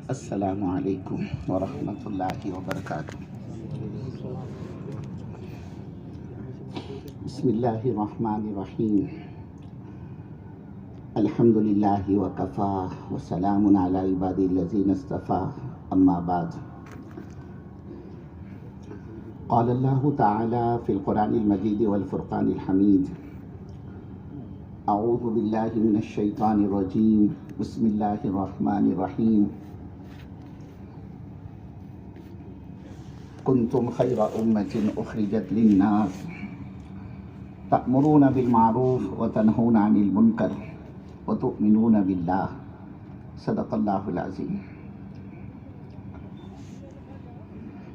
السلام علیکم ورحمۃ اللہ وبرکاتہ۔ بسم اللہ الرحمن الرحیم۔ الحمد للہ وکفا وسلام علی عبادی الذین اصطفیٰ، اما بعد۔ قال اللہ تعالی فی القرآن المجید والفرقان الحمید: اعوذ باللہ من الشیطان الرجیم، بسم اللہ الرحمن الرحیم۔ کنتم خیر امۃ اخرجت للناس تأمرون بالمعروف وتنہون عن المنکر وتؤمنون باللہ، صدق اللہ العظیم۔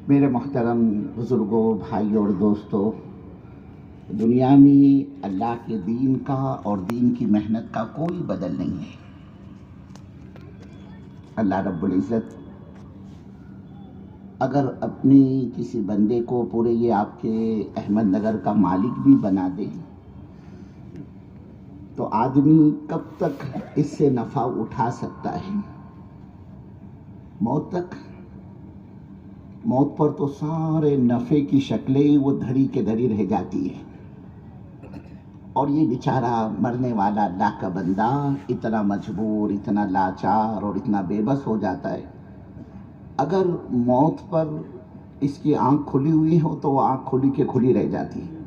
میرے محترم بزرگوں، بھائیوں اور دوستوں، دنیا میں اللہ کے دین کا اور دین کی محنت کا کوئی بدل نہیں ہے۔ اللہ رب العزت اگر اپنی کسی بندے کو پورے یہ آپ کے احمد نگر کا مالک بھی بنا دے تو آدمی کب تک اس سے نفع اٹھا سکتا ہے؟ موت تک۔ موت پر تو سارے نفع کی شکلیں وہ دھری کے دھری رہ جاتی ہے، اور یہ بیچارہ مرنے والا اللہ کا بندہ اتنا مجبور، اتنا لاچار اور اتنا بے بس ہو جاتا ہے۔ اگر موت پر اس کی آنکھ کھلی ہوئی ہو تو وہ آنکھ کھلی کے کھلی رہ جاتی ہے۔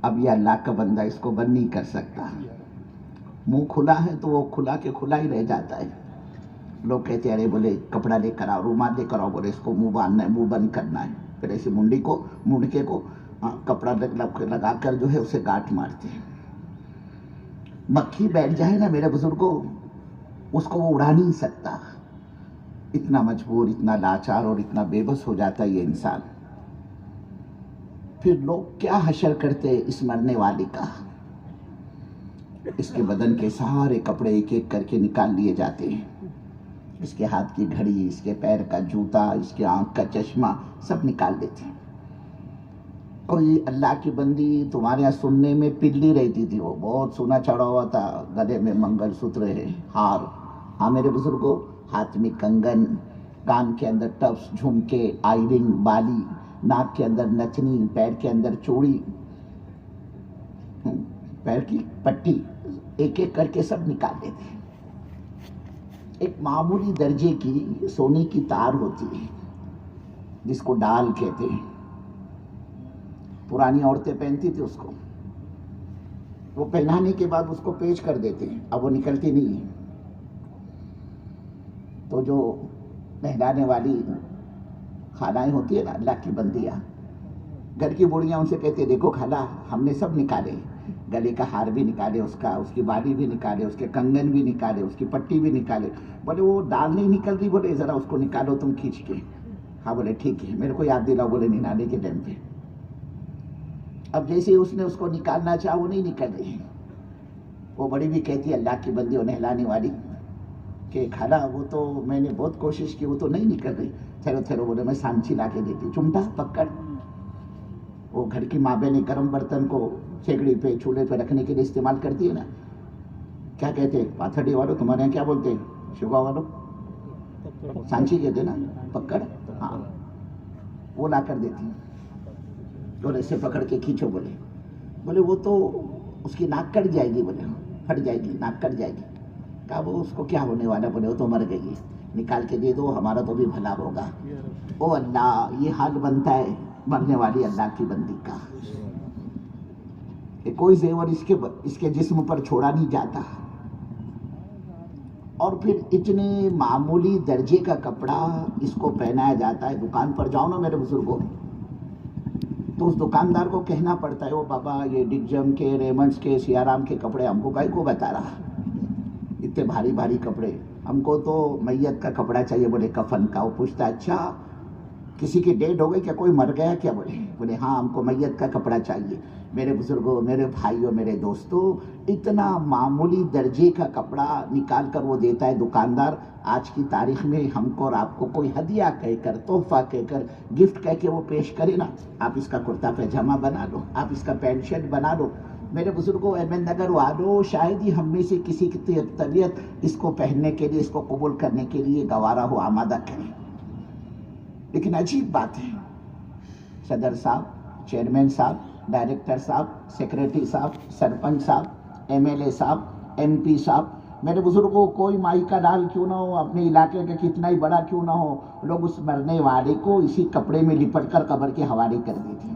اب یہ اللہ کا بندہ اس کو بند نہیں کر سکتا۔ منہ کھلا ہے تو وہ کھلا کے کھلا ہی رہ جاتا ہے۔ لوگ کہتے ہیں ارے بولے کپڑا لے کر آؤ، رومال لے کر آؤ، بولے اس کو منہ باندھنا ہے، منہ بند کرنا ہے۔ پھر ایسے منڈکے کو کپڑا لگا کر جو ہے اسے گاٹھ مارتے ہیں۔ مکھی بیٹھ جائے نا میرے بزرگوں، اس کو وہ اڑا نہیں سکتا۔ اتنا مجبور، اتنا لاچار اور اتنا بے بس ہو جاتا ہے یہ انسان۔ پھر لوگ کیا حشر کرتے اس مرنے والے کا؟ اس کے بدن کے سارے کپڑے ایک ایک کر کے نکال لیے جاتے ہیں۔ اس کے ہاتھ کی گھڑی، اس کے پیر کا جوتا، اس کے آنکھ کا چشمہ سب نکال دیتے ہیں۔ کوئی اللہ کی بندی تمہارے یہاں سننے میں پلی رہتی تھی، وہ بہت سونا چڑھا ہوا تھا، گلے میں منگل سوتر ہے، ہار۔ ہاں میرے بزرگوں، ہاتھ میں کنگن، کان کے اندر ٹپس، جھمکے، آئی رنگ، بالی، ناک کے اندر نتنی، پیر کے اندر چوڑی، پیر کی پٹی، ایک ایک کر کے سب نکال دیتے ہیں۔ ایک معمولی درجے کی سونے کی تار ہوتی ہے جس کو ڈال کہتے ہیں، پرانی عورتیں پہنتی تھی اس کو، وہ پہنانے کے بعد اس کو پیچ کر دیتے ہیں، اب وہ نکلتی نہیں ہے۔ تو جو نہلانے والی خالائیں ہوتی ہے نا، اللہ کی بندیاں، گھر کی بوڑھیاں ان سے کہتے ہیں دیکھو خالہ ہم نے سب نکالے، گلے کا ہار بھی نکالے، اس کی بالی بھی نکالے، اس کے کنگن بھی نکالے، اس کی پٹی بھی نکالے۔ بولے وہ ڈال نہیں نکل رہی، بولے ذرا اس کو نکالو تم کھینچ کے۔ ہاں بولے ٹھیک ہے، میرے کو یاد دلاؤ، بولے نکالنے کے ٹائم پہ۔ اب جیسے اس نے اس کو نکالنا چاہا وہ نہیں نکل رہی۔ وہ بڑی بھی کہتی ہے اللہ کی بندی اور نہلانے والی کہ خالہ وہ تو میں نے بہت کوشش کی، وہ تو نہیں نکل رہی۔ ٹھہرو ٹھہرو، بولے میں سانچی لا کے دیتی، چمٹا پکڑ۔ وہ گھر کی ماں بہنیں گرم برتن کو سیکڑی پہ چولہے پہ رکھنے کے لیے استعمال کرتی ہے نا، کیا کہتے ہیں پاتھڑی والوں، تمہارے یہاں کیا بولتے ہیں شگا والوں؟ سانچی کہتے ہیں نا، پکڑ۔ ہاں وہ لا کر دیتی اور ایسے پکڑ کے کھینچو، بولے وہ تو اس کی ناک کٹ جائے گی، بولے پھٹ جائے گی، ناک کٹ جائے گی۔ کہا وہ اس کو کیا ہونے والا، بولے وہ تو مر گئی ہے، نکال کے دے دو، ہمارا تو بھی بھلا ہوگا۔ او اللہ، یہ حال بنتا ہے مرنے والی اللہ کی بندی کا کہ کوئی زیور اس کے جسم پر چھوڑا نہیں جاتا۔ اور پھر اتنے معمولی درجے کا کپڑا اس کو پہنایا جاتا ہے۔ دکان پر جاؤ نا میرے بزرگوں تو اس دکاندار کو کہنا پڑتا ہے او بابا یہ ڈگجم کے، ریمنڈس کے، سیارام کے کپڑے ہم کو کائی کو بتا رہا، اتنے بھاری بھاری کپڑے، ہم کو تو میت کا کپڑا چاہیے، بولے کفن کا۔ وہ پوچھتا اچھا کسی کی ڈیڈ ہو گئی کیا، کوئی مر گیا کیا؟ بولے ہاں ہم کو میت کا کپڑا چاہیے۔ میرے بزرگوں، میرے بھائیوں، میرے دوستوں، اتنا معمولی درجے کا کپڑا نکال کر وہ دیتا ہے دکاندار۔ آج کی تاریخ میں ہم کو اور آپ کو کوئی ہدیہ کہہ کر، تحفہ کہہ کر، گفٹ کہہ کے وہ پیش کرے نا، آپ اس کا کرتا پیجامہ بنا لو، آپ اس کا پینٹ شرٹ بنا لو. میرے بزرگوں، احمد نگر والوں، شاید ہی ہم میں سے کسی کی طبیعت اس کو پہننے کے لیے، اس کو قبول کرنے کے لیے گوارا ہو، آمادہ کرے. لیکن عجیب بات ہے، صدر صاحب، چیئرمین صاحب، ڈائریکٹر صاحب، سیکریٹری صاحب، سرپنچ صاحب، ایم ایل اے صاحب، ایم پی صاحب، میرے بزرگوں، کوئی مائی کا ڈال کیوں نہ ہو، اپنے علاقے کا کتنا ہی بڑا کیوں نہ ہو، لوگ اس مرنے والے کو اسی کپڑے میں لپٹ کر قبر کے حوالے کر دیتے ہیں.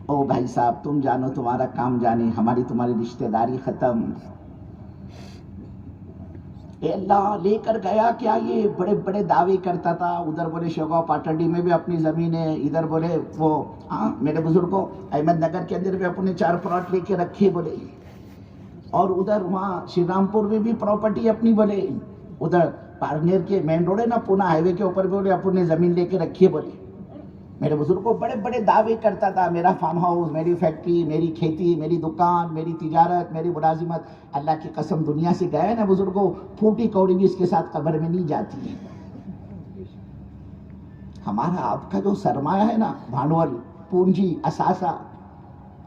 او بھائی صاحب، تم جانو تمہارا کام جانے، ہماری تمہاری رشتہ داری ختم. اے اللہ، لے کر گیا کیا؟ یہ بڑے بڑے دعوے کرتا تھا، ادھر بولے شوگاؤں پاٹنڈی میں بھی اپنی زمین ہے، ادھر بولے وہ میرے بزرگوں احمد نگر کے اندر بھی اپنے 4 پلاٹ لے کے رکھے بولے، اور ادھر وہاں شری رام پور میں بھی پراپرٹی اپنی بولے، ادھر پارنیر کے مین روڈ ہے نا، پونا ہائی وے کے اوپر بولے اپنے زمین لے کے رکھیے بولے. میرے بزرگوں بڑے بڑے دعوے کرتا تھا، میرا فارم ہاؤس، میری فیکٹری، میری کھیتی، میری دکان، میری تجارت، میری ملازمت. اللہ کی قسم دنیا سے گئے نا بزرگوں، پھوٹی کوڑی بھی اس کے ساتھ قبر میں نہیں جاتی ہے. ہمارا آپ کا جو سرمایہ ہے نا، بھانڈول، پونجی، اثاثہ،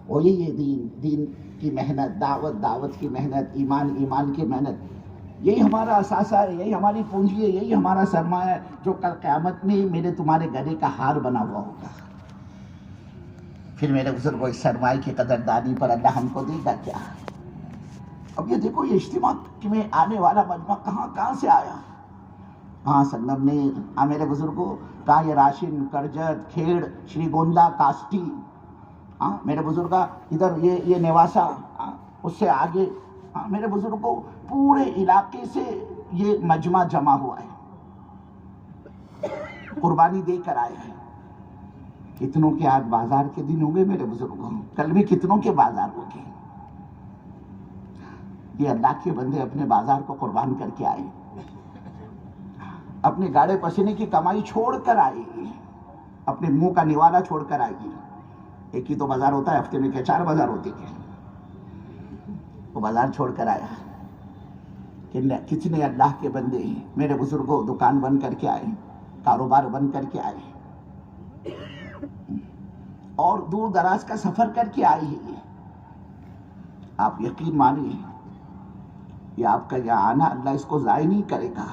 وہ یہی ہے دین کی محنت، دعوت کی محنت، ایمان کی محنت. یہی ہمارا اثاثہ ہے، یہی ہماری پونجی ہے، یہی ہمارا سرمایہ ہے، جو کل قیامت میں میرے تمہارے گلے کا ہار بنا ہوا ہوگا. پھر میرے بزرگوں، اس سرمایہ کی قدردانی پر اللہ ہم کو دے گا کیا؟ اب یہ دیکھو، یہ اجتماع میں آنے والا مجمع کہاں سے آیا؟ ہاں سنگم نے، میرے بزرگوں، کہاں یہ راشن، کرجت، کھیڑ، شری گوندا، کاسٹی، میرے بزرگا ادھر یہ نیواسا، اس سے آگے، میرے بزرگوں پورے علاقے سے یہ مجمع جمع ہوا ہے، قربانی دے کر آئے ہیں. کتنوں کے آج بازار کے دن ہوں گے میرے بزرگوں، کل بھی کتنوں کے بازار ہوں گے. یہ اللہ کے بندے اپنے بازار کو قربان کر کے آئے، اپنے گاڑے پسینے کی کمائی چھوڑ کر آئے، اپنے منہ کا نوالا چھوڑ کر آئے. ایک ہی تو بازار ہوتا ہے ہفتے میں، کیا 4 بازار ہوتے ہیں؟ وہ بازار چھوڑ کر آیا. کتنے اللہ کے بندے ہیں میرے بزرگوں، دکان بند کر کے آئے، کاروبار بند کر کے آئے، اور دور دراز کا سفر کر کے آئے ہیں. آپ یقین مانیے، یہ آپ کا یہاں آنا اللہ اس کو ضائع نہیں کرے گا.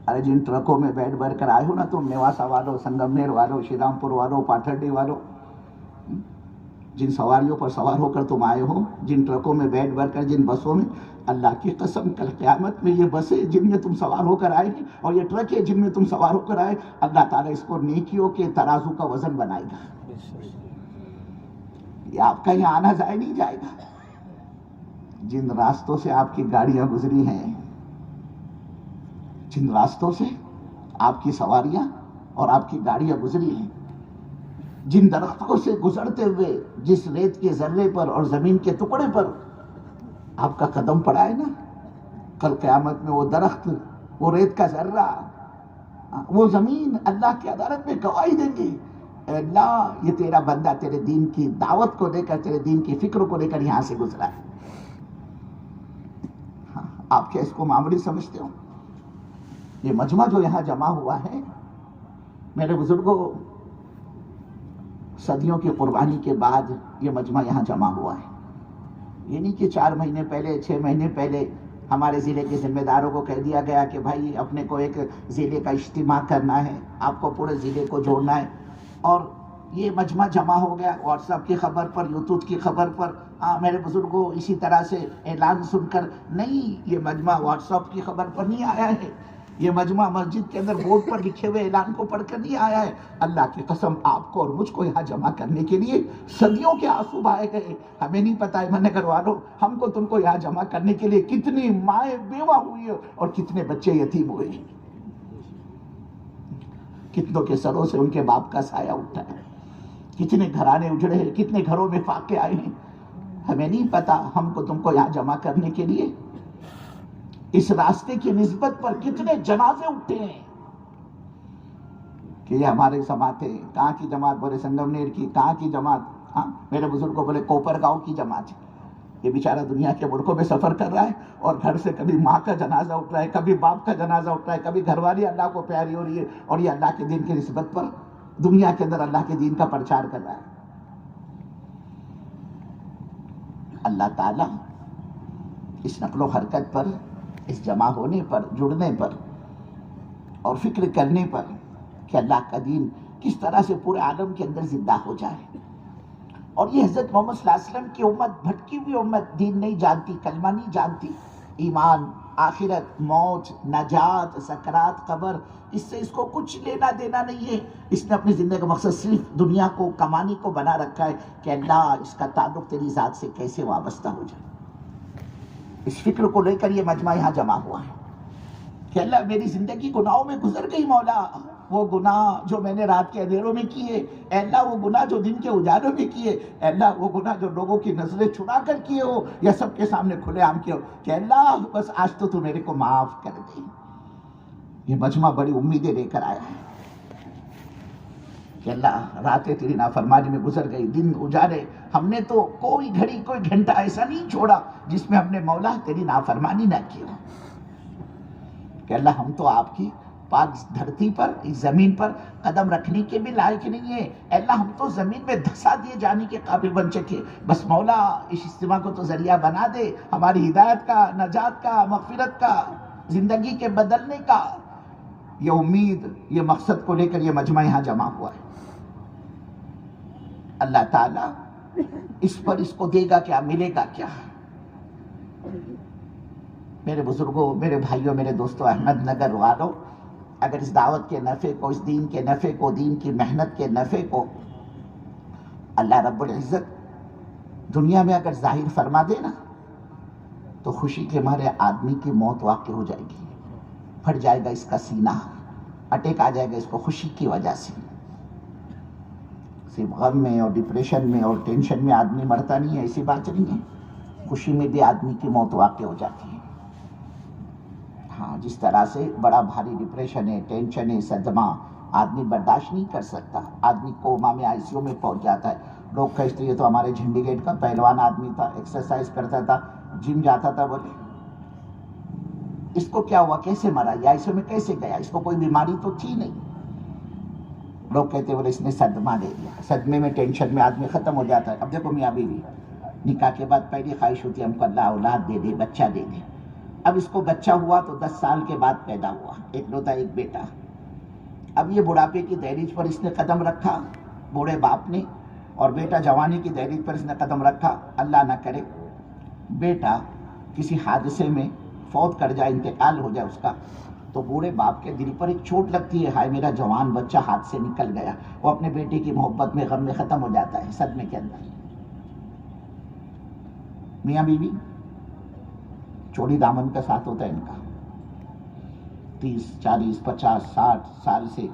ارے جن ٹرکوں میں بیٹھ بھر کر آئے ہو نا تم، نیواسا والوں، سنگمنیر والوں، شری رام پور والوں، پاٹھڑی والوں، جن سواریوں پر سوار ہو کر تم آئے ہو، جن ٹرکوں میں بیٹھ بھر کر، جن بسوں میں، اللہ کی قسم کل قیامت میں یہ بسیں جن میں تم سوار ہو کر آئے ہیں، اور یہ ٹرک ہے جن میں تم سوار ہو کر آئے، اللہ تعالیٰ اس کو نیکیوں کے ترازو کا وزن بنائے گا. یہ آپ کا یہاں آنا ضائع نہیں جائے گا. جن راستوں سے آپ کی گاڑیاں گزری ہیں، جن راستوں سے آپ کی سواریاں اور آپ کی گاڑیاں گزری ہیں، جن درختوں سے گزرتے ہوئے جس ریت کے ذرے پر اور زمین کے ٹکڑے پر آپ کا قدم پڑا ہے نا، کل قیامت میں وہ درخت، وہ ریت کا ذرہ، وہ زمین اللہ کی عدالت میں گواہی دیں گی، اے اللہ یہ تیرا بندہ تیرے دین کی دعوت کو لے کر، تیرے دین کی فکر کو لے کر یہاں سے گزرا ہے. آپ کیا اس کو معمولی سمجھتے ہو؟ یہ مجمع جو یہاں جمع ہوا ہے میرے بزرگوں، صدیوں کی قربانی کے بعد یہ مجمع یہاں جمع ہوا ہے. یہ نہیں کہ 4 مہینے پہلے، 6 مہینے پہلے ہمارے ضلع کے ذمہ داروں کو کہہ دیا گیا کہ بھائی اپنے کو ایک ضلع کا اجتماع کرنا ہے، آپ کو پورے ضلع کو جوڑنا ہے، اور یہ مجمع جمع ہو گیا واٹس ایپ کی خبر پر، یوٹیوب کی خبر پر. میرے بزرگوں اسی طرح سے اعلان سن کر نہیں، یہ مجمع واٹس ایپ کی خبر پر نہیں آیا ہے، یہ مجمع مسجد کے اندر بورڈ پر لکھے ہوئے اعلان کو پڑھ کر نہیں آیا ہے. اللہ کی قسم آپ کو اور مجھ کو یہاں جمع کرنے کے لیے صدیوں کے آنسو بہائے گئے. ہمیں نہیں پتا ہے احمد نگر والوں، ہم کو تم کو یہاں جمع کرنے کے لیے کتنی مائیں بیوہ ہوئی اور کتنے بچے یتیم ہوئے، کتنوں کے سروں سے ان کے باپ کا سایہ اٹھا ہے، کتنے گھرانے اجڑے ہیں، کتنے گھروں میں فاقے آئے ہیں. ہمیں نہیں پتا ہم کو تم کو یہاں جمع کرنے کے لیے اس راستے کی نسبت پر کتنے جنازے اٹھے ہیں کہ یہ ہمارے جماعت ہے. کہاں کی جماعت؟ بولے سنگمنیر کی. کہاں کی جماعت؟ میرے بزرگ کو بولے کوپر گاؤں کی جماعت ہے. یہ بیچارہ دنیا کے ملکوں میں سفر کر رہا ہے اور گھر سے کبھی ماں کا جنازہ اٹھ رہا ہے، کبھی باپ کا جنازہ اٹھ رہا ہے، کبھی گھر والی اللہ کو پیاری ہو رہی ہے، اور یہ اللہ کے دین کی نسبت پر دنیا کے اندر اللہ کے دین کا پرچار کر رہا ہے۔ اللہ تعالیٰ اس نقل و حرکت پر، اس جمع ہونے پر، جڑنے پر اور فکر کرنے پر کہ اللہ کا دین کس طرح سے پورے عالم کے اندر زندہ ہو جائے، اور یہ حضرت محمد صلی اللہ علیہ وسلم کی امت، بھٹکی ہوئی امت، دین نہیں جانتی، کلمہ نہیں جانتی، ایمان، آخرت، موت، نجات، سکرات، قبر، اس سے اس کو کچھ لینا دینا نہیں ہے۔ اس نے اپنی زندگی کا مقصد صرف دنیا کو کمانے کو بنا رکھا ہے کہ اللہ اس کا تعلق تیری ذات سے کیسے وابستہ ہو جائے۔ اس فکر کو لے کر یہ مجمع یہاں جمع ہوا ہے کہ اللہ میری زندگی گناہوں میں گزر گئی، مولا وہ گناہ جو میں نے رات کے اندھیروں میں کیے، اے اللہ وہ گناہ جو دن کے اجالوں میں کیے، اے اللہ وہ گناہ جو لوگوں کی نظریں چھڑا کر کیے ہو یا سب کے سامنے کھلے عام کیے ہو، کہ اللہ بس آج تو میرے کو معاف کر دے۔ یہ مجمع بڑی امیدیں لے کر آیا ہے کہ اللہ راتیں تیری نافرمانی میں گزر گئی، دن اجالے، ہم نے تو کوئی گھڑی کوئی گھنٹہ ایسا نہیں چھوڑا جس میں ہم نے مولا تیری نافرمانی نہ کی ہو، کہ اللہ ہم تو آپ کی پاک دھرتی پر، اس زمین پر قدم رکھنے کے بھی لائق نہیں ہے، اے اللہ ہم تو زمین میں دھسا دیے جانے کے قابل بن چکے، بس مولا اس اجتماع کو تو ذریعہ بنا دے ہماری ہدایت کا، نجات کا، مغفرت کا، زندگی کے بدلنے کا۔ یہ امید، یہ مقصد کو لے کر یہ مجمع یہاں جمع ہوا ہے۔ اللہ تعالیٰ اس پر اس کو دے گا کیا، ملے گا کیا؟ میرے بزرگوں، میرے بھائیوں، میرے دوستوں، احمد نگر والوں، اگر اس دعوت کے نفع کو، اس دین کے نفع کو، دین کی محنت کے نفع کو اللہ رب العزت دنیا میں اگر ظاہر فرما دے نا، تو خوشی کے مارے آدمی کی موت واقع ہو جائے گی، پھٹ جائے گا اس کا سینہ، اٹیک آ جائے گا اس کو خوشی کی وجہ سے۔ صرف غم میں اور ڈپریشن میں اور ٹینشن میں آدمی مرتا نہیں ہے، ایسی بات نہیں ہے، خوشی میں بھی آدمی کی موت واقع ہو جاتی ہے۔ ہاں، جس طرح سے بڑا بھاری ڈپریشن ہے، ٹینشن ہے، صدمہ آدمی برداشت نہیں کر سکتا، آدمی کوما میں، آئی سی یو میں پہنچ جاتا ہے۔ لوگ کہتے یہ تو ہمارے جھنڈی گیٹ کا پہلوان آدمی تھا، ایکسرسائز کرتا تھا، جم جاتا تھا، بولے اس کو کیا ہوا، کیسے مرا، یا آئی سی یو میں کیسے گیا، اس کو کوئی بیماری تو تھی نہیں۔ لوگ کہتے بولے اس نے صدمہ لے لیا، صدمے میں، ٹینشن میں آدمی ختم ہو جاتا ہے۔ اب دیکھو میاں بیوی، نکاح کے بعد پہلی خواہش ہوتی ہے ہم کو اللہ اولاد دے دے، بچہ دے دے۔ اب اس کو بچہ ہوا تو 10 سال کے بعد پیدا ہوا، ایک لوتا ایک بیٹا۔ اب یہ بڑھاپے کی دہلیز پر اس نے قدم رکھا، بوڑھے باپ نے، اور بیٹا جوانی کی دہلیز پر اس نے قدم رکھا۔ اللہ نہ کرے بیٹا کسی حادثے میں فوت کر جائے، انتقال ہو جائے اس کا، تو بوڑھے باپ کے دل پر ایک چوٹ لگتی ہے، ہائے میرا جوان بچہ ہاتھ سے نکل گیا۔ وہ اپنے بیٹے کی محبت میں، غم میں ختم ہو جاتا ہے، صدمے کے اندر۔ میاں بیوی چوڑی دامن کا ساتھ ہوتا ہے ان کا، 30 40 50 60 سال سے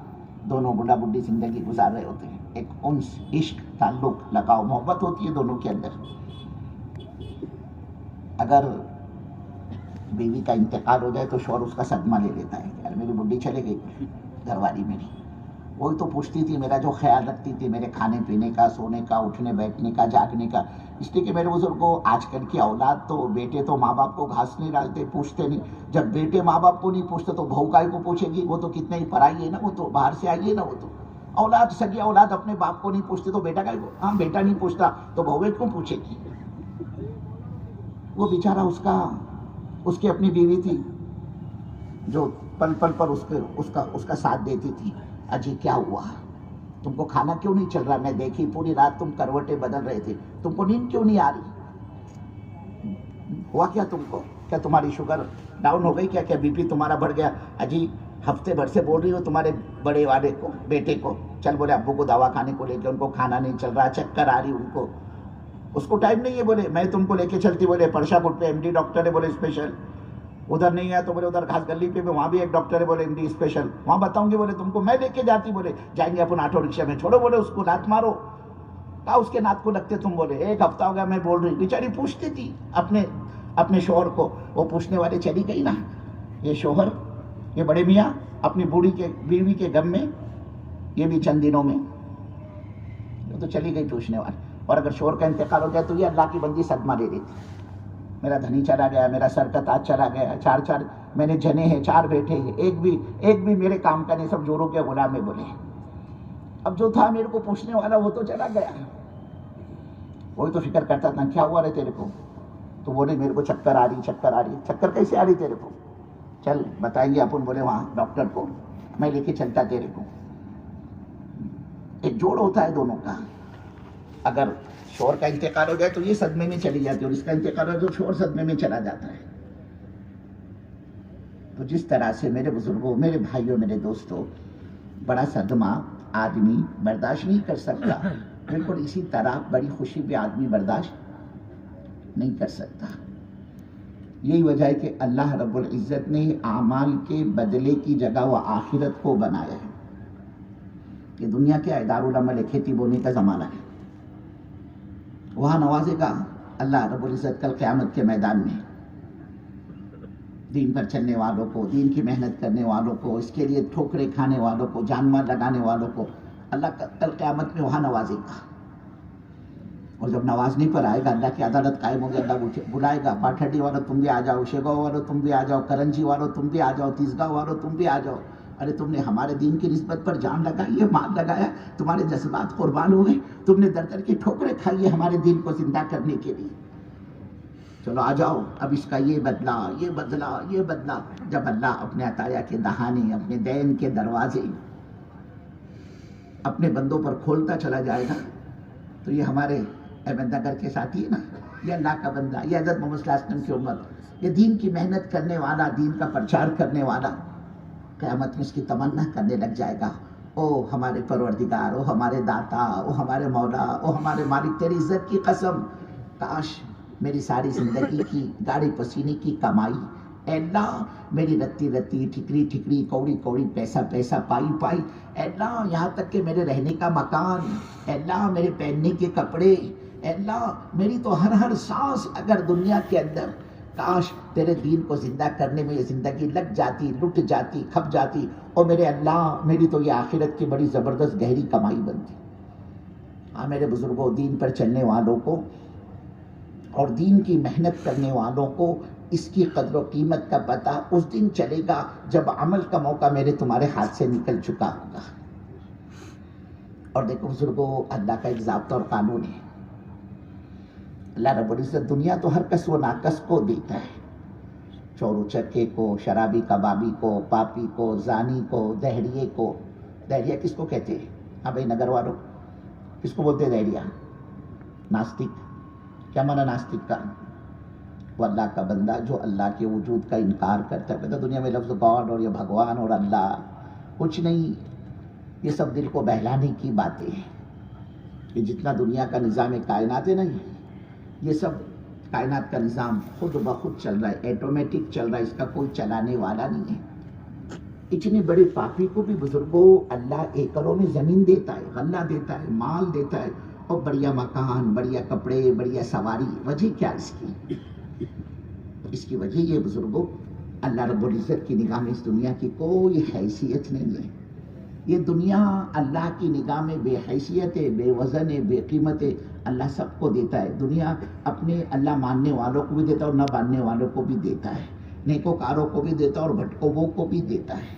دونوں بڑھا بڈھی زندگی گزار رہے ہوتے ہیں، ایک انس، عشق، تعلق، لگاؤ، محبت ہوتی ہے دونوں کے اندر۔ اگر بیوی کا انتقال ہو جائے تو شوہر اس کا صدمہ لے لیتا ہے، یار میری بڈھی چلے گئی، گھر والی میری، وہی تو پوچھتی تھی، میرا جو خیال رکھتی تھی، میرے کھانے پینے کا، سونے کا، اٹھنے بیٹھنے کا، جاگنے کا۔ اس لیے کہ میرے بزرگوں، آج کل کی اولاد تو، بیٹے تو ماں باپ کو گھاس نہیں ڈالتے، پوچھتے نہیں۔ جب بیٹے ماں باپ کو نہیں پوچھتے تو بہو کائے کو پوچھے گی؟ وہ تو کتنے ہی پرائی ہے نا، وہ تو باہر سے آئی ہے نا، وہ تو اولاد، سگی اولاد اپنے باپ کو نہیں پوچھتے تو بیٹا کائے کو؟ ہاں، بیٹا نہیں پوچھتا تو بہو کو پوچھے گی؟ وہ بیچارہ اس کی اپنی بیوی تھی جو پل پل پر اس کا ساتھ دیتی تھی۔ اجی کیا ہوا، تم کو کھانا کیوں نہیں چل رہا؟ میں دیکھی پوری رات تم کروٹیں بدل رہے تھے، تم کو نیند کیوں نہیں آ رہی؟ ہوا کیا تم کو؟ کیا تمہاری شوگر ڈاؤن ہو گئی کیا بی پی تمہارا بڑھ گیا؟ اجی ہفتے بھر سے بول رہی ہو تمہارے بڑے والے کو، بیٹے کو، چل بولے ابو کو دوا کھانے کو لے کے، ان کو کھانا نہیں چل رہا، چکر آ رہی ان کو، اس کو ٹائم نہیں ہے، بولے میں تم کو لے کے چلتی، بولے پرشا کوٹ پہ ایم ڈی ڈاکٹر ہے، بولے اسپیشل، ادھر نہیں ہے تو بولے ادھر گھاس گلی پہ وہاں بھی ایک ڈاکٹر ہے، بولے ایم ڈی اسپیشل، وہاں بتاؤں گے، بولے تم کو میں لے کے جاتی، بولے جائیں گے اپن آٹو رکشا میں، چھوڑو بولے اس کو لات مارو، کہا اس کے نات کو لگتے تم، بولے ایک ہفتہ ہو گیا میں بول رہی، بیچاری پوچھتی تھی اپنے شوہر کو، وہ پوچھنے والے چلی گئی نا، یہ شوہر، یہ بڑے میاں اپنی بیوی کے غم میں، یہ بھی چند دنوں میں تو چلی گئی پوچھنے والی۔ اور اگر شوہر کا انتقال ہو جائے تو یہ اللہ کی بندی صدمہ لے لیتی، میرا دھنی چلا گیا، میرا سر کا تاج چلا گیا، چار میں نے جنے ہیں، 4 بیٹے ہیں، ایک بھی میرے کام کا نہیں، سب جوروں کے غلام میں بولے. اب جو تھا میرے کو پوچھنے والا وہ تو چلا گیا، وہی تو فکر کرتا تھا کیا ہوا رہے تیرے کو. تو بولے میرے کو چکر آ رہی. چکر کیسے آ رہی تیرے کو؟ چل بتائیں گے اپن. بولے وہاں ڈاکٹر کو میں لے کے چلتا تیرے کو. ایک جوڑ ہوتا ہے دونوں کا، اگر شوہر کا انتقال ہو جائے تو یہ صدمے میں چلی جاتی ہے، اور اس کا انتقال ہو جائے تو شوہر صدمے میں چلا جاتا ہے. تو جس طرح سے میرے بزرگوں، میرے بھائیوں، میرے دوستوں، بڑا صدمہ آدمی برداشت نہیں کر سکتا، بالکل اسی طرح بڑی خوشی بھی آدمی برداشت نہیں کر سکتا. یہی وجہ ہے کہ اللہ رب العزت نے اعمال کے بدلے کی جگہ وہ آخرت کو بنایا ہے. یہ دنیا کے دارالعمل ہے، کھیتی بونے کا زمانہ ہے، وہاں نوازے گا اللہ رب العزت کل قیامت کے میدان میں. دین پر چلنے والوں کو، دین کی محنت کرنے والوں کو، اس کے لیے ٹھوکریں کھانے والوں کو، جان مال لگانے والوں کو اللہ کل قیامت میں وہاں نوازے گا. اور جب نوازنے پر آئے گا، اللہ کی عدالت قائم ہوگی، اللہ بلائے گا، پاٹھڈی والوں تم بھی آ جاؤ، شیگاؤں والوں تم بھی آ جاؤ، کرنجی والوں تم بھی آ جاؤ، تیزگاؤں والوں تم بھی آ جاؤ. ارے تم نے ہمارے دین کی نسبت پر جان لگائی ہے، مال لگایا، تمہارے جذبات قربان ہوئے، تم نے در در کی ٹھوکریں کھائی ہے ہمارے دین کو زندہ کرنے کے لیے. چلو آ جاؤ، اب اس کا یہ بدلا، یہ بدلا، یہ بدلا. جب اللہ اپنے عطایا کے دہانے، اپنے دین کے دروازے اپنے بندوں پر کھولتا چلا جائے گا، تو یہ ہمارے احمد نگر کے ساتھی ہے نا، یہ اللہ کا بندہ، یہ حضرت محمد صلی اللہ علیہ وسلم کی امت، یہ دین کی محنت کرنے والا، دین کا پرچار کرنے والا، قیامت میں اس کی تمنا کرنے لگ جائے گا، او ہمارے پروردگار، او ہمارے داتا، او ہمارے مولا، او ہمارے مالک، تیری عزت کی قسم، کاش میری ساری زندگی کی گاڑی پسینے کی کمائی، اے اللہ میری رتی رتی، ٹھکری ٹھکری، کوڑی کوڑی، پیسہ پیسہ پائی پائی، اے اللہ یہاں تک کہ میرے رہنے کا مکان، اے اللہ میرے پہننے کے کپڑے، اے اللہ میری تو ہر سانس اگر دنیا کے اندر کاش تیرے دین کو زندہ کرنے میں یہ زندگی لگ جاتی، لٹ جاتی، کھپ جاتی، اور میرے اللہ میری تو یہ آخرت کی بڑی زبردست گہری کمائی بنتی. ہاں میرے بزرگوں، دین پر چلنے والوں کو اور دین کی محنت کرنے والوں کو اس کی قدر و قیمت کا پتہ اس دن چلے گا جب عمل کا موقع میرے تمہارے ہاتھ سے نکل چکا ہوگا. اور دیکھو بزرگوں، اللہ کا ایک ضابطہ اور قانون ہے. اللہ رب العزت دنیا تو ہر کس و ناکس کو دیتا ہے، چور و چکے کو، شرابی کبابی کو، پاپی کو، زانی کو، دہریے کو. دہریا کس کو کہتے ہیں؟ ہاں بھائی نگر والوں، کس کو بولتے ہیں دہریا؟ ناستک. کیا مانا ناستک کا؟ وہ اللہ کا بندہ جو اللہ کے وجود کا انکار کرتا ہے. کہتا دنیا میں لفظ گاڈ اور یہ بھگوان اور اللہ کچھ نہیں، یہ سب دل کو بہلانے کی باتیں ہیں. کہ جتنا دنیا کا نظام کائنات ہے نا، یہ سب کائنات کا نظام خود بخود چل رہا ہے، ایٹومیٹک چل رہا ہے، اس کا کوئی چلانے والا نہیں ہے. اتنے بڑے پاپی کو بھی بزرگوں اللہ ایکڑوں میں زمین دیتا ہے، غلہ دیتا ہے، مال دیتا ہے، اور بڑھیا مکان، بڑھیا کپڑے، بڑھیا سواری. وجہ کیا اس کی؟ اس کی وجہ یہ بزرگوں، اللہ رب العزت کی نگاہ میں اس دنیا کی کوئی حیثیت نہیں ہے. یہ دنیا اللہ کی نگاہ میں بے حیثیت ہے، بے وزن ہے، بے قیمت ہے. اللہ سب کو دیتا ہے. دنیا اپنے اللہ ماننے والوں کو بھی دیتا ہے اور نہ ماننے والوں کو بھی دیتا ہے، نیکوکاروں کو بھی دیتا ہے اور بھٹکووں کو بھی دیتا ہے.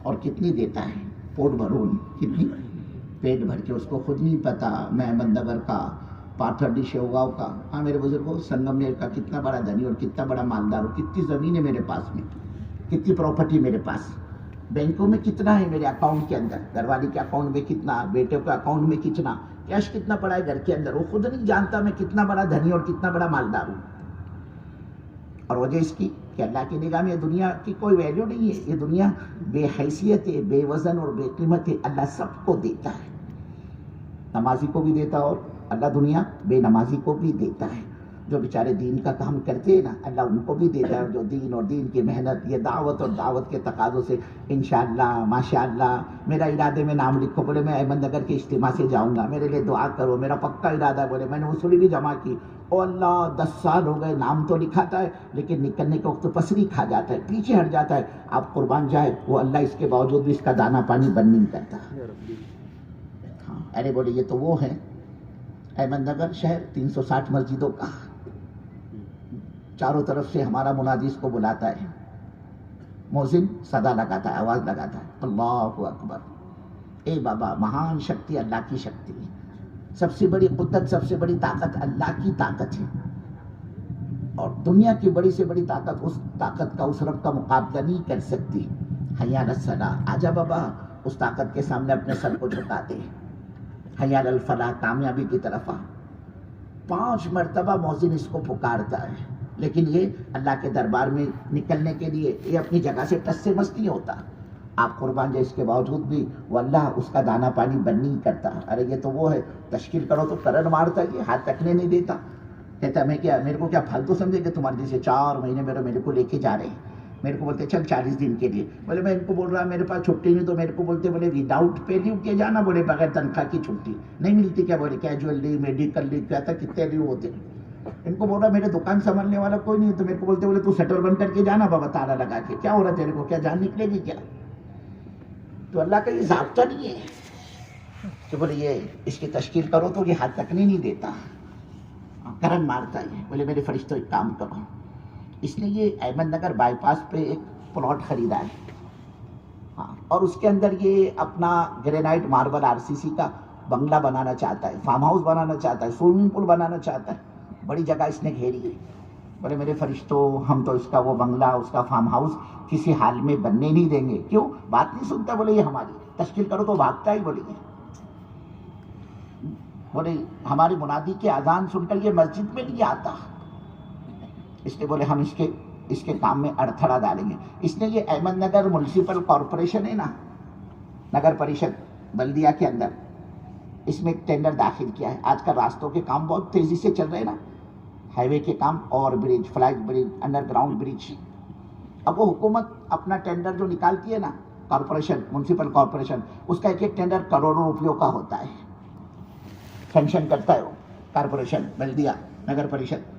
اور کتنی دیتا ہے؟ پوٹ بھرون. کتنی؟ پیٹ بھر کے. اس کو خود نہیں پتا میں احمد نگر کا، پاتھرڈی شیوگاؤں کا. ہاں میرے بزرگوں، سنگمیر کا کتنا بڑا دھنی اور کتنا بڑا مالدار ہوں، کتنی زمین ہے میرے پاس میں، کتنی پراپرٹی میرے پاس، بینکوں میں کتنا ہے میرے اکاؤنٹ کے اندر، گھر والی کے اکاؤنٹ میں کتنا، بیٹے کے اکاؤنٹ میں کتنا، کیش کتنا پڑا ہے گھر کے اندر. وہ خود نہیں جانتا میں کتنا بڑا دھنی اور کتنا بڑا مالدار ہوں. اور وجہ اس کی کہ اللہ کی نگاہ میں دنیا کی کوئی ویلیو نہیں ہے. یہ دنیا بے حیثیت ہے، بے وزن اور بے قیمت ہے. اللہ سب کو دیتا ہے، نمازی کو بھی دیتا ہے، اور اللہ دنیا بے نمازی کو بھی دیتا ہے. جو بیچارے دین کا کام کرتے ہیں نا، اللہ ان کو بھی دیتا ہے. جو دین اور دین کی محنت، یہ دعوت اور دعوت کے تقاضوں سے انشاءاللہ ماشاءاللہ میرا ارادے میں نام لکھو. بولے میں احمد نگر کے اجتماع سے جاؤں گا، میرے لیے دعا کرو، میرا پکا ارادہ ہے. بولے میں نے وصولی بھی جمع کی. او اللہ 10 سال ہو گئے، نام تو لکھاتا ہے لیکن نکلنے کے وقت پسری کھا جاتا ہے، پیچھے ہٹ جاتا ہے. آپ قربان جائے، وہ اللہ اس کے باوجود بھی اس کا دانہ پانی بند نہیں کرتا. ہاں ارے بولے یہ تو وہ ہے احمد نگر شہر 360 مسجدوں کا. چاروں طرف سے ہمارا منادی اس کو بلاتا ہے، مؤذن صدا لگاتا ہے، آواز لگاتا ہے، اللہ اکبر۔ اے بابا، مہان شکتی اللہ کی شکتی ہے، سب سے بڑی قدرت، سب سے بڑی طاقت اللہ کی طاقت ہے، اور دنیا کی بڑی سے بڑی طاقت اس طاقت کا، اس رب کا مقابلہ نہیں کر سکتی۔ حی علی الصلاۃ، آجا بابا، اس طاقت کے سامنے اپنے سر کو جھکا دے۔ حی علی الفلاح، کامیابی کی طرف آ۔ 5 مرتبہ مؤذن اس کو پکارتا ہے، لیکن یہ اللہ کے دربار میں نکلنے کے لیے یہ اپنی جگہ سے ٹس سے مس نہیں ہوتا۔ آپ قربان جائے، اس کے باوجود بھی وہ اللہ اس کا دانا پانی بند نہیں کرتا۔ ارے یہ تو وہ ہے، تشکیل کرو تو کرن مارتا ہے، یہ ہاتھ تکنے نہیں دیتا، کہتا میں کیا، میرے کو کیا پھالتو سمجھے کہ تمہارے جیسے 4 مہینے میرے کو لے کے جا رہے ہیں، میرے کو بولتے چل 40 دن کے لیے، بولے میں ان کو بول رہا میرے پاس چھٹی نہیں، تو میرے کو بولتے بولے وداؤٹ پے لیو کے جانا، بولے بغیر تنخواہ کی چھٹی نہیں ملتی کیا، بولے کیجول لیو، میڈیکل لیو، کیا تھا کتنے لیو ہوتے ہیں۔ ان کو بول رہا میرے دکان سنبھالنے والا کوئی نہیں ہے، تو میرے کو بولتے بولے تو شٹر بند کر کے جانا بابا، تالا لگا کے، کیا ہو رہا تیرے کو، کیا جان نکلے گی کیا؟ تو اللہ کا یہ ضابطہ نہیں ہے کہ بولے یہ اس کی تشکیل کرو تو یہ ہاتھ تکنے نہیں دیتا، کرن مارتا ہے۔ بولے میرے فرشتوں ایک کام کرو، اس نے یہ احمد نگر بائی پاس پہ ایک پلاٹ خریدا ہے، ہاں، اور اس کے اندر یہ اپنا گرینائٹ ماربل RCC کا بنگلہ بنانا چاہتا ہے، فارم ہاؤس بنانا چاہتا ہے، سوئمنگ پول بنانا چاہتا ہے، بڑی جگہ اس نے گھیری ہے۔ بولے میرے فرشتوں، ہم تو اس کا وہ بنگلہ، اس کا فارم ہاؤس کسی حال میں بننے نہیں دیں گے۔ کیوں؟ بات نہیں سنتا، بولے یہ ہماری تشکیل کرو تو بھاگتا ہی، بولے ہماری منادی کی اذان سن کر یہ مسجد میں نہیں آتا، اس لیے بولے ہم اس کے کام میں اڑتھڑا ڈالیں گے۔ اس نے یہ احمد نگر میونسپل کارپوریشن ہے نا، نگر پریشد بلدیہ کے اندر، اس میں ایک ٹینڈر داخل کیا ہے۔ آج کل راستوں کے کام بہت تیزی سے چل رہے ہیں نا، ہائی وے کے کام، اوور برج، فلائی برج، انڈر گراؤنڈ برج۔ اب وہ حکومت اپنا ٹینڈر جو نکالتی ہے نا، کارپوریشن، میونسپل کارپوریشن، اس کا ایک ٹینڈر کروڑوں روپیوں کا ہوتا ہے، سینکشن کرتا ہے وہ کارپوریشن، بلدیہ، نگر پریشد۔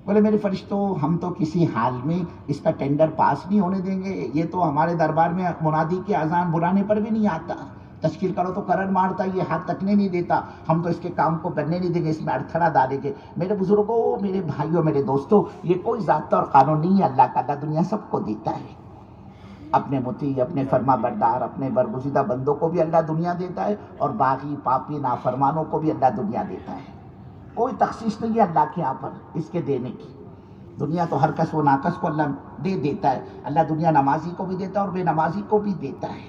بولے میرے فرشتوں، ہم تو کسی حال میں اس کا ٹینڈر پاس نہیں ہونے دیں گے، یہ تو ہمارے دربار میں منادی کی اذان بلانے پر بھی نہیں آتا، تشکیل کرو تو کرن مارتا، یہ ہاتھ تکنے نہیں دیتا، ہم تو اس کے کام کو کرنے نہیں دیں گے، اس میں اڑتھڑا ڈالیں گے۔ میرے بزرگوں، میرے بھائیوں، میرے دوستوں، یہ کوئی ضابطہ اور قانون نہیں ہے اللہ کا، اللہ دنیا سب کو دیتا ہے، اپنے مطیع، اپنے فرما بردار، اپنے برگزیدہ بندوں کو بھی اللہ دنیا دیتا ہے، اور باغی، پاپی، نافرمانوں کو بھی اللہ دنیا دیتا ہے۔ کوئی تخصیص نہیں ہے اللہ کے یہاں پر اس کے دینے کی، دنیا تو ہر کس و ناکس کو اللہ دے دیتا ہے، اللہ دنیا نمازی کو بھی دیتا ہے اور بے نمازی کو بھی دیتا ہے۔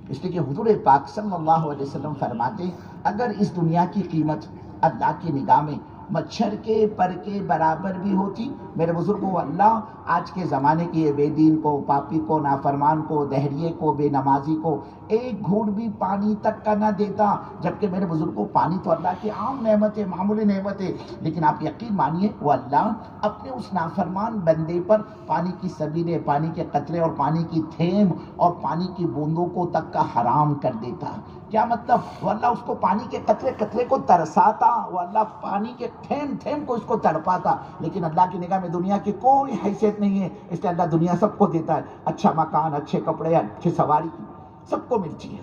اس لیے کہ حضور پاک صلی اللہ علیہ وسلم فرماتے ہیں، اگر اس دنیا کی قیمت اللہ کی نگاہ میں مچھر کے پر کے برابر بھی ہوتی، میرے بزرگوں، اللہ آج کے زمانے کی یہ بے دین کو، پاپی کو، نافرمان کو، دہریے کو، بے نمازی کو ایک گھونٹ بھی پانی تک کا نہ دیتا۔ جبکہ میرے بزرگوں، پانی تو اللہ کی عام نعمت ہے، معمولی نعمت ہے، لیکن آپ یقین مانیے وہ اللہ اپنے اس نافرمان بندے پر پانی کی سبیلیں، پانی کے قطرے اور پانی کی تھیم اور پانی کی بوندوں کو تک کا حرام کر دیتا۔ کیا مطلب؟ وہ اللہ اس کو پانی کے قطرے قطرے کو ترساتا، وہ اللہ پانی کے تھیم تھیم کو اس کو تڑپاتا، لیکن اللہ کی نگاہ میں دنیا کی کوئی حیثیت نہیں ہے، اس لیے اللہ دنیا سب کو دیتا ہے، اچھا مکان، اچھے کپڑے، اچھی سواری سب کو ملتی ہے۔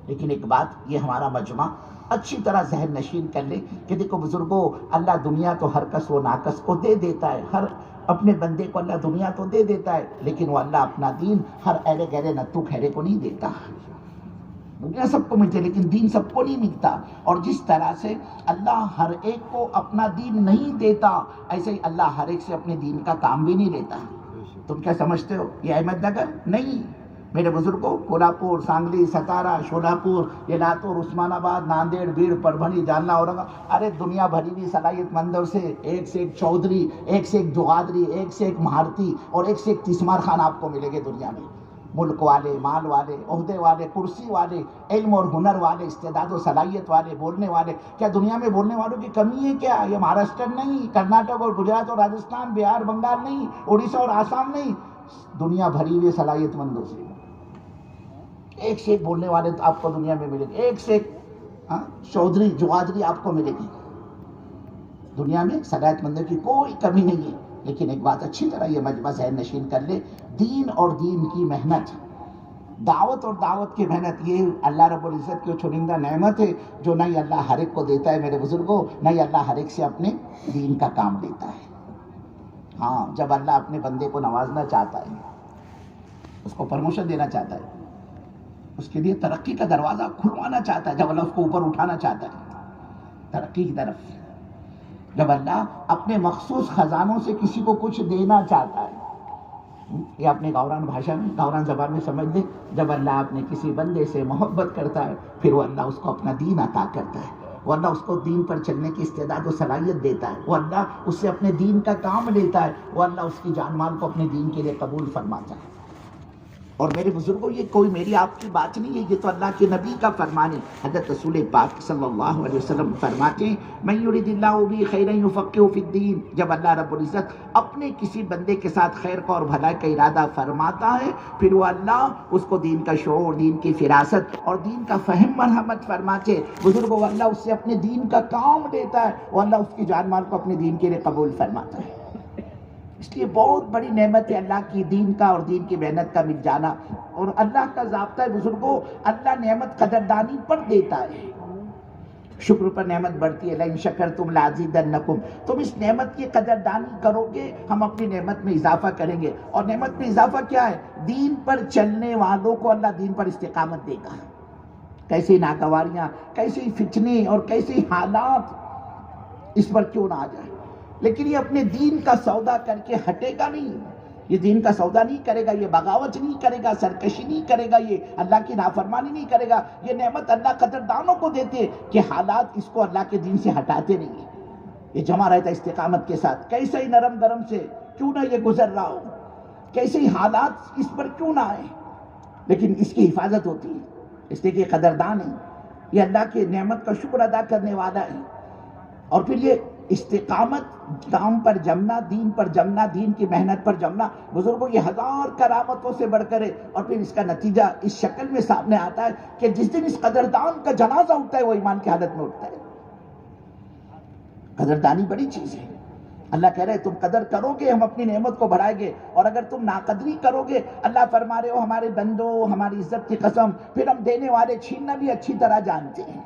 لیکن ایک بات یہ ہمارا مجمع اچھی طرح ذہن نشین کر لے کہ دیکھو بزرگوں، اللہ دنیا تو ہر کس و ناکس کو دے دیتا ہے، ہر اپنے بندے کو اللہ دنیا تو دے دیتا ہے، لیکن وہ اللہ اپنا دین ہر ایرے گہرے نتو کھیرے کو نہیں دیتا۔ دنیا سب کو ملتی ہے لیکن دین سب کو نہیں ملتا، اور جس طرح سے اللہ ہر ایک کو اپنا دین نہیں دیتا، ایسے ہی اللہ ہر ایک سے اپنے دین کا کام بھی نہیں لیتا۔ تم کیا سمجھتے ہو یہ احمد نگر نہیں؟ میرے بزرگوں، کولہاپور، سانگلی، ستارا، شولاپور، یہ لاتور، عثمان آباد، ناندیڑ، بیڑ، پربھنی، جالنا، اورنگاباد، ارے دنیا بھری بھی صلاحیت مندوں سے ایک سے ایک چودھری، ایک سے ایک جغادری، ایک سے ایک مہارتی اور ایک سے ایک تیسمار خان آپ کو ملیں گے دنیا میں۔ ملک والے، مال والے، عہدے والے، کرسی والے، علم اور ہنر والے، استعداد و صلاحیت والے، بولنے والے۔ کیا دنیا میں بولنے والوں کی کمی ہے کیا؟ یہ مہاراشٹر نہیں، کرناٹک اور گجرات اور راجستھان، بہار، بنگال نہیں، اڑیسہ اور آسام نہیں، دنیا بھری ہوئی صلاحیت مندوں سے ایک سے ایک بولنے والے تو آپ کو دنیا میں ملے گے، ایک سے ایک چودھری، جغادری آپ کو ملے گی۔ دنیا میں صلاحیت مندوں کی کوئی کمی نہیں ہے، لیکن ایک بات اچھی طرح یہ مجمع ذہن نشین کر لے، دین اور دین کی محنت، دعوت اور دعوت کی محنت، یہ اللہ رب العزت کی چنندہ نعمت ہے جو نہ ہی اللہ ہر ایک کو دیتا ہے میرے بزرگوں، نہ ہی اللہ ہر ایک سے اپنے دین کا کام لیتا ہے۔ ہاں، جب اللہ اپنے بندے کو نوازنا چاہتا ہے، اس کو پروموشن دینا چاہتا ہے، اس کے لیے ترقی کا دروازہ کھلوانا چاہتا ہے، جب اللہ اس کو اوپر اٹھانا چاہتا ہے ترقی کی طرف، جب اللہ اپنے مخصوص خزانوں سے کسی کو کچھ دینا چاہتا ہے، یہ اپنے گوران بھاشا میں، گوران زبان میں سمجھ لیں، جب اللہ اپنے کسی بندے سے محبت کرتا ہے پھر وہ اللہ اس کو اپنا دین عطا کرتا ہے، وہ اللہ اس کو دین پر چلنے کی استعداد و صلاحیت دیتا ہے، وہ اللہ اس سے اپنے دین کا کام لیتا ہے، وہ اللہ اس کی جان مال کو اپنے دین کے لیے قبول فرماتا ہے۔ اور میرے بزرگوں، یہ کوئی میری آپ کی بات نہیں ہے، یہ تو اللہ کے نبی کا فرمان ہے۔ حضرت رسول پاک صلی اللہ علیہ وسلم فرماتے ہیں من یرید اللہ بہ خیرا یفقہہ فی الدین، جب اللہ رب العزت اپنے کسی بندے کے ساتھ خیر کا اور بھلائی کا ارادہ فرماتا ہے پھر وہ اللہ اس کو دین کا شعور، دین کی فراست اور دین کا فہم مرحمت فرماتے ہیں۔ بزرگوں، وہ اللہ اس سے اپنے دین کا کام دیتا ہے، وہ اللہ اس کی جان مال کو اپنے دین کے لیے قبول فرماتا ہے۔ اس لیے بہت بڑی نعمت ہے اللہ کی دین کا اور دین کی محنت کا مل جانا، اور اللہ کا ضابطہ ہے بزرگوں، اللہ نعمت قدردانی پر دیتا ہے، شکر پر نعمت بڑھتی ہے، لئن شکرتم لازیدنکم، تم اس نعمت کی قدردانی کرو گے ہم اپنی نعمت میں اضافہ کریں گے۔ اور نعمت میں اضافہ کیا ہے؟ دین پر چلنے والوں کو اللہ دین پر استقامت دے گا، کیسی ناگواریاں، کیسی فتنے اور کیسے حالات اس پر کیوں نہ آ جائے، لیکن یہ اپنے دین کا سودا کر کے ہٹے گا نہیں، یہ دین کا سودا نہیں کرے گا، یہ بغاوت نہیں کرے گا، سرکشی نہیں کرے گا، یہ اللہ کی نافرمانی نہیں کرے گا۔ یہ نعمت اللہ قدردانوں کو دیتے کہ حالات اس کو اللہ کے دین سے ہٹاتے نہیں ہیں، یہ جمع رہتا استقامت کے ساتھ، کیسے ہی نرم گرم سے کیوں نہ یہ گزر رہا ہو، کیسے ہی حالات اس پر کیوں نہ آئے، لیکن اس کی حفاظت ہوتی ہے، اس لیے کہ قدردان ہے، یہ اللہ کی نعمت کا شکر ادا کرنے والا ہے۔ اور پھر یہ استقامت، کام پر جمنا، دین پر جمنا، دین کی محنت پر جمنا، بزرگوں یہ ہزار کرامتوں سے بڑھ کر ہے۔ اور پھر اس کا نتیجہ اس شکل میں سامنے آتا ہے کہ جس دن اس قدردان کا جنازہ اٹھتا ہے وہ ایمان کی حالت میں اٹھتا ہے۔ قدردانی بڑی چیز ہے، اللہ کہہ رہے تم قدر کرو گے ہم اپنی نعمت کو بڑھائیں گے، اور اگر تم ناقدری کرو گے، اللہ فرما رہے ہو ہمارے بندو ہماری عزت کی قسم پھر ہم دینے والے چھیننا بھی اچھی طرح جانتے ہیں۔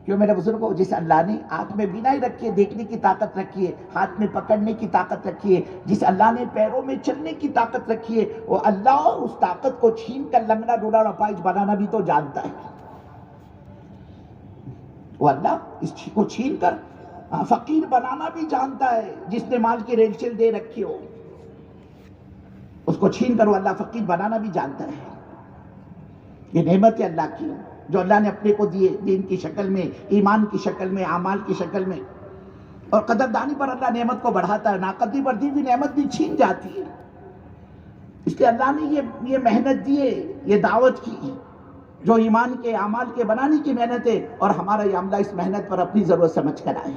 کیوں میرے بزرگوں، جس اللہ نے آنکھ میں بینائی رکھی ہے، دیکھنے کی طاقت رکھی ہے، ہاتھ میں پکڑنے کی طاقت رکھی ہے، جس اللہ نے پیروں میں چلنے کی طاقت رکھی ہے، وہ اللہ اس طاقت کو چھین کر لنگڑا ڈولا اور اپائج بنانا بھی تو جانتا ہے۔ وہ اللہ اس کو چھین کر فقیر بنانا بھی جانتا ہے، جس نے مال کی ریل چل دے رکھی ہو اس کو چھین کر وہ اللہ فقیر بنانا بھی جانتا ہے۔ یہ نعمت ہے اللہ کی جو اللہ نے اپنے کو دیے، دین کی شکل میں، ایمان کی شکل میں، اعمال کی شکل میں، اور قدردانی پر اللہ نعمت کو بڑھاتا ہے، ناقدری پر دی ہوئی نعمت بھی چھین جاتی ہے۔ اس لیے اللہ نے یہ محنت دی ہے، یہ دعوت کی جو ایمان کے اعمال کے بنانے کی محنت ہے، اور ہمارا یہ عملہ اس محنت پر اپنی ضرورت سمجھ کر آئے۔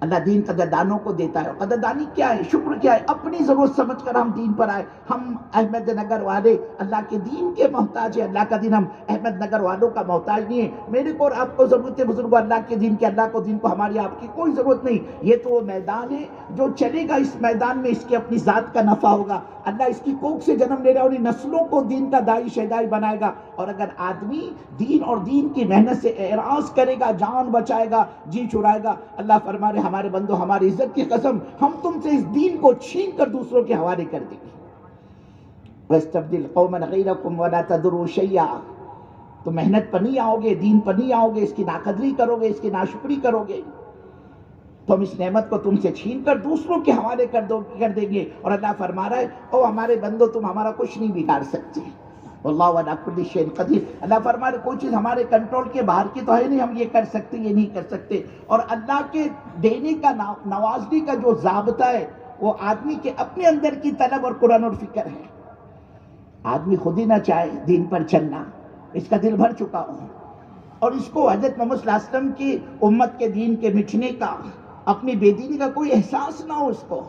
اللہ دین قدردانوں کو دیتا ہے، اور قدردانی کیا ہے، شکر کیا ہے، اپنی ضرورت سمجھ کر ہم دین پر آئے۔ ہم احمد نگر والے اللہ کے دین کے محتاج ہیں، اللہ کا دین ہم احمد نگر والوں کا محتاج نہیں ہے۔ میرے کو اور آپ کو ضرورت ہے بزرگوں اللہ کے دین کے، اللہ کو دین کو ہماری آپ کی کوئی ضرورت نہیں۔ یہ تو وہ میدان ہے جو چلے گا، اس میدان میں اس کی اپنی ذات کا نفع ہوگا، اللہ اس کی کوکھ سے جنم لے رہا اور نسلوں کو دین کا داعی شہدائی بنائے گا۔ اور اگر آدمی دین اور دین کی محنت سے اعراض کرے گا، جان بچائے گا، جی چھڑائے گا، اللہ فرما رہے ہمارے بندو ہماری عزت کی قسم ہم تم سے اس دین کو چھین کر دوسروں کے حوالے کر دیں گے۔ وَاسْتَبْدِلْ قَوْمًا غَيْرَكُمْ وَلَا تَضُرُّوا شَيْئًا، تو محنت پر نہیں آؤ گے، دین پر نہیں آؤ گے، اس کی ناقدری کرو گے، اس کی ناشکری کرو گے، تو ہم اس نعمت کو تم سے چھین کر دوسروں کے حوالے کر دیں گے۔ اور اللہ فرما رہا ہے او ہمارے بندو تم ہمارا کچھ نہیں بگاڑ سکتے، واللہ علی کل شیء قدیر۔ اللہ فرما رہا ہے کوئی چیز ہمارے کنٹرول کے باہر کی تو ہے نہیں، ہم یہ کر سکتے یہ نہیں کر سکتے۔ اور اللہ کے دینے کا نوازنے کا جو ضابطہ ہے وہ آدمی کے اپنے اندر کی طلب اور قرآن اور فکر ہے۔ آدمی خود ہی نہ چاہے دین پر چلنا، اس کا دل بھر چکا ہو، اور اس کو حضرت محمد صلی اللہ علیہ وسلم کی امت کے دین کے مٹنے کا، اپنی بے دینی کا کوئی احساس نہ ہو اس کو،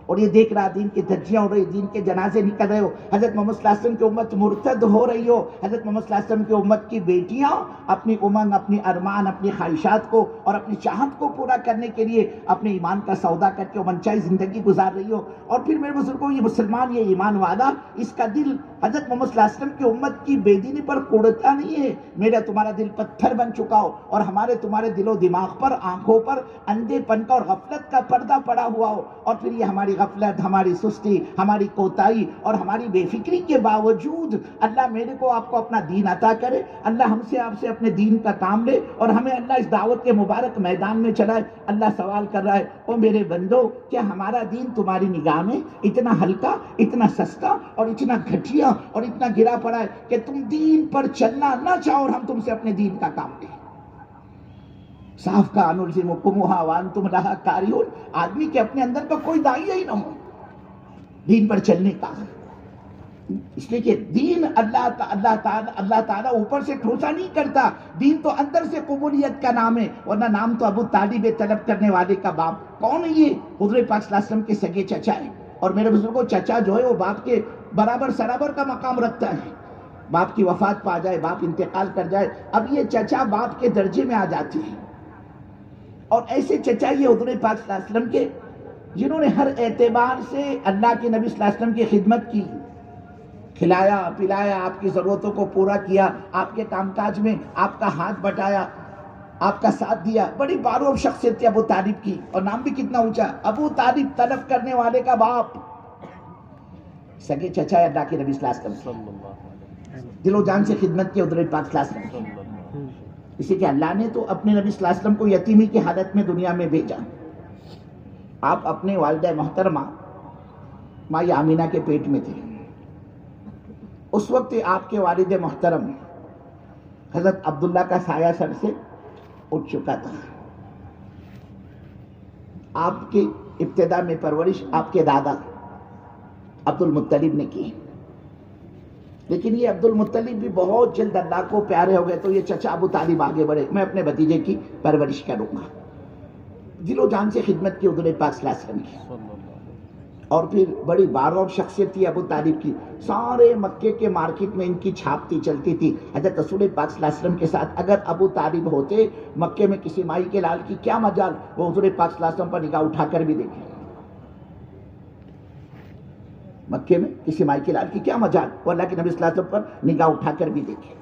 اور یہ دیکھ رہا دین کی دھجیاں ہو رہی، دین کے جنازے نکل رہے ہو، حضرت محمد صلی اللہ علیہ وسلم کی امت مرتد ہو رہی ہو، حضرت محمد صلی اللہ علیہ وسلم کی امت کی بیٹیاں اپنی امنگ، اپنی ارمان، اپنی خواہشات کو اور اپنی چاہت کو پورا کرنے کے لیے اپنے ایمان کا سودا کر کے منچائی زندگی گزار رہی ہو، اور پھر میرے بزرگوں یہ مسلمان، یہ ایمان والا، اس کا دل حضرت محمد صلی اللہ علیہ وسلم کی امت کی بے دینی پر کوڑتا نہیں ہے، میرا تمہارا دل پتھر بن چکا ہو اور ہمارے تمہارے دل و دماغ پر، آنکھوں پر اندھے پن کا اور غفلت کا پردہ پڑا ہوا ہو، اور پھر یہ ہماری غفلت، ہماری سستی، ہماری کوتاہی اور ہماری بے فکری کے باوجود اللہ میرے کو آپ کو اپنا دین عطا کرے، اللہ ہم سے آپ سے اپنے دین کا کام لے اور ہمیں اللہ اس دعوت کے مبارک میدان میں چلائے۔ اللہ سوال کر رہا ہے، او میرے بندو، کیا ہمارا دین تمہاری نگاہ میں اتنا ہلکا، اتنا سستا اور اتنا گھٹیا اور اتنا گرا پڑا ہے کہ تم دین پر چلنا نہ چاہو اور ہم تم سے اپنے دین کا کام لیں؟ صاف کا انلزمکمھا وانتم لھا کارہون، آدمی کے اپنے اندر کا کوئی داعیہ ہی نہ ہو دین پر چلنے کا، اس لیے کہ دین اللہ تعالیٰ اوپر سے ٹھوسا نہیں کرتا، دین تو اندر سے قبولیت کا نام ہے، ورنہ نام تو ابو طالب طلب کرنے والے کا باپ۔ کون ہے یہ؟ حضور پاک صلی اللہ علیہ وسلم کے سگے چچا ہے، اور میرے بزرگوں چچا جو ہے وہ باپ کے برابر سرابر کا مقام رکھتا ہے۔ باپ کی وفات پا جائے، باپ انتقال کر جائے، اب یہ چچا باپ کے درجے میں آ جاتے ہیں، اور ایسے چچا یہ حضور پاک صلی اللہ علیہ وسلم کے جنہوں نے ہر اعتبار سے اللہ کے نبی صلی اللہ علیہ وسلم کی خدمت کی، کھلایا پلایا، آپ کی ضرورتوں کو پورا کیا، آپ کے کام کاج میں آپ کا ہاتھ بٹایا، آپ کا ساتھ دیا۔ بڑی معروف شخصیت تھی ابو طالب کی، اور نام بھی کتنا اونچا، ابو طالب طلب کرنے والے کا باپ، سگے چچا ہے اللہ کے نبی صلی اللہ علیہ وسلم، دل و جان سے خدمت کی حضور پاک صلی اللہ علیہ وسلم، اسی کہ اللہ نے تو اپنے نبی صلی اللہ علیہ وسلم کو یتیمی کی حالت میں دنیا میں بھیجا۔ آپ اپنے والدہ محترمہ ماں آمینہ کے پیٹ میں تھے، اس وقت آپ کے والد محترم حضرت عبداللہ کا سایہ سر سے اٹھ چکا تھا۔ آپ کی ابتدا میں پرورش آپ کے دادا عبد المطلب نے کی، لیکن یہ عبد المطلب بھی بہت جلد اللہ کو پیارے ہو گئے، تو یہ چچا ابو طالب آگے بڑھے، میں اپنے بھتیجے کی پرورش کروں گا۔ دل و جان سے خدمت کی حضور پاک صلی اللہ علیہ وسلم کی، اور پھر بڑی معروف شخصیت تھی ابو طالب کی، سارے مکے کے مارکیٹ میں ان کی چھاپ تھی، چلتی تھی۔ حضرت رسول پاک صلی اللہ علیہ وسلم کے ساتھ اگر ابو طالب ہوتے مکے میں کسی مائی کے لال کی کیا مجال، وہ حضور پاک صلی اللہ علیہ وسلم پر نگاہ اٹھا کر بھی دیکھیں، مکے میں کسی مائی کے لال کی کیا مجال، وہ اللہ کے نبی صلی اللہ علیہ وسلم پر نگاہ اٹھا کر بھی دیکھیں۔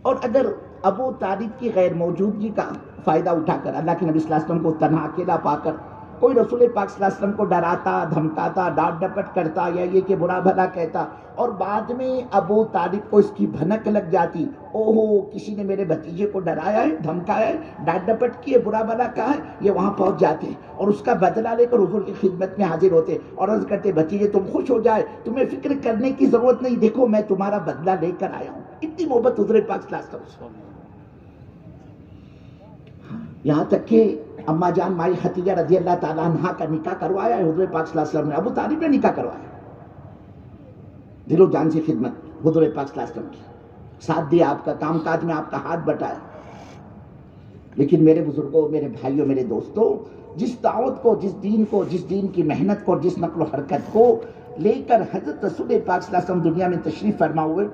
اور اگر ابو طالب کی غیر موجودگی کا فائدہ اٹھا کر اللہ کے نبی صلی اللہ علیہ وسلم کو تنہا اکیلا پا کر کوئی رسول پاک صلی اللہ علیہ وسلم کو ڈراتا، دھمکاتا، ڈانٹ ڈپٹ کرتا، یا یہ کہ برا بھلا کہتا، اور بعد میں ابو طالب کو اس کی بھنک لگ جاتی، اوہو کسی نے میرے بھتیجے کو ڈرایا ہے، دھمکایا ہے، ڈانٹ ڈپٹ کی ہے، برا بھلا کہا ہے، یہ وہاں پہنچ جاتے اور اس کا بدلہ لے کر حضور کی خدمت میں حاضر ہوتے اور عرض کرتے، بھتیجے تم خوش ہو جائے، تمہیں فکر کرنے کی ضرورت نہیں، دیکھو میں تمہارا بدلہ لے کر آیا ہوں۔ اتنی محبت حضور پاک صلی اللہ علیہ وسلم، یہاں تک کہ اما جان مائی خدیجہ رضی اللہ تعالیٰ عنہا کا نکاح کروایا ہے حضور پاک صلی اللہ علیہ وسلم نے، ابو طالب نے نکاح کروایا، دل و جان سے خدمت حضور پاک صلی اللہ علیہ وسلم کی، ساتھ دیا، آپ کا کام کاج میں آپ کا ہاتھ بٹایا۔ لیکن میرے بزرگوں، میرے بھائیوں، میرے دوستوں، جس دعوت کو، جس دین کو، جس دین کی محنت کو اور جس نقل و حرکت کو لے کر حضرت رسول پاک صلی اللہ علیہ وسلم دنیا میں تشریف فرما ہوئے،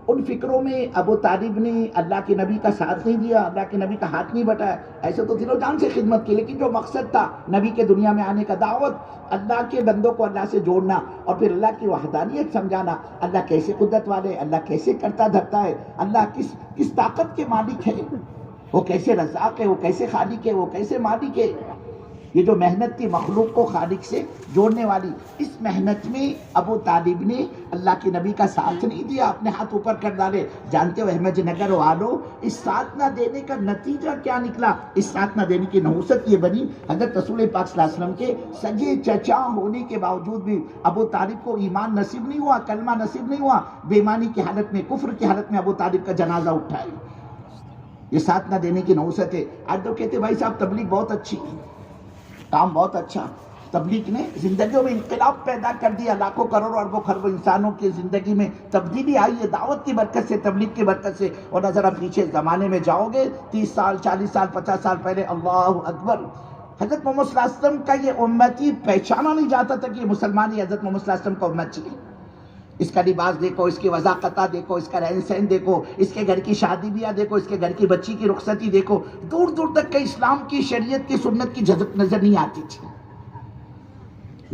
ان فکروں میں ابو طالب نے اللہ کے نبی کا ساتھ نہیں دیا، اللہ کے نبی کا ہاتھ نہیں بٹایا، ایسے تو دل و جان سے خدمت کی، لیکن جو مقصد تھا نبی کے دنیا میں آنے کا، دعوت، اللہ کے بندوں کو اللہ سے جوڑنا اور پھر اللہ کی وحدانیت سمجھانا، اللہ کیسے قدرت والے، اللہ کیسے کرتا دھرتا ہے، اللہ کس طاقت کے مالک ہے، وہ کیسے رزاق ہے، وہ کیسے خالق ہے، وہ کیسے مالک ہے۔ یہ جو محنت تھی مخلوق کو خالق سے جوڑنے والی، اس محنت میں ابو طالب نے اللہ کے نبی کا ساتھ نہیں دیا، اپنے ہاتھ اوپر کر ڈالے۔ جانتے ہو احمد نگر والوں، اس ساتھ نہ دینے کا نتیجہ کیا نکلا؟ اس ساتھ نہ دینے کی نحوست یہ بنی، حضرت رسول پاک صلی اللہ علیہ وسلم کے سگے چچا ہونے کے باوجود بھی ابو طالب کو ایمان نصیب نہیں ہوا، کلمہ نصیب نہیں ہوا، بے ایمانی کی حالت میں، کفر کی حالت میں ابو طالب کا جنازہ اٹھائے۔ یہ ساتھ نہ دینے کی نحوست ہے۔ آج تو کہتے بھائی صاحب تبلیغ بہت اچھی، کام بہت اچھا، تبلیغ نے زندگیوں میں انقلاب پیدا کر دیا، لاکھوں کروڑوں اربوں خربوں انسانوں کی زندگی میں تبدیلی آئی ہے دعوت کی برکت سے، تبلیغ کی برکت سے۔ اور ذرا پیچھے زمانے میں جاؤ گے 30 سال 40 سال 50 سال پہلے، اللہ اکبر، حضرت محمد صلی اللہ علیہ وسلم کا یہ امتی پہچانا نہیں جاتا تھا کہ یہ مسلمان ہی حضرت محمد صلی اللہ علیہ وسلم کا امتی ہے۔ اس کا لباس دیکھو، اس کی وضاقتہ دیکھو، اس کا رہن سہن دیکھو، اس کے گھر کی شادی بیاہ دیکھو، اس کے گھر کی بچی کی رخصتی دیکھو، دور دور تک کہ اسلام کی شریعت کی سنت کی جھلک نظر نہیں آتی تھی۔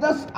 10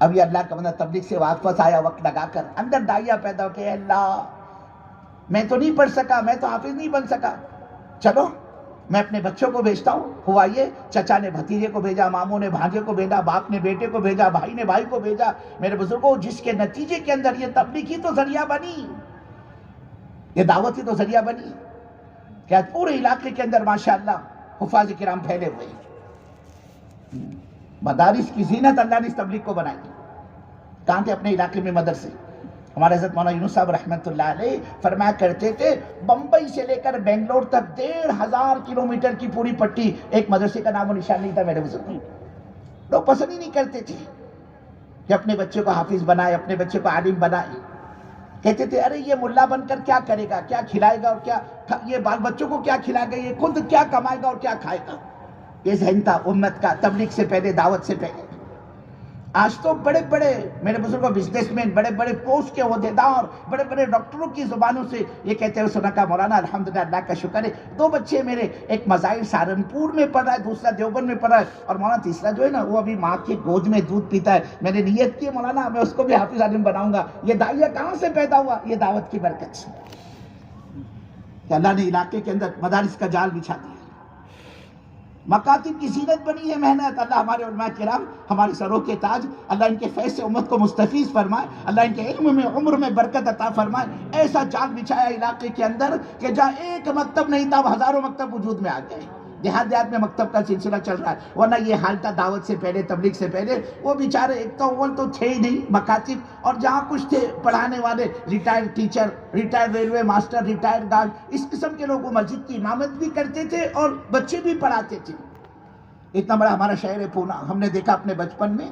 اب یہ اللہ کا بندہ تبلیغ سے واپس آیا وقت لگا کر، اندر داعیہ پیدا ہو کہ اللہ میں تو نہیں پڑھ سکا، میں تو حافظ نہیں بن سکا، چلو میں اپنے بچوں کو بھیجتا ہوں۔ ہوا یہ چچا نے بھتیجے کو بھیجا، ماموں نے بھانجے کو بھیجا، باپ نے بیٹے کو بھیجا، بھائی نے بھائی کو بھیجا۔ میرے بزرگوں، جس کے نتیجے کے اندر یہ تبلیغ ہی تو ذریعہ بنی، یہ دعوت ہی تو ذریعہ بنی کہ آج پورے علاقے کے اندر ماشاءاللہ حفاظ کرام پھیلے ہوئے ہیں۔ مدارس کی زینت اللہ نے اس تبلیغ کو بنائی۔ کہاں تھے اپنے علاقے میں مدرسے؟ ہمارے حضرت مولانا یونس صاحب رحمۃ اللہ علیہ فرمایا کرتے تھے بمبئی سے لے کر بنگلور تک 1500 کلومیٹر کی پوری پٹی، ایک مدرسے کا نام و نشان نہیں تھا میرے بزرگ۔ لوگ پسند ہی نہیں کرتے تھے کہ اپنے بچے کو حافظ بنائے، اپنے بچے کو عالم بنائے۔ کہتے تھے ارے یہ ملا بن کر کیا کرے گا، کیا کھلائے گا، اور کیا یہ بال بچوں کو کیا کھلائے گا، یہ خود کیا کمائے گا اور کیا کھائے گا۔ یہ ذہن تھا امت کا تبلیغ سے پہلے، دعوت سے پہلے۔ آج تو بڑے بڑے میرے بزرگوں بزنس مین، بڑے بڑے پوسٹ کے عہدیدار، بڑے بڑے ڈاکٹروں کی زبانوں سے یہ کہتے ہیں سنا کا مولانا الحمدللہ اللہ کا شکر ہے 2 بچے میرے، ایک مظاہر سہارنپور میں پڑھ رہا ہے، دوسرا دیوبند میں پڑھ رہا ہے، اور مولانا تیسرا جو ہے نا وہ ابھی ماں کی گود میں دودھ پیتا ہے۔ میں نے نیت کی مولانا میں اس کو بھی حافظ عالم بناؤں گا۔ یہ داعیہ کہاں سے پیدا ہوا؟ یہ دعوت کی برکت سے کہ اللہ نے علاقے کے اندر مدارس کا جال بچھا دیا، مکاتب کی زینت بنی ہے محنت۔ اللہ ہمارے علماء کرام ہمارے سروں کے تاج، اللہ ان کے فیض سے امت کو مستفیض فرمائے، اللہ ان کے علم میں عمر میں برکت عطا فرمائے۔ ایسا جال بچھایا علاقے کے اندر کہ جہاں ایک مکتب نہیں تھا ہزاروں مکتب وجود میں آ گئے۔ دیہات دیہات میں مکتب کا سلسلہ چل رہا ہے، ورنہ یہ حال تھا دعوت سے پہلے، تبلیغ سے پہلے۔ وہ بیچارے ایک تو اول تو تھے ہی نہیں مکاتب، اور جہاں کچھ تھے پڑھانے والے retired teacher, retired railway master, retired guard, اس قسم کے لوگ مسجد کی امامت بھی کرتے تھے اور بچے بھی پڑھاتے تھے۔ اتنا بڑا ہمارا شہر ہے پونا، ہم نے دیکھا اپنے بچپن میں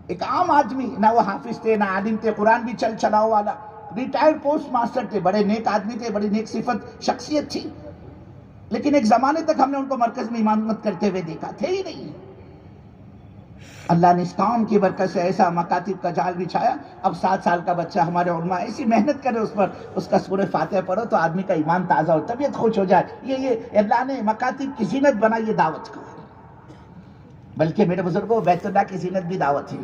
ایک عام آدمی، نہ وہ حافظ تھے نہ عالم تھے، قرآن بھی چلاؤ والا، ریٹائرڈ پوسٹ ماسٹر تھے، بڑے نیک آدمی تھے، بڑی نیک صفت شخصیت تھی، لیکن ایک زمانے تک ہم نے ان کو مرکز میں امامت کرتے ہوئے دیکھا، تھے ہی نہیں۔ اللہ نے اس کام کی برکت سے ایسا مکاتب کا جال بچھایا۔ اب 7 سال کا بچہ ہمارے علماء ایسی محنت کرے اس پر، اس کا سورہ فاتحہ پڑھو تو آدمی کا ایمان تازہ ہو، طبیعت خوش ہو جائے۔ یہ اللہ نے مکاتب کی زینت بنائی ہے دعوت کو۔ بلکہ میرے بزرگوں بیت اللہ کی زینت بھی دعوت ہے۔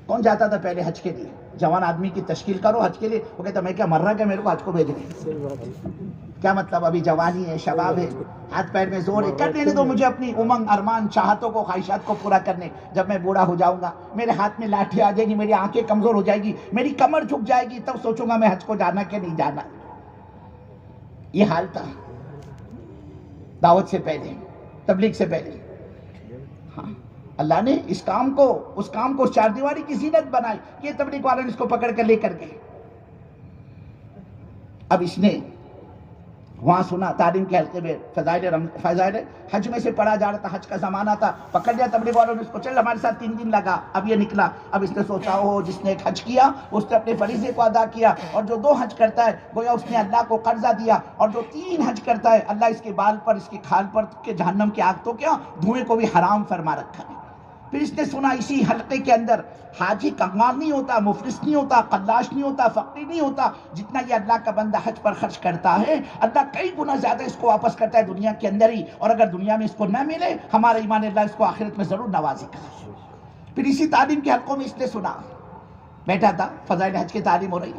کون جاتا تھا پہلے حج کے لیے؟ جوان آدمی کی تشکیل کرو حج کے لیے، وہ کہتا میں کیا مر رہا کہ میرے کو حج کو بھیج رہے؟ کیا مطلب؟ ابھی جوانی ہے، شباب ہے، ہاتھ پیر میں زور ہے، کر لینے دو مجھے اپنی امنگ، ارمان، چاہتوں کو، خواہشات کو پورا کرنے۔ جب میں بوڑھا ہو جاؤں گا، میرے ہاتھ میں لاٹھی آ جائے گی، میری آنکھیں کمزور ہو جائے گی، میری کمر جھک جائے گی، تب سوچوں گا میں حج کو جانا کہ نہیں جانا۔ یہ حال تھا دعوت سے پہلے، تبلیغ سے پہلے۔ ہاں اللہ نے اس کام کو اس 4 دیواری کی زینت بنائی۔ یہ تبلیغ والوں نے اس کو پکڑ کر لے کر گئے۔ اب اس نے وہاں سنا تعلیم کے حلقے میں فضائل حج میں سے پڑھا جا رہا تھا، حج کا زمانہ تھا، پکڑ لیا تبلیغ والوں نے اس کو، چل ہمارے ساتھ 3 دن لگا۔ اب یہ نکلا، اب اس نے سوچا ہو جس نے ایک حج کیا اس نے اپنے فریضے کو ادا کیا، اور جو 2 حج کرتا ہے گویا اس نے اللہ کو قرضہ دیا، اور جو 3 حج کرتا ہے اللہ اس کے بال پر، اس کی کھال پر کہ جہنم کی آگ تو کیا دھوئیں کو بھی حرام فرما رکھا ہے۔ پھر اس نے سنا اسی حلقے کے اندر حاجی کنگال نہیں ہوتا، مفلس نہیں ہوتا، قلاش نہیں ہوتا، فقیر نہیں ہوتا، جتنا یہ اللہ کا بندہ حج پر خرچ کرتا ہے اللہ کئی گنا زیادہ اس کو واپس کرتا ہے دنیا کے اندر ہی، اور اگر دنیا میں اس کو نہ ملے ہمارا ایمان اللہ اس کو آخرت میں ضرور نوازے گا۔ پھر اسی تعلیم کے حلقوں میں اس نے سنا، بیٹھا تھا فضائل حج کی تعلیم ہو رہی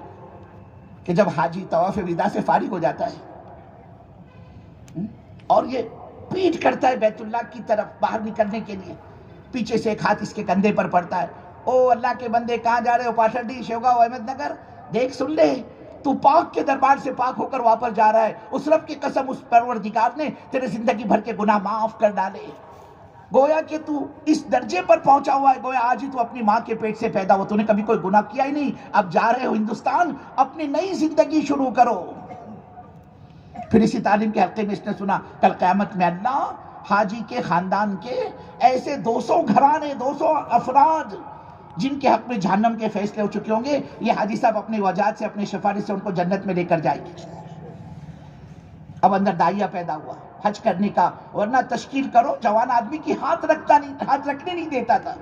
کہ جب حاجی طواف وداع سے فارغ ہو جاتا ہے اور یہ پیٹ کرتا ہے بیت اللہ کی طرف باہر نکلنے کے لیے، پیچھے سے ایک ہاتھ اس کے کندھے پر پڑتا ہے، او اللہ کے بندے کہاں جا رہے ہو؟ پاٹھڑی، شیوگاؤں، احمد نگر، دیکھ سن لے تو پاک کے دربار سے پاک ہو کر واپس جا رہا ہے، اس رب کی قسم اس پروردگار نے تیرے زندگی بھر کے گناہ معاف کر ڈالے، گویا کہ تو اس درجے پر پہنچا ہوا ہے، گویا آج ہی تو اپنی ماں کے پیٹ سے پیدا ہوا، تو نے کبھی کوئی گناہ کیا ہی نہیں، اب جا رہے ہو ہندوستان، اپنی نئی زندگی شروع کرو۔ پھر اسی تعلیم کے حلقے میں اس نے سنا کل قیامت میں اللہ حاجی کے خاندان کے ایسے 200 گھرانے، 200 افراد جن کے حق میں جہنم کے فیصلے ہو چکے ہوں گے، یہ حاجی صاحب اپنی وجاہت سے، اپنی سفارش سے ان کو جنت میں لے کر جائے گی۔ اب اندر داعیہ پیدا ہوا حج کرنے کا، ورنہ تشکیل کرو جوان آدمی کی ہاتھ رکھنے نہیں دیتا تھا۔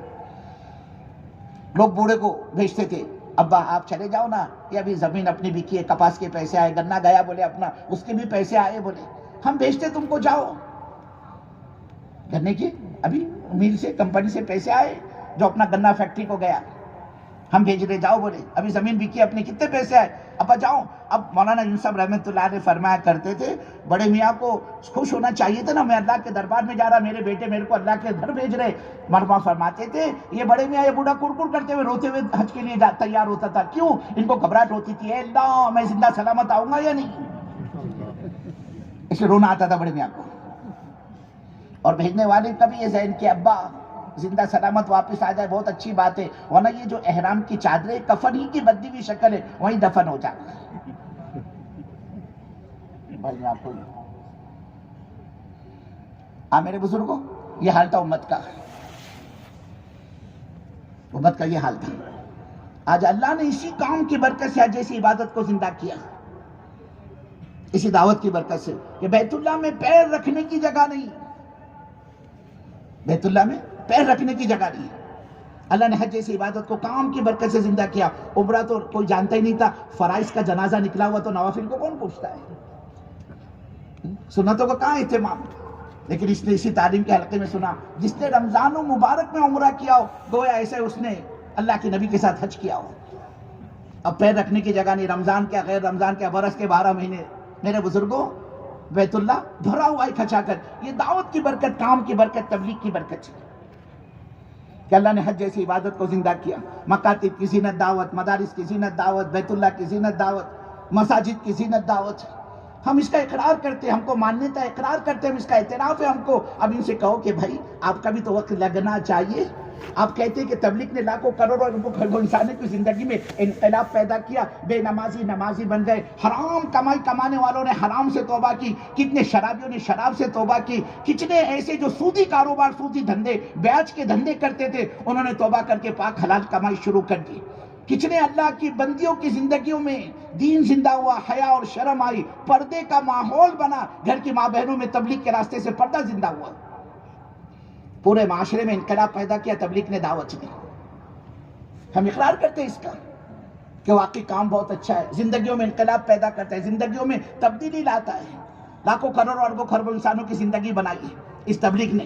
لوگ بوڑھے کو بھیجتے تھے، ابا آپ چلے جاؤ نا، یہ ابھی زمین اپنی بکی ہے، کپاس کے پیسے آئے، گنا گیا بولے اپنا، اس کے بھی پیسے آئے بولے، ہم بھیجتے تم کو، جاؤ گنے کے ابھی میل سے، کمپنی سے پیسے آئے، جو اپنا گنا فیکٹری کو گیا, ہم بھیج رہے, جاؤ بولے, ابھی زمین بکی اپنی, کتنے پیسے آئے, ابا جاؤ. اب مولانا یونس رحمۃ اللہ علیہ فرمایا کرتے تھے, بڑے میاں کو خوش ہونا چاہیے تھا نا, میں اللہ کے دربار میں جا رہا, میرے بیٹے میرے کو اللہ کے گھر بھیج رہے. مرما فرماتے تھے یہ بڑے میاں, یہ بوڑھا کڑکڑ کرتے ہوئے روتے ہوئے حج کے لیے تیار ہوتا تھا. کیوں؟ ان کو گھبراہٹ ہوتی تھی, اے اللہ میں زندہ سلامت آؤں گا یا نہیں, اس لیے رونا آتا تھا بڑے میاں کو. اور بھیجنے والے کا بھی یہ ذہن کہ ابا زندہ سلامت واپس آ جائے, بہت اچھی بات ہے, ورنہ یہ جو احرام کی چادریں کفن ہی کی بدلی ہوئی شکل ہے, وہیں دفن ہو جائے. بھائی آپ کو میرے بزرگوں, یہ حال تھا امت کا, امت کا یہ حال تھا. آج اللہ نے اسی کام کی برکت سے آج ایسی عبادت کو زندہ کیا, اسی دعوت کی برکت سے, کہ بیت اللہ میں پیر رکھنے کی جگہ نہیں, بیت اللہ میں پیر رکھنے کی جگہ نہیں. اللہ نے حج جیسی عبادت کو کام کی برکت سے زندہ کیا. عمرہ تو کوئی جانتا ہی نہیں تھا, فرائض کا جنازہ نکلا ہوا تو نوافل کو کون پوچھتا ہے, سنتوں کا کہاں اہتمام. لیکن اس نے اسی تعلیم کے حلقے میں سنا, جس نے رمضان و مبارک میں عمرہ کیا ہو, گویا ایسے اس نے اللہ کے نبی کے ساتھ حج کیا ہو. اب پیر رکھنے کی جگہ نہیں, رمضان کیا غیر رمضان کیا, برس کے 12 مہینے میرے بزرگوں بیت اللہ بھرا ہوا ہے کھچا کر. یہ دعوت کی برکت, کام کی برکت, تبلیغ کی برکت ہے کہ اللہ نے حج جیسی عبادت کو زندہ کیا. مکاتب کی زینت دعوت, مدارس کی زینت دعوت, بیت اللہ کی زینت دعوت, مساجد کی زینت دعوت. ہم اس کا اقرار کرتے ہیں, ہم کو مانیتا ہے, اقرار کرتے ہیں, ہم اس کا اعتراف ہے ہم کو. اب ان سے کہو کہ بھائی آپ کا بھی تو وقت لگنا چاہیے. آپ کہتے ہیں کہ تبلیغ نے لاکھوں کروڑوں انسانوں کی زندگی میں انقلاب پیدا کیا, بے نمازی نمازی بن گئے, حرام کمائی کمانے والوں نے حرام سے توبہ کی, کتنے شرابیوں نے شراب سے توبہ کی, کتنے ایسے جو سودی کاروبار, سودی دھندے, بیاج کے دھندے کرتے تھے, انہوں نے توبہ کر کے پاک حلال کمائی شروع کر دی. کتنے اللہ کی بندیوں کی زندگیوں میں دین زندہ ہوا, حیا اور شرم آئی, پردے کا ماحول بنا, گھر کی ماں بہنوں میں تبلیغ کے راستے سے پردہ زندہ ہوا. پورے معاشرے میں انقلاب پیدا کیا تبلیغ نے, دعوت نے. ہم اقرار کرتے ہیں اس کا کہ واقعی کام بہت اچھا ہے, زندگیوں میں انقلاب پیدا کرتا ہے, زندگیوں میں تبدیلی لاتا ہے, لاکھوں کروڑوں اربوں خربوں انسانوں کی زندگی بنائی ہے اس تبلیغ نے.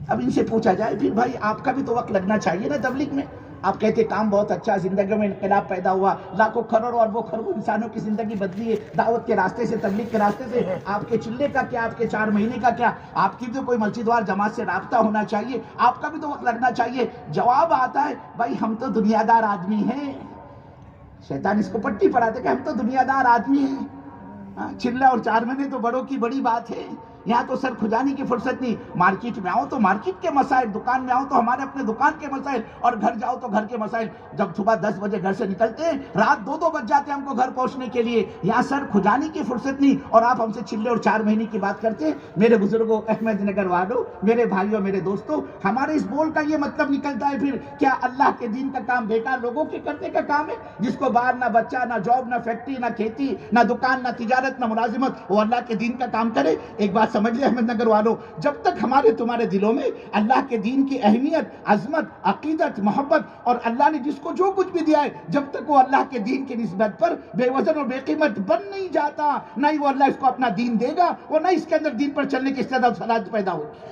اب ان سے پوچھا جائے پھر بھائی آپ کا بھی تو وقت لگنا چاہیے نا تبلیغ میں. آپ کہتے کام بہت اچھا, زندگیوں میں انقلاب پیدا ہوا, لاکھوں کروڑوں اربوں خربوں انسانوں کی زندگی بدلی ہے دعوت کے راستے سے, تبلیغ کے راستے سے. آپ کے چلے کا کیا, آپ کے 4 مہینے کا کیا, آپ کی تو کوئی مسجد وار جماعت سے رابطہ ہونا چاہیے, آپ کا بھی تو وقت لگنا چاہیے. جواب آتا ہے بھائی ہم تو دنیا دار آدمی ہیں. شیطان اس کو پٹی پڑھاتے کہ ہم تو دنیا دار آدمی ہیں, چلہ اور 4 مہینے تو بڑوں کی بڑی بات ہے, یہاں تو سر کھجانے کی فرصت نہیں. مارکیٹ میں آؤ تو مارکیٹ کے مسائل, دکان میں آؤ تو ہمارے اپنے دکان کے مسائل, اور گھر جاؤ تو گھر کے مسائل. جب صبح 10 بجے گھر سے نکلتے ہیں, رات 2 بج جاتے ہیں ہم کو گھر پہنچنے کے لیے. یہاں سر کھجانے کی فرصت نہیں, اور آپ ہم سے چلے اور 4 مہینے کی بات کرتے ہیں. میرے بزرگوں, احمد نگر والوں, میرے بھائیوں, میرے دوستوں, ہمارے اس بول کا یہ مطلب نکلتا ہے پھر کیا اللہ کے دین کا کام بیکار لوگوں کے کرنے کا کام ہے, جس کو باہر نہ بچہ, نہ جاب, نہ فیکٹری, نہ کھیتی, نہ دکان, نہ تجارت, نہ ملازمت, وہ اللہ کے دین کا کام کرے. ایک بات سمجھ لیں احمد نگر والوں, جب تک ہمارے تمہارے دلوں میں اللہ کے دین کی اہمیت, عظمت, عقیدت, محبت اور اللہ نے جس کو جو کچھ بھی دیا ہے, جب تک وہ اللہ کے دین کی نسبت پر بے وزن اور بے قیمت بن نہیں جاتا, نہ ہی وہ اللہ اس کو اپنا دین دے گا, اور نہ اس کے اندر دین پر چلنے کی استعداد صلاحیت پیدا ہوگی.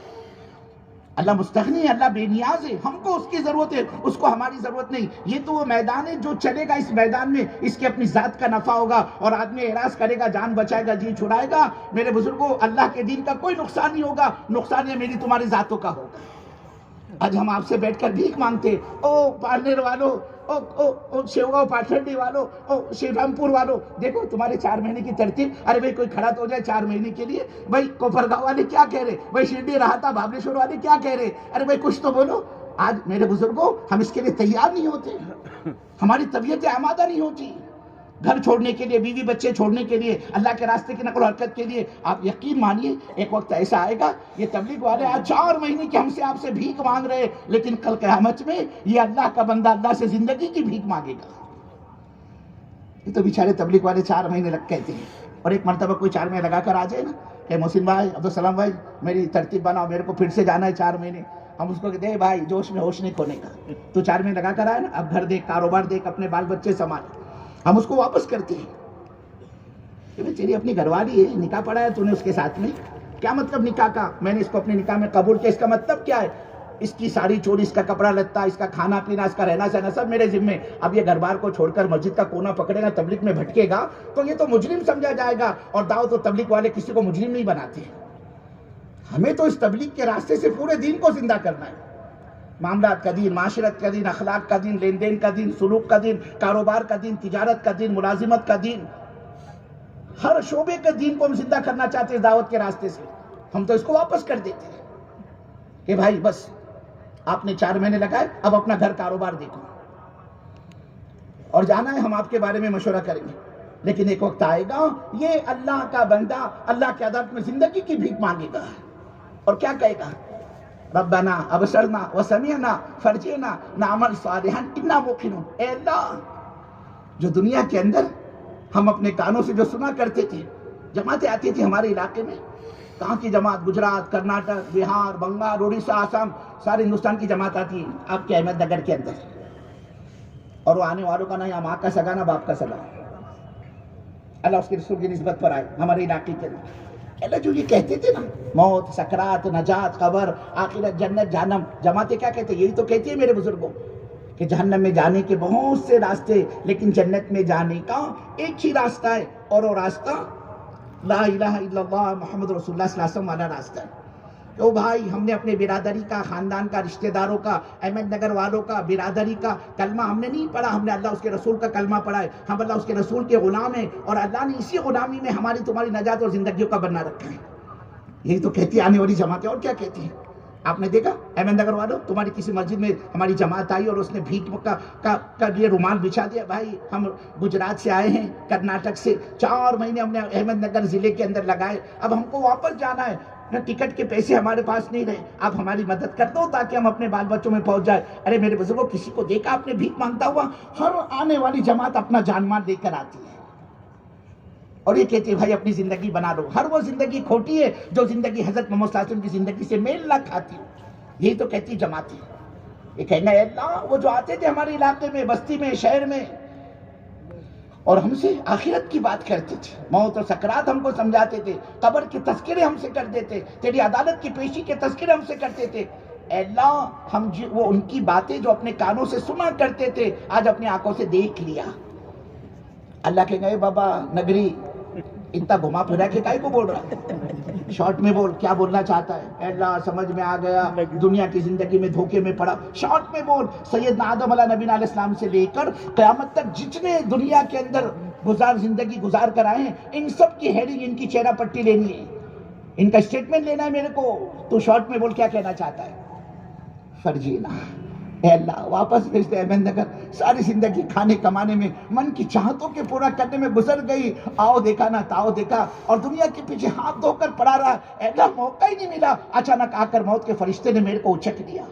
اللہ مستغنی ہے, اللہ بے نیاز ہے, ہم کو اس کی ضرورت ہے, اس کو ہماری ضرورت نہیں. یہ تو وہ میدان ہے جو چلے گا, اس میدان میں اس کے اپنی ذات کا نفع ہوگا, اور آدمی اعراض کرے گا, جان بچائے گا, جی چھڑائے گا. میرے بزرگوں, اللہ کے دین کا کوئی نقصان نہیں ہوگا, نقصان یہ میری تمہاری ذاتوں کا ہوگا. آج ہم آپ سے بیٹھ کر بھیک مانگتے, او پارلر والوں, او شیوگاؤں پاٹھنڈی والوں, او شری رامپور والوں, دیکھو تمہارے 4 مہینے کی ترتیب. ارے بھائی کوئی کھڑا تو ہو جائے 4 مہینے کے لیے. بھائی کوپرگاؤں والے کیا کہہ رہے, بھائی شرڈی رہتا بھاولیشور والے کیا کہہ رہے, ارے بھائی کچھ تو بولو. آج میرے بزرگوں ہم اس کے لیے تیار نہیں ہوتے, ہماری طبیعتیں آمادہ نہیں ہوتی گھر چھوڑنے کے لیے, بیوی بچے چھوڑنے کے لیے, اللہ کے راستے کی نقل و حرکت کے لیے. آپ یقین مانیے ایک وقت ایسا آئے گا, یہ تبلیغ والے آج 4 مہینے کی ہم سے آپ سے بھیک مانگ رہے, لیکن کل قیامت میں یہ اللہ کا بندہ اللہ سے زندگی کی بھیک مانگے گا. یہ تو بیچارے تبلیغ والے 4 مہینے لگ کہتے ہیں, اور ایک مرتبہ کوئی 4 مہینے لگا کر آ جائے نا کہ محسن بھائی, عبدالسلام بھائی, میری ترتیب بناؤ, میرے کو پھر سے جانا ہے 4 مہینے. ہم اس کو کہتے ہیں بھائی جوش میں ہوش نہیں کھونے کا, تو 4 مہینے لگا کر آئے نا, اب گھر دیکھ, کاروبار دیکھ, اپنے بال بچے سنبھال. ہم اس کو واپس کرتے ہیں کہ تیری اپنی گھر والی ہے, نکاح پڑا ہے تو نے اس کے ساتھ میں, کیا مطلب نکاح کا, میں نے اس کو اپنے نکاح میں قبول کیا, اس کا مطلب کیا ہے. اس کی ساری چوری، اس کا کپڑا لتا، اس کا کھانا پینا، اس کا رہنا سہنا سب میرے ذمے. اب یہ گھر بار کو چھوڑ کر مسجد کا کونا پکڑے گا، تبلیغ میں بھٹکے گا تو یہ تو مجرم سمجھا جائے گا. اور دعوت و تبلیغ والے کسی کو مجرم نہیں بناتے. ہمیں تو اس تبلیغ کے راستے سے پورے دین کو زندہ کرنا ہے. معاملات کا دین، معاشرت کا دین، اخلاق کا دین، لین دین کا دین، سلوک کا دین، کاروبار کا دین، تجارت کا دین، ملازمت کا دین، ہر شعبے کے دین کو ہم زندہ کرنا چاہتے ہیں دعوت کے راستے سے. ہم تو اس کو واپس کر دیتے ہیں کہ بھائی بس آپ نے 4 مہینے لگائے، اب اپنا گھر کاروبار دیکھو اور جانا ہے، ہم آپ کے بارے میں مشورہ کریں گے. لیکن ایک وقت آئے گا یہ اللہ کا بندہ اللہ کی عدالت میں زندگی کی بھیک مانگے گا اور کیا کہے گا؟ ربنا ابصرنا وسمعنا فرجعنا نعمل صالحا انا موقنون. اے اللہ، جو دنیا کے اندر ہم اپنے کانوں سے جو سنا کرتے تھے، جماعتیں آتی تھی ہمارے علاقے میں، کہاں کی جماعت؟ گجرات، کرناٹک، بہار، بنگال، اڑیسہ، آسام، سارے ہندوستان کی جماعت آتی ہے آپ کے احمد نگر کے اندر. اور وہ آنے والوں کا نہ یا ماں کا سگا نہ باپ کا سگا، اللہ اس کے رسول کی نسبت پر آئے ہمارے علاقے کے اندر. اللہ جو یہ کہتے تھے نا، موت، سکرات، نجات، قبر، آخرت، جنت، جہنم، جماعتیں کیا کہتے ہیں؟ یہی تو کہتی ہے میرے بزرگوں کہ جہنم میں جانے کے بہت سے راستے، لیکن جنت میں جانے کا ایک ہی راستہ ہے، اور وہ راستہ لا الہ الا اللہ محمد رسول اللہ صلی اللہ علیہ وسلم والا راستہ ہے. تو بھائی ہم نے اپنے برادری کا، خاندان کا، رشتہ داروں کا، احمد نگر والوں کا، برادری کا کلمہ ہم نے نہیں پڑھا، ہم نے اللہ اس کے رسول کا کلمہ پڑھا ہے. ہم اللہ اس کے رسول کے غلام ہیں، اور اللہ نے اسی غلامی میں ہماری تمہاری نجات اور زندگیوں کا بنا رکھا ہے. یہی تو کہتی ہے آنے والی جماعتیں. اور کیا کہتی ہیں؟ آپ نے دیکھا احمد نگر والوں، تمہاری کسی مسجد میں ہماری جماعت آئی اور اس نے بھیک کا یہ رومال بچھا دیا. بھائی ہم گجرات سے آئے ہیں، کرناٹک سے، 4 مہینے ہم نے احمد نگر ضلع کے اندر لگائے، اب ہم کو واپس جانا ہے، نہ ٹکٹ کے پیسے ہمارے پاس نہیں رہے، آپ ہماری مدد کر دو تاکہ ہم اپنے بال بچوں میں پہنچ جائے. ارے میرے بزرگوں، کسی کو دیکھا آپ نے بھیک مانگتا ہوا؟ ہر آنے والی جماعت اپنا جان مال لے کر آتی ہے اور یہ کہتی ہے بھائی اپنی زندگی بنا لو. ہر وہ زندگی کھوٹی ہے جو زندگی حضرت محمد صلی اللہ علیہ وسلم کی زندگی سے میل نہ کھاتی ہو. یہی تو کہتی جماعتیں. یہ کہنا ہے اللہ، وہ جو آتے تھے ہمارے علاقے میں، بستی میں، شہر میں، اور ہم سے آخرت کی بات کرتے تھے، موت اور سکرات ہم کو سمجھاتے تھے، قبر کے تذکرے ہم سے کرتے تھے، تیری عدالت کی پیشی کے تذکرے ہم سے کرتے تھے. اے اللہ، ہم وہ ان کی باتیں جو اپنے کانوں سے سنا کرتے تھے، آج اپنی آنکھوں سے دیکھ لیا. اللہ کے گئے بابا نگری اتنا گھما پھرا کے کائی کو بول رہا؟ شارٹ میں بول، کیا بولنا چاہتا ہے؟ اے اللہ سمجھ میں آ گیا، دنیا کی زندگی میں دھوکے میں پڑا. شارٹ میں بول. سیدنا آدم علیہ نبی علیہ السلام سے لے کر قیامت تک جتنے دنیا کے اندر زندگی گزار کر آئے ہیں، ان سب کی ہیڈنگ، ان کی چہرہ پٹی لینی ہے، ان کا اسٹیٹمنٹ لینا ہے میرے کو. تو شارٹ میں بول کیا کہنا چاہتا ہے؟ فرجینا. اے اللہ واپس بھیج دے احمد نگر. ساری زندگی کھانے کمانے میں، من کی چاہتوں کے پورا کرنے میں گزر گئی، آؤ دیکھا نہ تاؤ دیکھا، اور دنیا کے پیچھے ہاتھ دھو کر پڑا رہا. اے اللہ موقع ہی نہیں ملا. اچانک آ کر موت کے فرشتے نے میرے کو اچک لیا.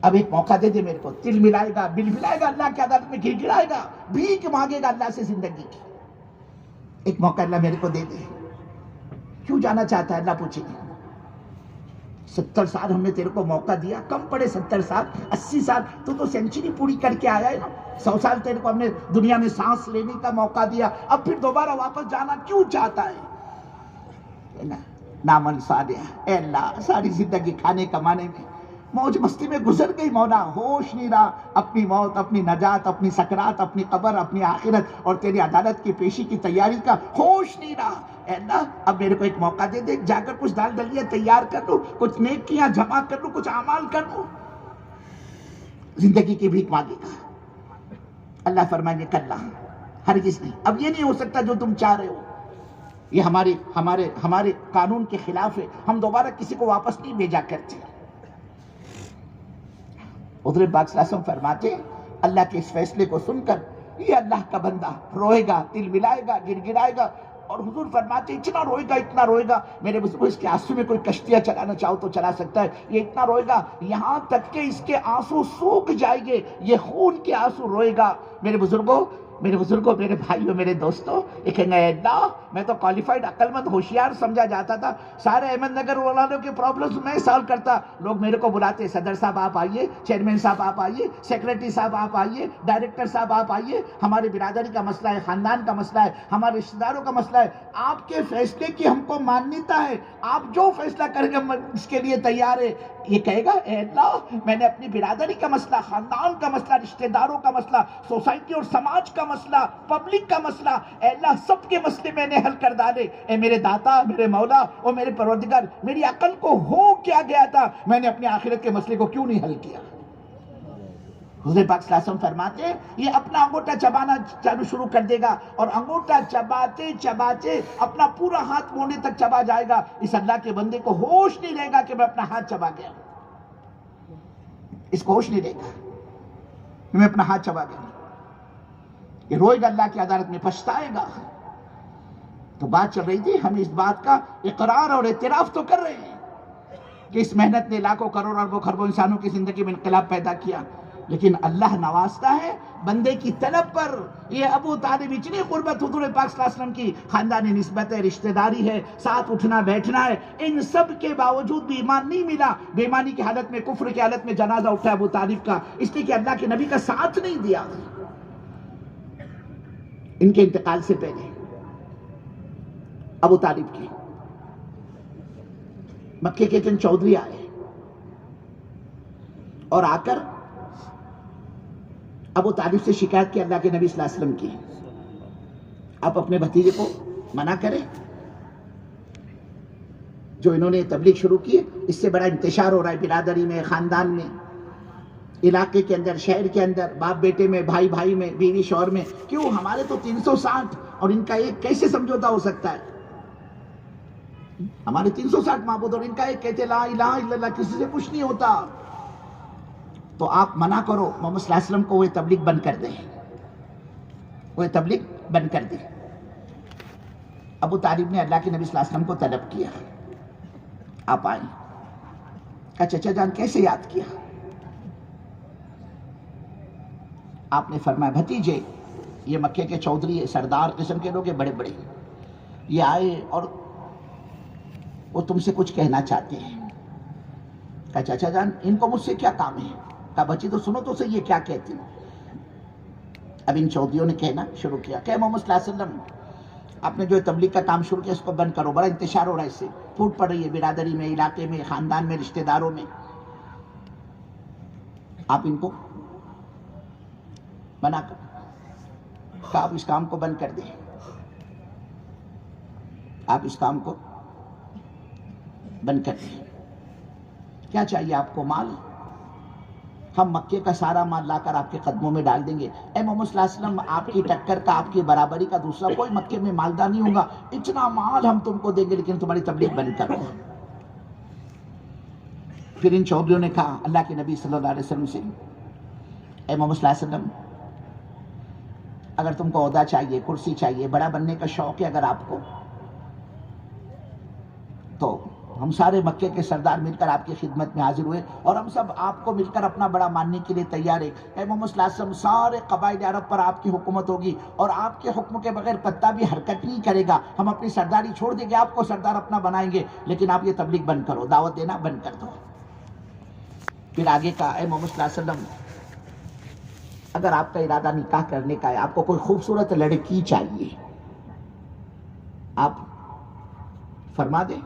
اب ایک موقع دے دے میرے کو. تل ملائے گا، بل ملائے گا، اللہ کی عدالت میں گر گرائے گا، بھیک مانگے گا اللہ سے زندگی کی. ایک موقع اللہ میرے کو دے دے. کیوں جانا چاہتا ہے؟ اللہ پوچھے گا. 70 سال ہم نے تیرے کو موقع دیا، کم پڑے 70 سال، 80 سال، تو سینچری پوری کر کے آیا ہے نا. 100 سال تیرے کو ہم نے دنیا میں سانس لینے کا موقع دیا، اب پھر دوبارہ واپس جانا کیوں چاہتا ہے؟ نعمل صالح. اے اللہ ساری زندگی کھانے کمانے میں، موج مستی میں گزر گئی مولا، ہوش نہیں رہا. اپنی موت، اپنی نجات، اپنی سکرات، اپنی قبر، اپنی آخرت اور تیری عدالت کی پیشی کی تیاری کا ہوش نہیں رہا. اے اللہ اب میرے کو ایک موقع دے دے، جا کر کچھ دال دلیا تیار کر لوں، کچھ نیکیاں جمع کر لوں، کچھ اعمال کر لوں. زندگی کی بھیک مانگے گا. اللہ فرمائیں گے کلا، ہرگز نہیں. اب یہ نہیں ہو سکتا جو تم چاہ رہے ہو، یہ ہمارے قانون کے خلاف ہے. ہم دوبارہ کسی کو واپس نہیں بھیجا کرتے. حضور پاک صلی اللہ علیہ وسلم فرماتے ہیں اللہ کے اس فیصلے کو سن کر یہ اللہ کا بندہ روئے گا، تل ملائے گا، گر گرائے گا. اور حضور فرماتے ہیں اتنا روئے گا میرے بزرگوں، اس کے آنسو میں کوئی کشتیاں چلانا چاہو تو چلا سکتا ہے. یہ اتنا روئے گا یہاں تک کہ اس کے آنسو سوکھ جائیں گے، یہ خون کے آنسو روئے گا. میرے بزرگوں میرے بزرگوں، میرے بھائیوں، میرے دوستوں، یہ کہیں گے اے اللہ میں تو کوالیفائڈ عقل مند ہوشیار سمجھا جاتا تھا، سارے احمد نگر والوں کے پرابلمز میں سالو کرتا، لوگ میرے کو بلاتے صدر صاحب آپ آئیے، چیئرمین صاحب آپ آئیے، سیکریٹری صاحب آپ آئیے، ڈائریکٹر صاحب آپ آئیے، ہماری برادری کا مسئلہ ہے، خاندان کا مسئلہ ہے، ہمارے رشتہ داروں کا مسئلہ ہے، آپ کے فیصلے کی ہم کو مانیتا ہے، آپ جو فیصلہ کریں گے ہم اس کے لیے تیار ہے۔ یہ کہے گا اے اللہ میں نے اپنی برادری کا مسئلہ، خاندان کا مسئلہ، رشتہ داروں کا مسئلہ، سوسائٹی اور سماج کا مسئلہ، پبلک کا مسئلہ، اے اللہ سب کے مسئلے میں نے حل کر ڈالے، اے میرے داتا، میرے مولا اور میرے پروردگار، میری عقل کو ہو کیا گیا تھا، میں نے اپنے آخرت کے مسئلے کو کیوں نہیں حل کیا؟ حضور پاک صلی اللہ علیہ وسلم فرماتے ہیں یہ اپنا انگوٹھا چبانا چالو شروع کر دے گا اور انگوٹھا چباتے چباتے اپنا پورا ہاتھ موڑنے تک چبا جائے گا، اس اللہ کے بندے کو ہوش نہیں رہے گا کہ میں اپنا ہاتھ چبا گیا، اس کو ہوش نہیں رہے گا کہ میں اپنا ہاتھ چبا گیا، یہ روئے گا اللہ کی عدالت میں، پچھتائے گا۔ تو بات چل رہی تھی، ہم اس بات کا اقرار اور اعتراف تو کر رہے ہیں کہ اس محنت نے لاکھوں کروڑ اربوں خربوں انسانوں کی زندگی میں انقلاب پیدا کیا، لیکن اللہ نوازتا ہے بندے کی طلب پر۔ یہ ابو طالب اتنی قربت حضور پاک صلی اللہ علیہ وسلم کی، خاندانی نسبت ہے، رشتہ داری ہے، ساتھ اٹھنا بیٹھنا ہے، ان سب کے باوجود بھی ایمان نہیں ملا، بے ایمانی کی حالت میں، کفر کی حالت میں جنازہ اٹھا ابو طالب کا، اس لیے کہ اللہ کے نبی کا ساتھ نہیں دیا ان کے انتقال سے پہلے۔ ابو طالب کی مکے کے چند چودھری آئے اور آ کر ابو طالب سے شکایت کی اللہ کے نبی صلی اللہ علیہ وسلم کی، آپ اپنے بھتیجے کو منع کریں، جو انہوں نے تبلیغ شروع کی ہے اس سے بڑا انتشار ہو رہا ہے برادری میں، خاندان میں، علاقے کے اندر، شہر کے اندر، باپ بیٹے میں، بھائی بھائی میں، بیوی شوہر میں، کیوں ہمارے تو 360 اور ان کا ایک کیسے سمجھوتا ہو سکتا ہے؟ ہمارے 360 معبود اور ان کا ایک کہتے لا الہ الا اللہ، کسی سے کچھ نہیں ہوتا۔ تو آپ منع کرو محمد صلی اللہ علیہ وسلم کو، وہ تبلیغ بند کر دیں، وہ تبلیغ بند کر دیں۔ ابو طالب نے اللہ کے نبی صلی اللہ علیہ وسلم کو طلب کیا، آپ آئیں، کہا چچا جان کیسے یاد کیا؟ آپ نے فرمایا بھتیجے یہ مکے کے چودھری ہے، سردار قسم کے لوگ ہیں، بڑے بڑے، یہ آئے اور وہ تم سے کچھ کہنا چاہتے ہیں۔ کہا چچا جان ان کو مجھ سے کیا کام ہے؟ کہا بچی تو سنو تو صحیح یہ کیا کہتی ہیں۔ اب ان چودھریوں نے کہنا شروع کیا کہ محمد صلی اللہ علیہ وسلم آپ نے جو تبلیغ کا کام شروع کیا اس کو بند کرو، بڑا انتشار ہو رہا ہے، اس سے پھوٹ پڑ رہی ہے برادری میں، علاقے میں، خاندان میں، رشتہ داروں میں، آپ ان کو منع کرو۔ کہا آپ اس کام کو بند کر دیں، آپ اس کام کو بند کر دیں۔ کیا چاہیے آپ کو؟ مال؟ ہم مکے کا سارا مال لا کر آپ کے قدموں میں ڈال دیں گے، اے محمد صلی اللہ علیہ وسلم آپ کی ٹکر کا، آپ کی برابری کا دوسرا کوئی مکے میں مالدار نہیں ہوگا، اتنا مال ہم تم کو دیں گے لیکن تمہاری تبلیغ بند کرو۔ پھر ان چودھریوں نے کہا اللہ کے نبی صلی اللہ علیہ وسلم سے، اے محمد صلی اللہ علیہ وسلم اگر تم کو عہدہ چاہیے، کرسی چاہیے، بڑا بننے کا شوق ہے اگر آپ کو، تو ہم سارے مکے کے سردار مل کر آپ کی خدمت میں حاضر ہوئے اور ہم سب آپ کو مل کر اپنا بڑا ماننے کے لیے تیار ہے۔ اے محمد صلی اللہ علیہ وسلم سارے قبائل عرب پر آپ کی حکومت ہوگی اور آپ کے حکم کے بغیر پتہ بھی حرکت نہیں کرے گا، ہم اپنی سرداری چھوڑ دیں گے، آپ کو سردار اپنا بنائیں گے، لیکن آپ یہ تبلیغ بند کرو، دعوت دینا بند کر دو۔ پھر آگے کہا اے محمد صلی اللہ علیہ وسلم اگر آپ کا ارادہ نکاح کرنے کا ہے، آپ کو کوئی خوبصورت لڑکی چاہیے، آپ فرما دیں،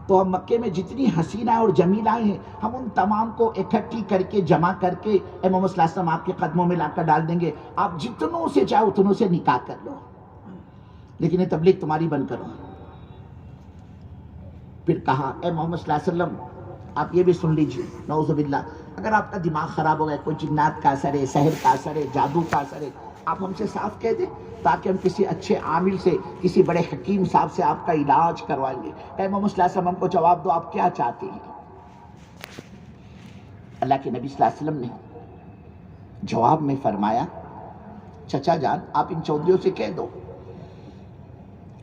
تو ہم مکے میں جتنی حسینہ اور جمیلہ ہیں ہم ان تمام کو اکٹھی کر کے جمع کر کے اے محمد صلی اللہ علیہ وسلم آپ کے قدموں میں لا کر ڈال دیں گے، آپ جتنوں سے چاہو اتنوں سے نکاح کر لو، لیکن یہ تبلیغ تمہاری بند کرو۔ پھر کہا اے محمد صلی اللہ علیہ وسلم آپ یہ بھی سن لیجیے، نعوذ باللہ اگر آپ کا دماغ خراب ہو گیا، کوئی جنات کا اثر ہے، سحر کا اثر ہے، جادو کا اثر ہے، آپ ہم سے صاف کہہ دیں تاکہ ہم کسی اچھے عامل سے، کسی بڑے حکیم صاحب سے آپ کا علاج کروائیں گے۔ اے محمد صلی اللہ علیہ وسلم ہم کو جواب دو آپ کیا چاہتے ہیں؟ اللہ کے نبی صلی اللہ علیہ وسلم نے جواب میں فرمایا چچا جان آپ ان چودھریوں سے کہہ دو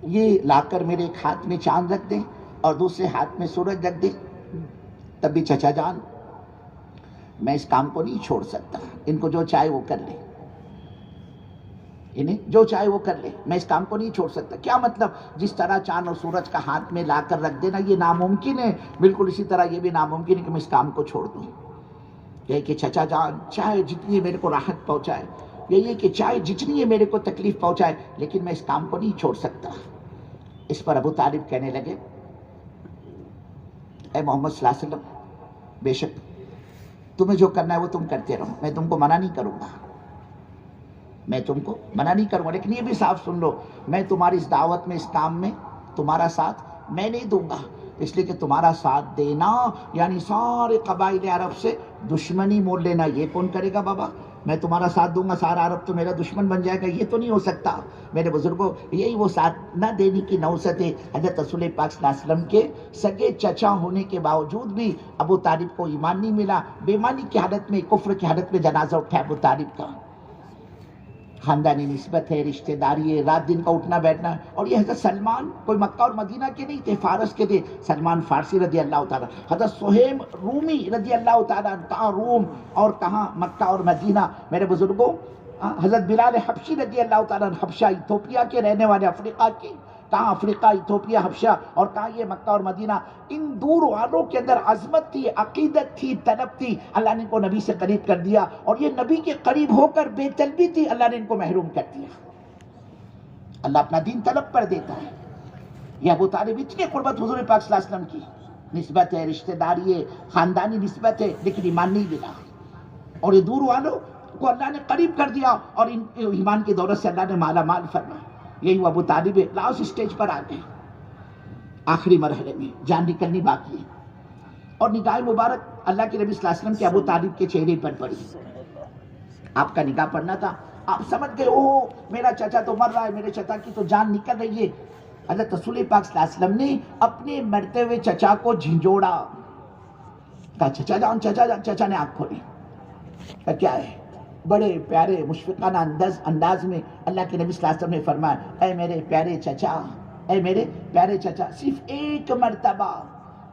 یہ لا کر میرے ایک ہاتھ میں چاند رکھ دیں اور دوسرے ہاتھ میں سورج رکھ دیں، تب بھی چچا جان میں اس کام کو نہیں چھوڑ سکتا، ان کو جو چاہے وہ کر لیں۔ انہیں جو چاہے وہ کر لے، میں اس کام کو نہیں چھوڑ سکتا۔ کیا مطلب؟ جس طرح چاند اور سورج کا ہاتھ میں لا کر رکھ دینا یہ ناممکن ہے، بالکل اسی طرح یہ بھی ناممکن ہے کہ میں اس کام کو چھوڑ دوں۔ یہ کہ چچا جان چاہے جتنی میرے کو راحت پہنچائے، یہ کہ چاہے جتنی میرے کو تکلیف پہنچائے، لیکن میں اس کام کو نہیں چھوڑ سکتا۔ اس پر ابو طالب کہنے لگے اے محمد صلی اللہ علیہ وسلم، بے شک تمہیں جو کرنا ہے وہ تم کرتے رہو، میں تم کو منع نہیں کروں گا، میں تم کو منع نہیں کروں گا، لیکن یہ بھی صاف سن لو، میں تمہاری اس دعوت میں، اس کام میں تمہارا ساتھ میں نہیں دوں گا، اس لیے کہ تمہارا ساتھ دینا یعنی سارے قبائل عرب سے دشمنی مول لینا۔ یہ کون کرے گا بابا؟ میں تمہارا ساتھ دوں گا، سارا عرب تو میرا دشمن بن جائے گا، یہ تو نہیں ہو سکتا۔ میرے بزرگوں، یہی وہ ساتھ نہ دینے کی نوست ہے۔ حضرت رسول پاک صلی اللہ علیہ وسلم کے سگے چچا ہونے کے باوجود بھی ابو طالب کو ایمان نہیں ملا، بیمانی کی حالت میں، کفر کی حالت میں جنازہ اٹھا ابو طالب کا۔ خاندانی نسبت ہے، رشتہ داری ہے، رات دن کا اٹھنا بیٹھنا ہے۔ اور یہ حضرت سلمان کوئی مکہ اور مدینہ کے نہیں تھے، فارس کے تھے، سلمان فارسی رضی اللہ تعالیٰ، حضرت سہیم رومی رضی اللہ تعالیٰ، کہاں روم اور کہاں مکہ اور مدینہ۔ میرے بزرگوں، حضرت بلال حبشی رضی اللہ تعالیٰ، حبشہ ایتھوپیا کے رہنے والے، افریقہ کے، کہاں افریقہ، ایتھوپیا، حبشہ، اور کہاں یہ مکہ اور مدینہ۔ ان دور والوں کے اندر عظمت تھی، عقیدت تھی، طلب تھی، اللہ نے ان کو نبی سے قریب کر دیا، اور یہ نبی کے قریب ہو کر بے طلبی تھی، اللہ نے ان کو محروم کر دیا۔ اللہ اپنا دین طلب پر دیتا ہے۔ یہ ابو طالب اتنی قربت حضور پاک صلی اللہ علیہ وسلم کی نسبت ہے، رشتہ داری ہے، خاندانی نسبت ہے، لیکن ایمان نہیں ملا، اور یہ دور والوں کو اللہ نے قریب کر دیا، اور ان ایمان کی دولت سے اللہ نے مالا مال فرمایا۔ یہی وہ ابو طالب لاسٹ اسٹیج پر آ گئے، آخری مرحلے میں جان نکلنی باقی ہے، اور نگاہ مبارک اللہ کے نبی صلی اللہ علیہ وسلم کے ابو طالب کے چہرے پر پڑی۔ آپ کا نگاہ پڑنا تھا، آپ سمجھ گئے اوہ میرا چچا تو مر رہا ہے، میرے چچا کی تو جان نکل رہی ہے۔ حضرت رسول پاک صلی اللہ علیہ وسلم نے اپنے مرتے ہوئے چچا کو جھنجھوڑا، کہا چچا جان، چچا جان۔ چچا نے آنکھ کھولی، کہا کیا ہے؟ بڑے پیارے مشفقانہ انداز میں اللہ کے نبی صلی اللہ علیہ وسلم نے فرمایا اے میرے پیارے چچا، اے میرے پیارے چچا، صرف ایک مرتبہ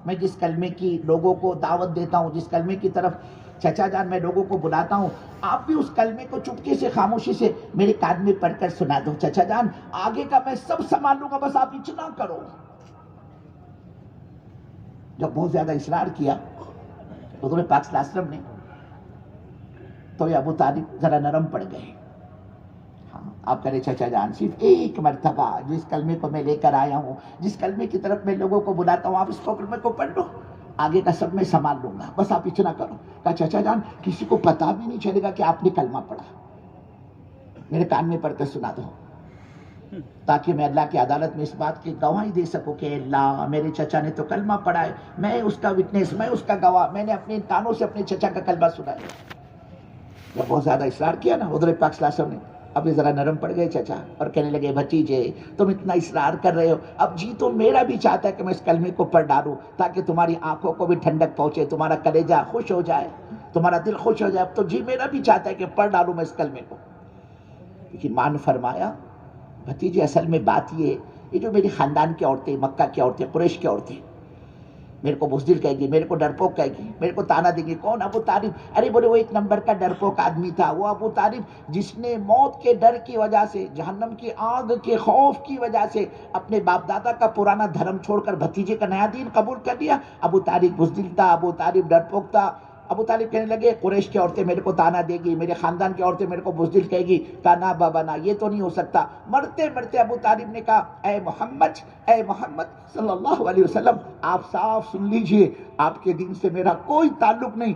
میں جس کلمے کی لوگوں کو دعوت دیتا ہوں، جس کلمے کی طرف چچا جان میں لوگوں کو بلاتا ہوں، آپ بھی اس کلمے کو چپکے سے، خاموشی سے میرے کان میں پڑھ کر سنا دو۔ چچا جان آگے کا میں سب سنبھال لوں گا، بس آپ اتنا کرو۔ جب بہت زیادہ اصرار کیا حضور پاک صلی اللہ علیہ وسلم نے، تو یہ ابو طالب ذرا نرم پڑ گئے۔ ہاں آپ کہہ رہے چچا جان صرف ایک مرتبہ جس کلمے کو میں لے کر آیا ہوں، جس کلمے کی طرف میں لوگوں کو بلاتا ہوں، آپ اس کلمے کو پڑھ لو، آگے کا سب میں سنبھال لوں گا، بس آپ اتنا کرو۔ کہا چچا جان کسی کو پتا بھی نہیں چلے گا کہ آپ نے کلمہ پڑھا، میرے کان میں پڑھ کر سنا دو، تاکہ میں اللہ کی عدالت میں اس بات کی گواہی دے سکوں کہ اللہ میرے چچا نے تو کلمہ پڑھا ہے، میں اس کا وٹنس، میں اس کا گواہ، میں نے اپنے کانوں سے اپنے چچا کا کلمہ سنا ہے۔ جب بہت زیادہ اصرار کیا نا حضور پاک صلی اللہ علیہ وسلم نے، اب یہ ذرا نرم پڑ گئے چچا، اور کہنے لگے بھتیجے تم اتنا اصرار کر رہے ہو، اب جی تو میرا بھی چاہتا ہے کہ میں اس کلمے کو پڑھ ڈالوں، تاکہ تمہاری آنکھوں کو بھی ٹھنڈک پہنچے، تمہارا کلیجہ خوش ہو جائے، تمہارا دل خوش ہو جائے، اب تو جی میرا بھی چاہتا ہے کہ پڑھ ڈالوں میں اس کلمے کو۔ لیکن ماں نے فرمایا بھتیجے اصل میں بات یہ جو میری خاندان کی عورتیں، مکہ کی عورتیں، قریش کی عورتیں میرے کو بزدل کہے گی، میرے کو ڈرپوک کہے گی، میرے کو تانا دیں گے، کون؟ ابو طالب۔ ارے بولے وہ ایک نمبر کا ڈرپوک آدمی تھا، وہ ابو طالب جس نے موت کے ڈر کی وجہ سے، جہنم کی آگ کے خوف کی وجہ سے اپنے باپ دادا کا پرانا دھرم چھوڑ کر بھتیجے کا نیا دین قبول کر لیا۔ ابو طالب بزدل تھا، ابو طالب ڈرپوک تھا۔ ابو طالب کہنے لگے قریش کی عورتیں میرے کو تانا دے گی، میرے خاندان کی عورتیں میرے کو بزدل کہے گی۔ کہا نہ بابا نہ، یہ تو نہیں ہو سکتا۔ مرتے مرتے ابو طالب نے کہا اے محمد صلی اللہ علیہ وسلم، آپ صاف سن لیجئے، آپ کے دین سے میرا کوئی تعلق نہیں،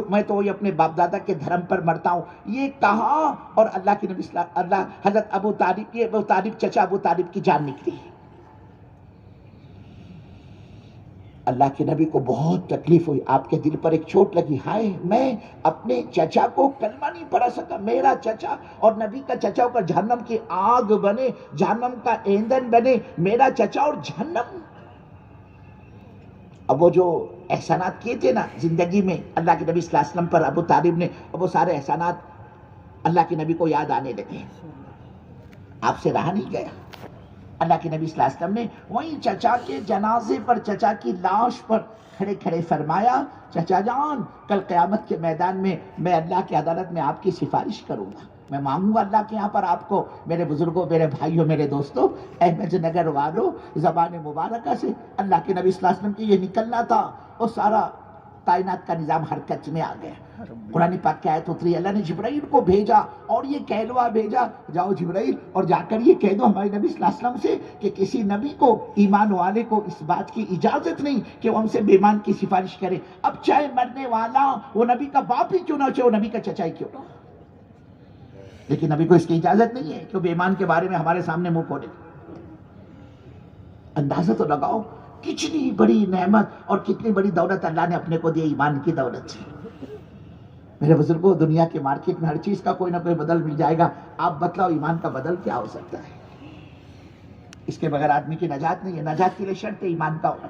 میں تو وہی اپنے باپ دادا کے دھرم پر مرتا ہوں۔ یہ کہا اور اللہ کے نبی حضرت ابو طالب چچا ابو طالب کی جان نکلی۔ اللہ کے نبی کو بہت تکلیف ہوئی، آپ کے دل پر ایک چوٹ لگی، ہائے میں اپنے چچا کو کلمہ نہیں پڑھا سکا، میرا چچا اور نبی کا چچا ہو کر جہنم کی آگ بنے، جہنم کا ایندھن بنے، میرا چچا اور جہنم۔ اب وہ جو احسانات کیے تھے نا زندگی میں اللہ کے نبی صلی اللہ علیہ وسلم پر ابو طالب نے، اب وہ سارے احسانات اللہ کے نبی کو یاد آنے لگے، آپ سے رہا نہیں گیا۔ اللہ کے نبی صلی اللہ علیہ وسلم نے وہیں چچا کے جنازے پر، چچا کی لاش پر کھڑے کھڑے فرمایا چچا جان کل قیامت کے میدان میں اللہ کی عدالت میں آپ کی سفارش کروں گا، میں مانگوں گا اللہ کے یہاں پر آپ کو، میرے بزرگوں، میرے بھائیوں، میرے دوستوں، احمد نگر والوں، زبان مبارکہ سے اللہ کے نبی صلی اللہ علیہ وسلم کی یہ نکلنا تھا، اور سارا کائنات کا نظام حرکت میں آ گیا۔ قرآن پاک کی آیت اتری، اللہ نے جبرائیل کو بھیجا اور یہ کہلوا بھیجا، جاؤ جبرائیل اور جا کر یہ کہہ دو ہمارے نبی صلی اللہ علیہ وسلم سے کہ کسی نبی کو، ایمان والے کو اس بات کی اجازت نہیں کہ وہ ہم سے بے ایمان کی سفارش کرے، اب چاہے مرنے والا وہ نبی کا باپ ہی کیوں نہ ہو، چاہے وہ نبی کا چچا ہی کیوں نہ ہو، لیکن نبی کو اس کی اجازت نہیں ہے کہ وہ بے ایمان کے بارے میں ہمارے سامنے منہ کھولے۔ اندازہ تو لگاؤ کتنی بڑی نعمت اور کتنی بڑی دولت اللہ نے اپنے کو دی، ایمان کی دولت سے۔ میرے بزرگوں، دنیا کے مارکیٹ میں ہر چیز کا کوئی نہ کوئی بدل مل جائے گا، آپ بتلاؤ ایمان کا بدل کیا ہو سکتا ہے؟ اس کے بغیر آدمی کی نجات نہیں ہے۔ نجات کے لیے شرط ہے ایمان کا ہونا۔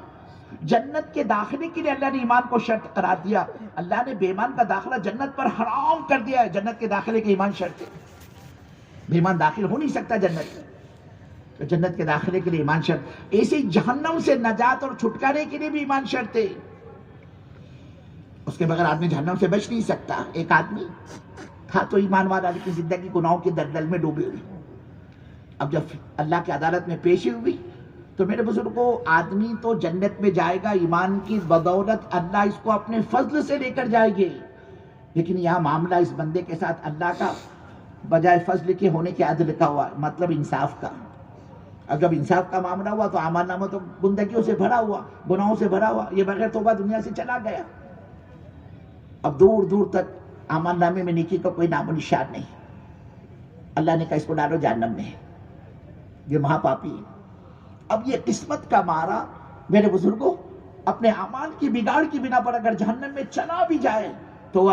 جنت کے داخلے کے لیے اللہ نے ایمان کو شرط قرار دیا، اللہ نے بے ایمان کا داخلہ جنت پر حرام کر دیا ہے، جنت کے داخلے کے ایمان شرط ہے، بے ایمان داخل ہو نہیں سکتا جنت میں، تو جنت کے داخلے کے لیے ایمان شرط۔ ایسے جہنم سے نجات اور چھٹکارے کے لیے بھی ایمان شرط ہے، اس کے بغیر آدمی جہنم سے بچ نہیں سکتا۔ ایک آدمی تھا تو ایمان والا، لیکن زندگی گناہوں کے دلدل میں ڈوبی ہوئی، اب جب اللہ کی عدالت میں پیشی ہوئی تو میرے بزرگوں، آدمی تو جنت میں جائے گا ایمان کی بدولت، اللہ اس کو اپنے فضل سے لے کر جائے گے، لیکن یہاں معاملہ اس بندے کے ساتھ اللہ کا بجائے فضل کے ہونے کے عدل کا ہوا، مطلب انصاف کا۔ اب جب انصاف کا معاملہ ہوا تو اعمال نامہ تو گندگیوں سے بھرا ہوا، گناہوں سے بھرا ہوا، یہ بغیر توبہ دنیا سے چلا گیا، اب دور دور تک اعمال نامے میں نیکی کا کوئی نام و نشان نہیں، اللہ نے کہا اس کو ڈالو جہنم میں، یہ مہا پاپی ہے۔ اب یہ قسمت کا مارا میرے بزرگوں، اپنے اعمال کی بگاڑ کی بنا پر اگر جہنم میں چلا بھی جائے تو وہ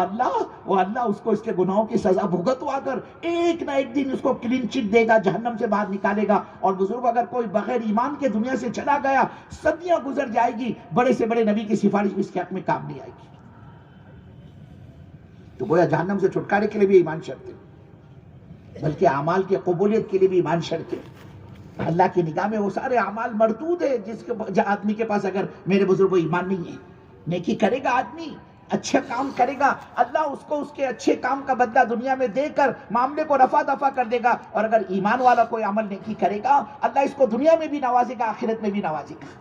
اللہ اس کو اس کے گناہوں کی سزا بھگتوا کر ایک نہ ایک دن اس کو کلین چٹ دے گا، جہنم سے باہر نکالے گا۔ اور بزرگ، اگر کوئی بغیر ایمان کے دنیا سے چلا گیا، صدیاں گزر جائے گی، بڑے سے بڑے نبی کی سفارش اس کے حق میں کام نہیں آئے گی، تو گویا جہنم سے چھٹکارے کے لیے بھی ایمان شرط ہے، بلکہ اعمال کی قبولیت کے لیے بھی ایمان شرط ہے۔ اللہ کی نگاہ میں وہ سارے اعمال مردود ہے جس آدمی کے پاس اگر میرے بزرگوں ایمان نہیں ہے۔ نیکی کرے گا آدمی، اچھا کام کرے گا، اللہ اس کو اس کے اچھے کام کا بدلہ دنیا میں دے کر معاملے کو رفع دفع کر دے گا، اور اگر ایمان والا کوئی عمل نیکی کرے گا، اللہ اس کو دنیا میں بھی نوازے گا، آخرت میں بھی نوازے گا۔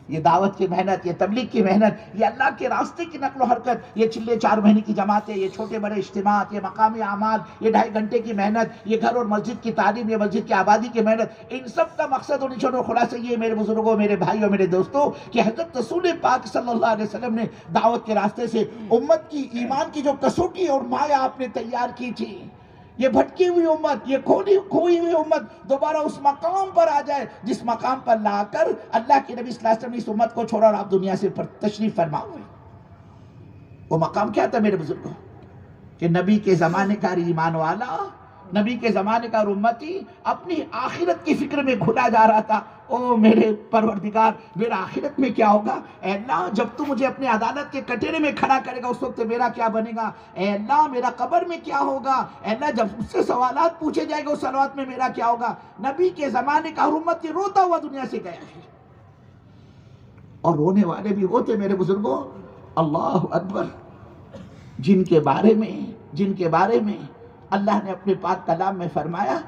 یہ دعوت کی محنت، یہ تبلیغ کی محنت، یہ اللہ کے راستے کی نقل و حرکت، یہ چلے 4 مہینے کی جماعتیں، یہ چھوٹے بڑے اجتماعات، یہ مقامی اعمال، یہ 2.5 گھنٹے کی محنت، یہ گھر اور مسجد کی تعلیم، یہ مسجد کی آبادی کی محنت، ان سب کا مقصد اور نچوڑ و خلاصہ یہ میرے بزرگوں، میرے بھائیوں، میرے دوستوں، کہ حضرت رسول پاک صلی اللہ علیہ وسلم نے دعوت کے راستے سے امت کی ایمان کی جو کسوٹی اور مایا آپ نے تیار کی تھی، یہ بھٹکی ہوئی امت، یہ کھوئی ہوئی امت دوبارہ اس مقام پر آ جائے جس مقام پر لا کر اللہ کے نبی صلی اللہ علیہ وسلم نے اس امت کو چھوڑا اور آپ دنیا سے تشریف فرما ہوئے۔ وہ مقام کیا تھا میرے بزرگوں؟ کہ نبی کے زمانے کا ایمان والا، نبی کے زمانے کا امتی اپنی آخرت کی فکر میں کھلا جا رہا تھا۔ او میرے پروردگار، میرا آخرت میں کیا ہوگا؟ اے اللہ، جب تو مجھے اپنے عدالت کے کٹہرے میں کھڑا کرے گا اس وقت میرا کیا بنے گا؟ اے اللہ، میرا قبر میں کیا ہوگا؟ اے اللہ، جب مجھ سے سوالات پوچھے جائے گا اس سوالات میں میرا کیا ہوگا؟ نبی کے زمانے کا امتی روتا ہوا دنیا سے گیا ہے، اور رونے والے بھی وہ تھے میرے بزرگوں، اللہ اکبر، جن کے بارے میں اللہ نے اپنے پاک کلام میں فرمایا،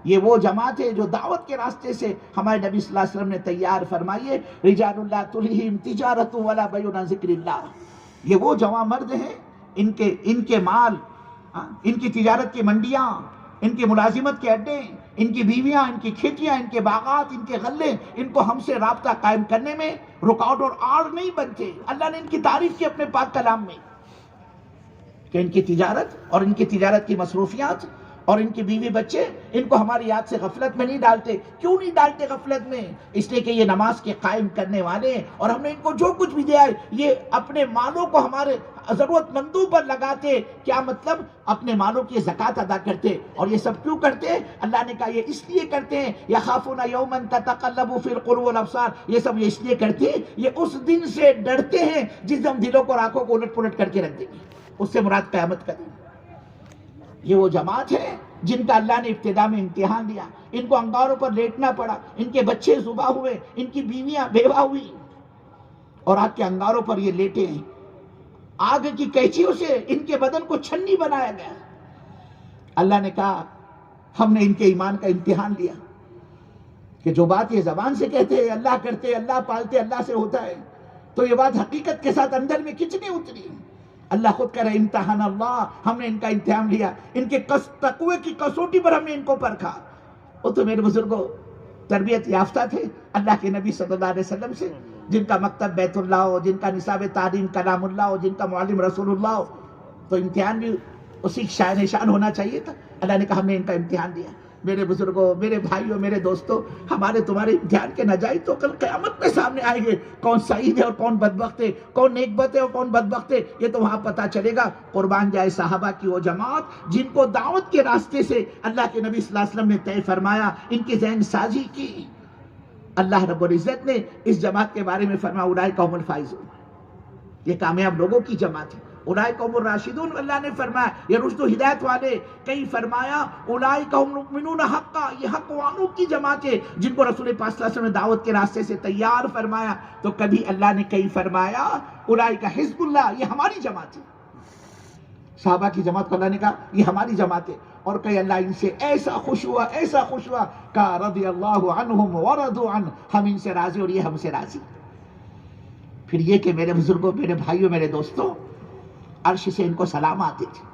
یہ وہ جماعت ہے جو دعوت کے راستے سے ہمارے نبی صلی اللہ علیہ وسلم نے تیار فرمائیے، رجال اللہ تلہم تجارت ولا بیع عن ذکر اللہ، یہ وہ جوان مرد ہیں، ان کے مال، ان کی تجارت کی منڈیاں، ان کی ملازمت کے اڈے، ان کی بیویاں، ان کی کھیتیاں، ان کے باغات، ان کے غلے، ان کو ہم سے رابطہ قائم کرنے میں رکاوٹ اور آڑ نہیں بنتے۔ اللہ نے ان کی تعریف کی اپنے پاک کلام میں کہ ان کی تجارت اور ان کی تجارت کی مصروفیات اور ان کی بیوی بچے ان کو ہماری یاد سے غفلت میں نہیں ڈالتے۔ کیوں نہیں ڈالتے غفلت میں؟ اس لیے کہ یہ نماز کے قائم کرنے والے ہیں، اور ہم نے ان کو جو کچھ بھی دیا ہے یہ اپنے مالوں کو ہمارے ضرورت مندوں پر لگاتے۔ کیا مطلب؟ اپنے مالوں کی زکوٰۃ ادا کرتے۔ اور یہ سب کیوں کرتے؟ اللہ نے کہا یہ اس لیے کرتے ہیں، یخافون یوما تتقلب فی القلوب والابصار، یہ سب اس لیے کرتے ہیں، یہ اس دن سے ڈرتے ہیں جس دن دلوں کو اور آنکھوں کو الٹ پلٹ کر کے رکھ دیں گے، اس سے مراد قیامت کا دن۔ یہ وہ جماعت ہے جن کا اللہ نے ابتدا میں امتحان لیا، ان کو انگاروں پر لیٹنا پڑا، ان کے بچے ذبح ہوئے، ان کی بیویاں بیوہ ہوئی، اور آگ کے انگاروں پر یہ لیٹے ہیں، آگ کی قینچیوں سے ان کے بدن کو چھنی بنایا گیا۔ اللہ نے کہا ہم نے ان کے ایمان کا امتحان لیا کہ جو بات یہ زبان سے کہتے ہیں اللہ کرتے اللہ پالتے اللہ سے ہوتا ہے، تو یہ بات حقیقت کے ساتھ اندر میں کتنی اتری۔ اللہ خود کہہ رہے امتحان اللہ، ہم نے ان کا امتحان لیا، ان کے تقوی کی کسوٹی پر ہم نے ان کو پرکھا۔ وہ تو میرے بزرگوں تربیت یافتہ تھے اللہ کے نبی صلی اللہ علیہ وسلم سے، جن کا مکتب بیت اللہ ہو، جن کا نصاب تعلیم کلام اللہ ہو، جن کا معلم رسول اللہ ہو، تو امتحان بھی اسی شان شان ہونا چاہیے تھا۔ اللہ نے کہا ہم نے ان کا امتحان لیا۔ میرے بزرگوں، میرے بھائیوں، میرے دوستوں، ہمارے تمہارے امتحان کے نتائج تو کل قیامت میں سامنے آئیں گے، کون سعید ہے اور کون بدبخت ہے، کون نیک بخت ہے اور کون بدبخت ہے، یہ تو وہاں پتہ چلے گا۔ قربان جائے صحابہ کی وہ جماعت جن کو دعوت کے راستے سے اللہ کے نبی صلی اللہ علیہ وسلم نے طے فرمایا، ان کی ذہن سازی کی۔ اللہ رب العزت نے اس جماعت کے بارے میں فرمایا اولئک هم الفائزون، یہ کامیاب لوگوں کی جماعت ہے۔ اولئک هم الراشدون اللہ نے فرمایا، یہ رشد و ہدایت والے۔ کہیں فرمایا اولئک هم المؤمنون حقا، یہ حق والوں کی جماعت ہے جن کو رسول پاک صلی اللہ علیہ وسلم نے دعوت کے راستے سے تیار فرمایا۔ تو کبھی اللہ نے کہیں فرمایا اولئک حزب اللہ، یہ ہماری جماعت ہے۔ صحابہ کی جماعت کو اللہ نے کہا یہ ہماری جماعت ہے، اور کہ اللہ ان سے ایسا خوش ہوا، ایسا خوش ہوا کہ رضی اللہ عنہم ورضوا عنہ، ہم ان سے راضی اور یہ ہم سے راضی۔ پھر یہ کہ میرے بزرگوں، میرے بھائیوں، میرے دوستوں، عرش سے ان کو سلام آتے تھے۔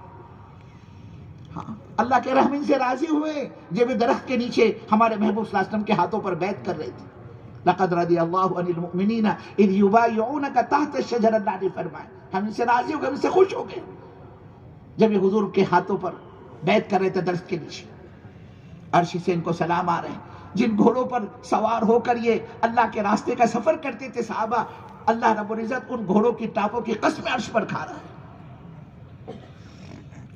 ہاں اللہ کے رحم ان سے راضی ہوئے جب درخت کے نیچے ہمارے محبوب صلی اللہ علیہ وسلم کے ہاتھوں پر بیعت کر رہے تھے۔ لقد رضی اللہ عن المؤمنین اذ یبایعونک تحت الشجرۃ، اللہ نے فرمایا ہم ان سے راضی ہو گئے، ہم ان سے خوش ہو گئے جب یہ حضور کے ہاتھوں پر بیعت کر رہے تھے درخت کے نیچے۔ عرش سے ان کو سلام آ رہے ہیں۔ جن گھوڑوں پر سوار ہو کر یہ اللہ کے راستے کا سفر کرتے تھے صحابہ، اللہ رب العزت ان گھوڑوں کی ٹاپوں کی قسم عرش پر کھا رہا ہے۔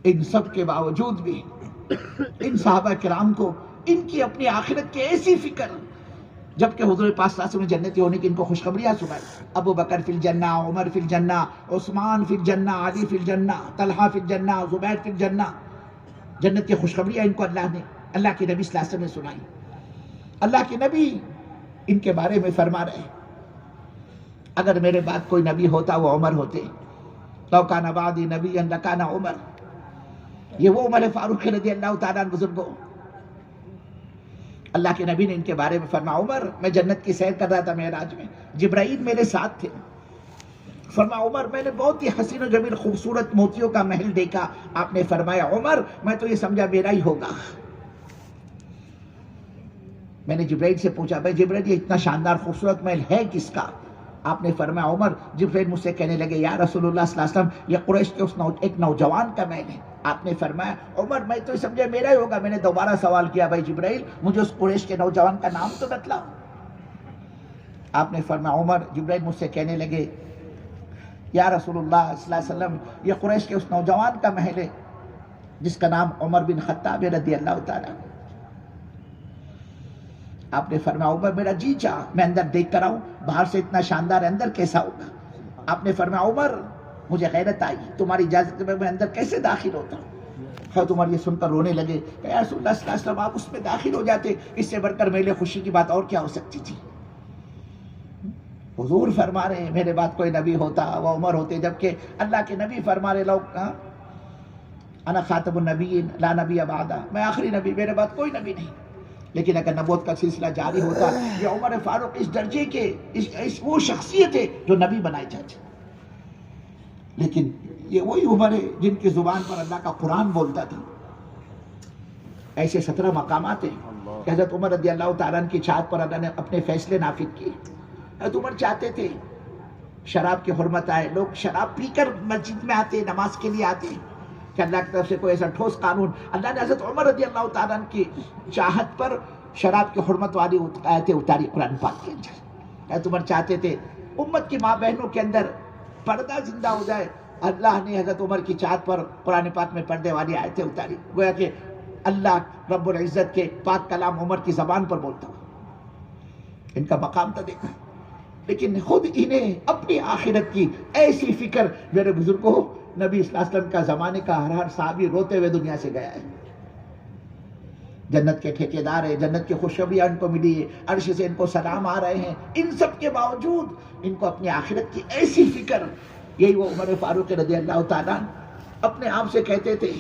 ان سب کے باوجود بھی ان صحابہ کرام کو ان کی اپنی آخرت کی ایسی فکر، جبکہ حضور پاک صلی اللہ علیہ وسلم جنتی ہونے کی ان کو خوشخبریاں سنائی، ابو بکر فی الجنہ، عمر فی الجنہ، عثمان فی الجنہ، علی فی الجنہ، طلحہ فی الجنہ، زبیر فی الجنہ، جنت کی خوشخبریاں ان کو اللہ کے نبی صلی اللہ علیہ وسلم نے سنائی۔ اللہ کے نبی ان کے بارے میں فرما رہے ہیں اگر میرے بعد کوئی نبی ہوتا وہ عمر ہوتے، لو کان بعدی نبیا لکان عمر، یہ وہ عمر فاروق رضی اللہ تعالیٰ عنہ بزرگوں۔ اللہ کے نبی نے ان کے بارے میں فرمایا عمر، میں جنت کی سیر کر رہا تھا معراج میں، جبرائیل میرے ساتھ تھے، فرمایا عمر میں نے بہت ہی حسین و جمیل خوبصورت موتیوں کا محل دیکھا۔ آپ نے فرمایا عمر میں تو یہ سمجھا میرا ہی ہوگا۔ میں نے جبرائیل سے پوچھا بھائی جبرائیل یہ اتنا شاندار خوبصورت محل ہے کس کا؟ آپ نے فرمایا عمر، جبرائیل مجھ سے کہنے لگے یا رسول اللہ صلی اللہ علیہ وسلم یہ قریش کے ایک نوجوان کا محل ہے۔ آپ نے فرمایا عمر میں تو سمجھا میرا ہی ہوگا۔ میں نے دوبارہ سوال کیا بھائی جبرائیل مجھے اس قریش کے نوجوان کا نام تو بتلاؤ۔ آپ نے فرمایا عمر، جبرائیل مجھ سے کہنے لگے یا رسول اللہ صلی اللہ علیہ وسلم یہ قریش کے اس نوجوان کا محل ہے جس کا نام عمر بن خطاب رضی اللہ تعالیٰ۔ آپ نے فرمایا عمر میرا جی چاہ میں اندر دیکھ کر آؤں، باہر سے اتنا شاندار ہے اندر کیسا ہوگا؟ آپ نے فرمایا عمر مجھے غیرت آئی، تمہاری اجازت میں اندر کیسے داخل ہوتا ہوں؟ حضرت عمر یہ سن کر رونے لگے کہ یا رسول اللہ صلی اللہ علیہ وسلم آپ اس میں داخل ہو جاتے، اس سے بڑھ کر میرے لیے خوشی کی بات اور کیا ہو سکتی تھی؟ حضور فرما رہے ہیں میرے بعد کوئی نبی ہوتا وہ عمر ہوتے، جبکہ اللہ کے نبی فرما رہے لوگ انا خاتم النبیین لا نبی بعدہ، میں آخری نبی، میرے بعد کوئی نبی نہیں۔ لیکن اگر نبوت کا سلسلہ جاری ہوتا یہ عمر فاروق اس درجے کے وہ شخصیت ہے جو نبی بنائے جاتے، لیکن یہ وہی عمر ہے جن کی زبان پر اللہ کا قرآن بولتا تھا۔ ایسے 17 مقامات ہیں کہ حضرت عمر رضی اللہ تعالیٰ عنہ کی چھات پر اللہ نے اپنے فیصلے نافذ کیے۔ حضرت عمر چاہتے تھے شراب کی حرمت آئے، لوگ شراب پی کر مسجد میں آتے، نماز کے لیے آتے، کہ اللہ کی طرف سے کوئی ایسا ٹھوس قانون۔ اللہ نے حضرت عمر رضی اللہ تعالیٰ عنہ کی چاہت پر شراب کی حرمت والی آیتیں اتاری قرآن پاک کے اندر۔ حضرت عمر چاہتے تھے امت کی ماں بہنوں کے اندر پردہ زندہ ہو جائے، اللہ نے حضرت عمر کی چاہت پر قرآن پاک میں پردے والی آیتیں اتاری، گویا کہ اللہ رب العزت کے پاک کلام عمر کی زبان پر بولتا ہوں۔ ان کا مقام تو دیکھا، لیکن خود انہیں اپنی آخرت کی ایسی فکر، میرے بزرگوں نبی صلی اللہ علیہ وسلم کا زمانے کا ہر صحابی روتے ہوئے دنیا سے گیا ہے، جنت کے ٹھیکیدار ہے، جنت کی خوشخبریاں ان کو ملی ہے، عرش سے ان کو سلام آ رہے ہیں، ان سب کے باوجود ان کو اپنی آخرت کی ایسی فکر، یہی وہ عمر فاروق رضی اللہ تعالیٰ اپنے آپ سے کہتے تھے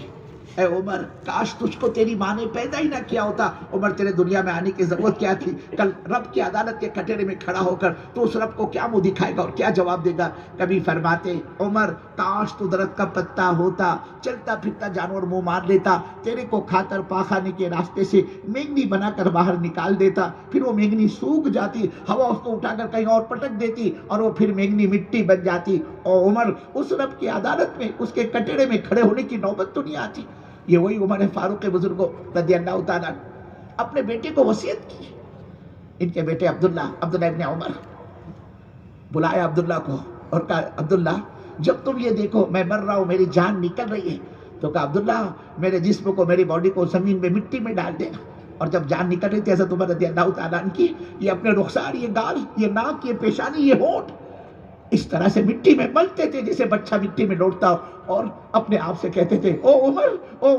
اے عمر کاش تجھ کو تیری ماں نے پیدا ہی نہ کیا ہوتا، عمر تیرے دنیا میں آنے کی ضرورت کیا تھی؟ کل رب کی عدالت کے کٹہرے میں کھڑا ہو کر تو اس رب کو کیا منہ دکھائے گا اور کیا جواب دے گا؟ کبھی فرماتے عمر کاش تو درخت کا پتا ہوتا، چلتا پھرتا جانور منہ مار لیتا، تیرے کو کھا کر پاخانے کے راستے سے مینگنی بنا کر باہر نکال دیتا، پھر وہ مینگنی سوکھ جاتی، ہوا اس کو اٹھا کر کہیں اور پٹک دیتی اور وہ پھر مینگنی مٹی بن جاتی، اور عمر اس رب کی عدالت میں اس کے کٹہرے میں کھڑے ہونے کی نوبت تو نہیں آتی۔ یہ وہی عمر فاروق بزرگوں رضی اللہ تعالیٰ اپنے بیٹے کو وصیت کی۔ ان کے بیٹے عبداللہ ابن عمر بلایا عبداللہ کو اور کہا عبداللہ جب تم یہ دیکھو میں مر رہا ہوں، میری جان نکل رہی ہے، تو کہا عبداللہ میرے جسم کو، میری باڈی کو زمین میں مٹی میں ڈال دینا۔ اور جب جان نکل رہی تھی حضرت عمر رضی اللہ تعالیٰ عنہ کی، یہ اپنے رخسار، یہ گال، یہ ناک، یہ پیشانی، یہ ہونٹ اس طرح سے مٹی میں ملتے تھے جیسے بچہ مٹی میں لوٹتا، اور اپنے آپ سے کہتے تھے او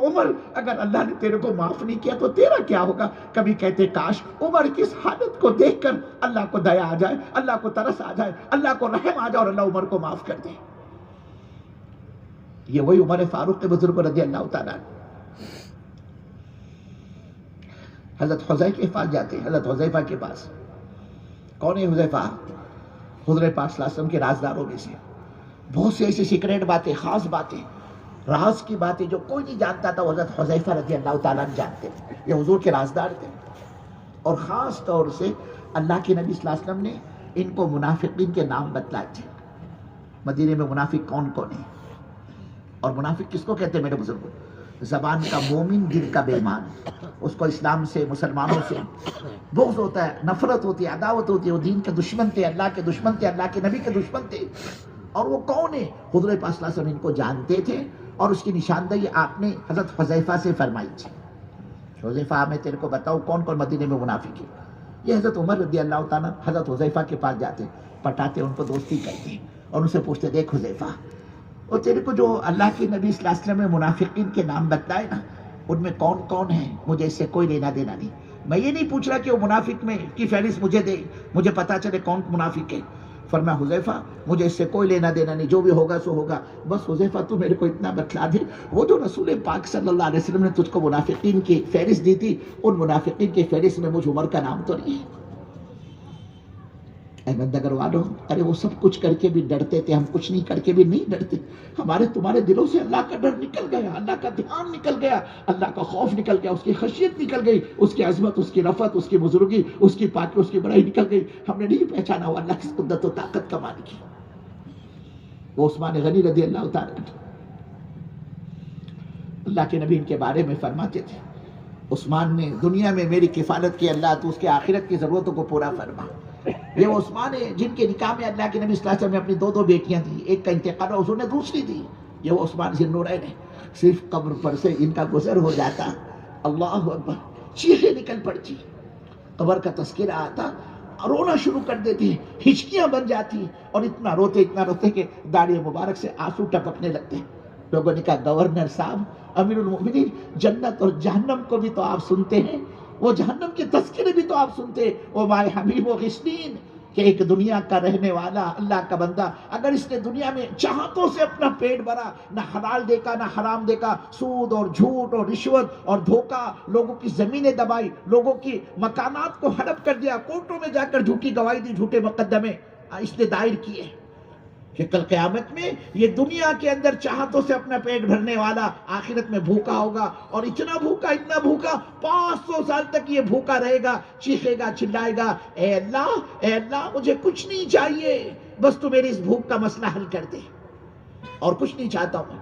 عمر اگر اللہ نے تیرے کو معاف نہیں کیا تو تیرا کیا ہوگا؟ کبھی کہتے کاش عمر کی اس حالت کو دیکھ کر اللہ کو دیا آ جائے، اللہ کو ترس آ جائے، اللہ کو رحم آ جائے اور اللہ عمر کو معاف کر دے۔ یہ وہی عمر فاروق کے بزرگ رضی اللہ تعالیٰ حضرت حذیفہ کے پاس جاتے ہیں۔ حضرت حذیفہ کے پاس کون ہے حذیفہ؟ حضور پاک صلی اللہ علیہ وسلم کے رازداروں میں سے، بہت سی ایسی سیکریٹ باتیں، خاص باتیں، راز کی باتیں جو کوئی نہیں جانتا تھا، وہ حضرت حذیفہ رضی اللہ تعالیٰ عنہ جانتے تھے۔ یہ حضور کے رازدار تھے، اور خاص طور سے اللہ کے نبی صلی اللہ علیہ وسلم نے ان کو منافقین کے نام بتلائے تھے۔ مدینے میں منافق کون کون ہیں؟ اور منافق کس کو کہتے ہیں میرے بزرگوں؟ زبان کا مومن، دل کا بے ایمان، اس کو اسلام سے، مسلمانوں سے بغض ہوتا ہے، نفرت ہوتی ہے، عداوت ہوتی ہے، وہ دین کے دشمن تھے، اللہ کے دشمن تھے، اللہ کے نبی کے دشمن تھے۔ اور وہ کون ہے؟ حضور پاک صلی اللہ علیہ وسلم ان کو جانتے تھے، اور اس کی نشاندہی آپ نے حضرت حذیفہ سے فرمائی تھی۔ حذیفہ میں تیرے کو بتاؤں کون کون مدینے میں منافق ہے۔ یہ حضرت عمر رضی اللہ تعالیٰ حضرت حذیفہ کے پاس جاتے، پٹاتے، ان کو دوستی کرتے اور ان سے پوچھتے دیکھ حذیفہ، اور تیرے کو جو اللہ کے نبی صلی اللہ علیہ وسلم نے منافقین کے نام بتلائے نا، ان میں کون کون ہیں؟ مجھے اس سے کوئی لینا دینا نہیں۔ میں یہ نہیں پوچھ رہا کہ وہ منافق میں کی فہرست مجھے دے، مجھے پتا چلے کون منافق ہے۔ فرمایا حذیفہ مجھے اس سے کوئی لینا دینا نہیں، جو بھی ہوگا سو ہوگا، بس حذیفہ تو میرے کو اتنا بتلا دے، وہ جو رسول پاک صلی اللہ علیہ وسلم نے تجھ کو منافقین کی فہرست دی تھی، ان منافقین کی فہرست میں مجھ عمر کا نام تو نہیں ہے۔ احمد نگر والوں، ارے وہ سب کچھ کر کے بھی ڈرتے تھے، ہم کچھ نہیں کر کے بھی نہیں ڈرتے۔ ہمارے تمہارے دلوں سے اللہ کا ڈر نکل گیا، اللہ کا دھیان نکل گیا، اللہ کا خوف نکل گیا، اس کی خشیت نکل گئی، اس کی عظمت، اس کی رفعت، اس کی بزرگی، اس کی پاکی، اس کی بڑائی نکل گئی۔ ہم نے نہیں پہچانا وہ اللہ کی قدرت و طاقت کا مالک ہے۔ وہ عثمان غنی رضی اللہ تعالیٰ عنہ، اللہ کے نبی ان کے بارے میں فرماتے تھے عثمان نے دنیا میں میری کفالت کی، اللہ تو اس کے آخرت کی ضرورتوں کو پورا فرما۔ یہ وہ عثمان ہے جن کے نکاح میں اللہ کے نبی صلی اللہ علیہ وسلم نے اپنی دو بیٹیاں دی، ایک کا انتقال اور حضور نے دوسری دی۔ یہ وہ عثمان ذی النورین ہے۔ صرف قبر پر سے ان کا گزر ہو جاتا، اللہ اکبر، چیخیں نکل پڑتی، قبر کا تذکرہ آتا، رونا شروع کر دیتی، ہچکیاں بن جاتی، اور اتنا روتے کہ داڑھی مبارک سے آنسو ٹپکنے لگتے۔ لوگوں نے کہا گورنر صاحب، امیر المؤمنین، جنت اور جہنم کو بھی تو آپ سنتے ہیں، وہ جہنم کے تذکرے بھی تو آپ سنتے ہیں، وہ مائے حبیب و غسلین، کہ ایک دنیا کا رہنے والا اللہ کا بندہ اگر اس نے دنیا میں چاہتوں سے اپنا پیٹ بھرا، نہ حلال دیکھا نہ حرام دیکھا، سود اور جھوٹ اور رشوت اور دھوکہ، لوگوں کی زمینیں دبائی، لوگوں کی مکانات کو ہڑپ کر دیا، کورٹوں میں جا کر جھوٹی گواہی دی، جھوٹے مقدمے اس نے دائر کیے، کہ کل قیامت میں یہ دنیا کے اندر چاہتوں سے اپنا پیٹ بھرنے والا آخرت میں بھوکا ہوگا، اور اتنا بھوکا 500 سال تک یہ بھوکا رہے گا، چیخے گا، چلائے گا، اے اللہ مجھے کچھ نہیں چاہیے، بس تو میری اس بھوک کا مسئلہ حل کر دے، اور کچھ نہیں چاہتا ہوں۔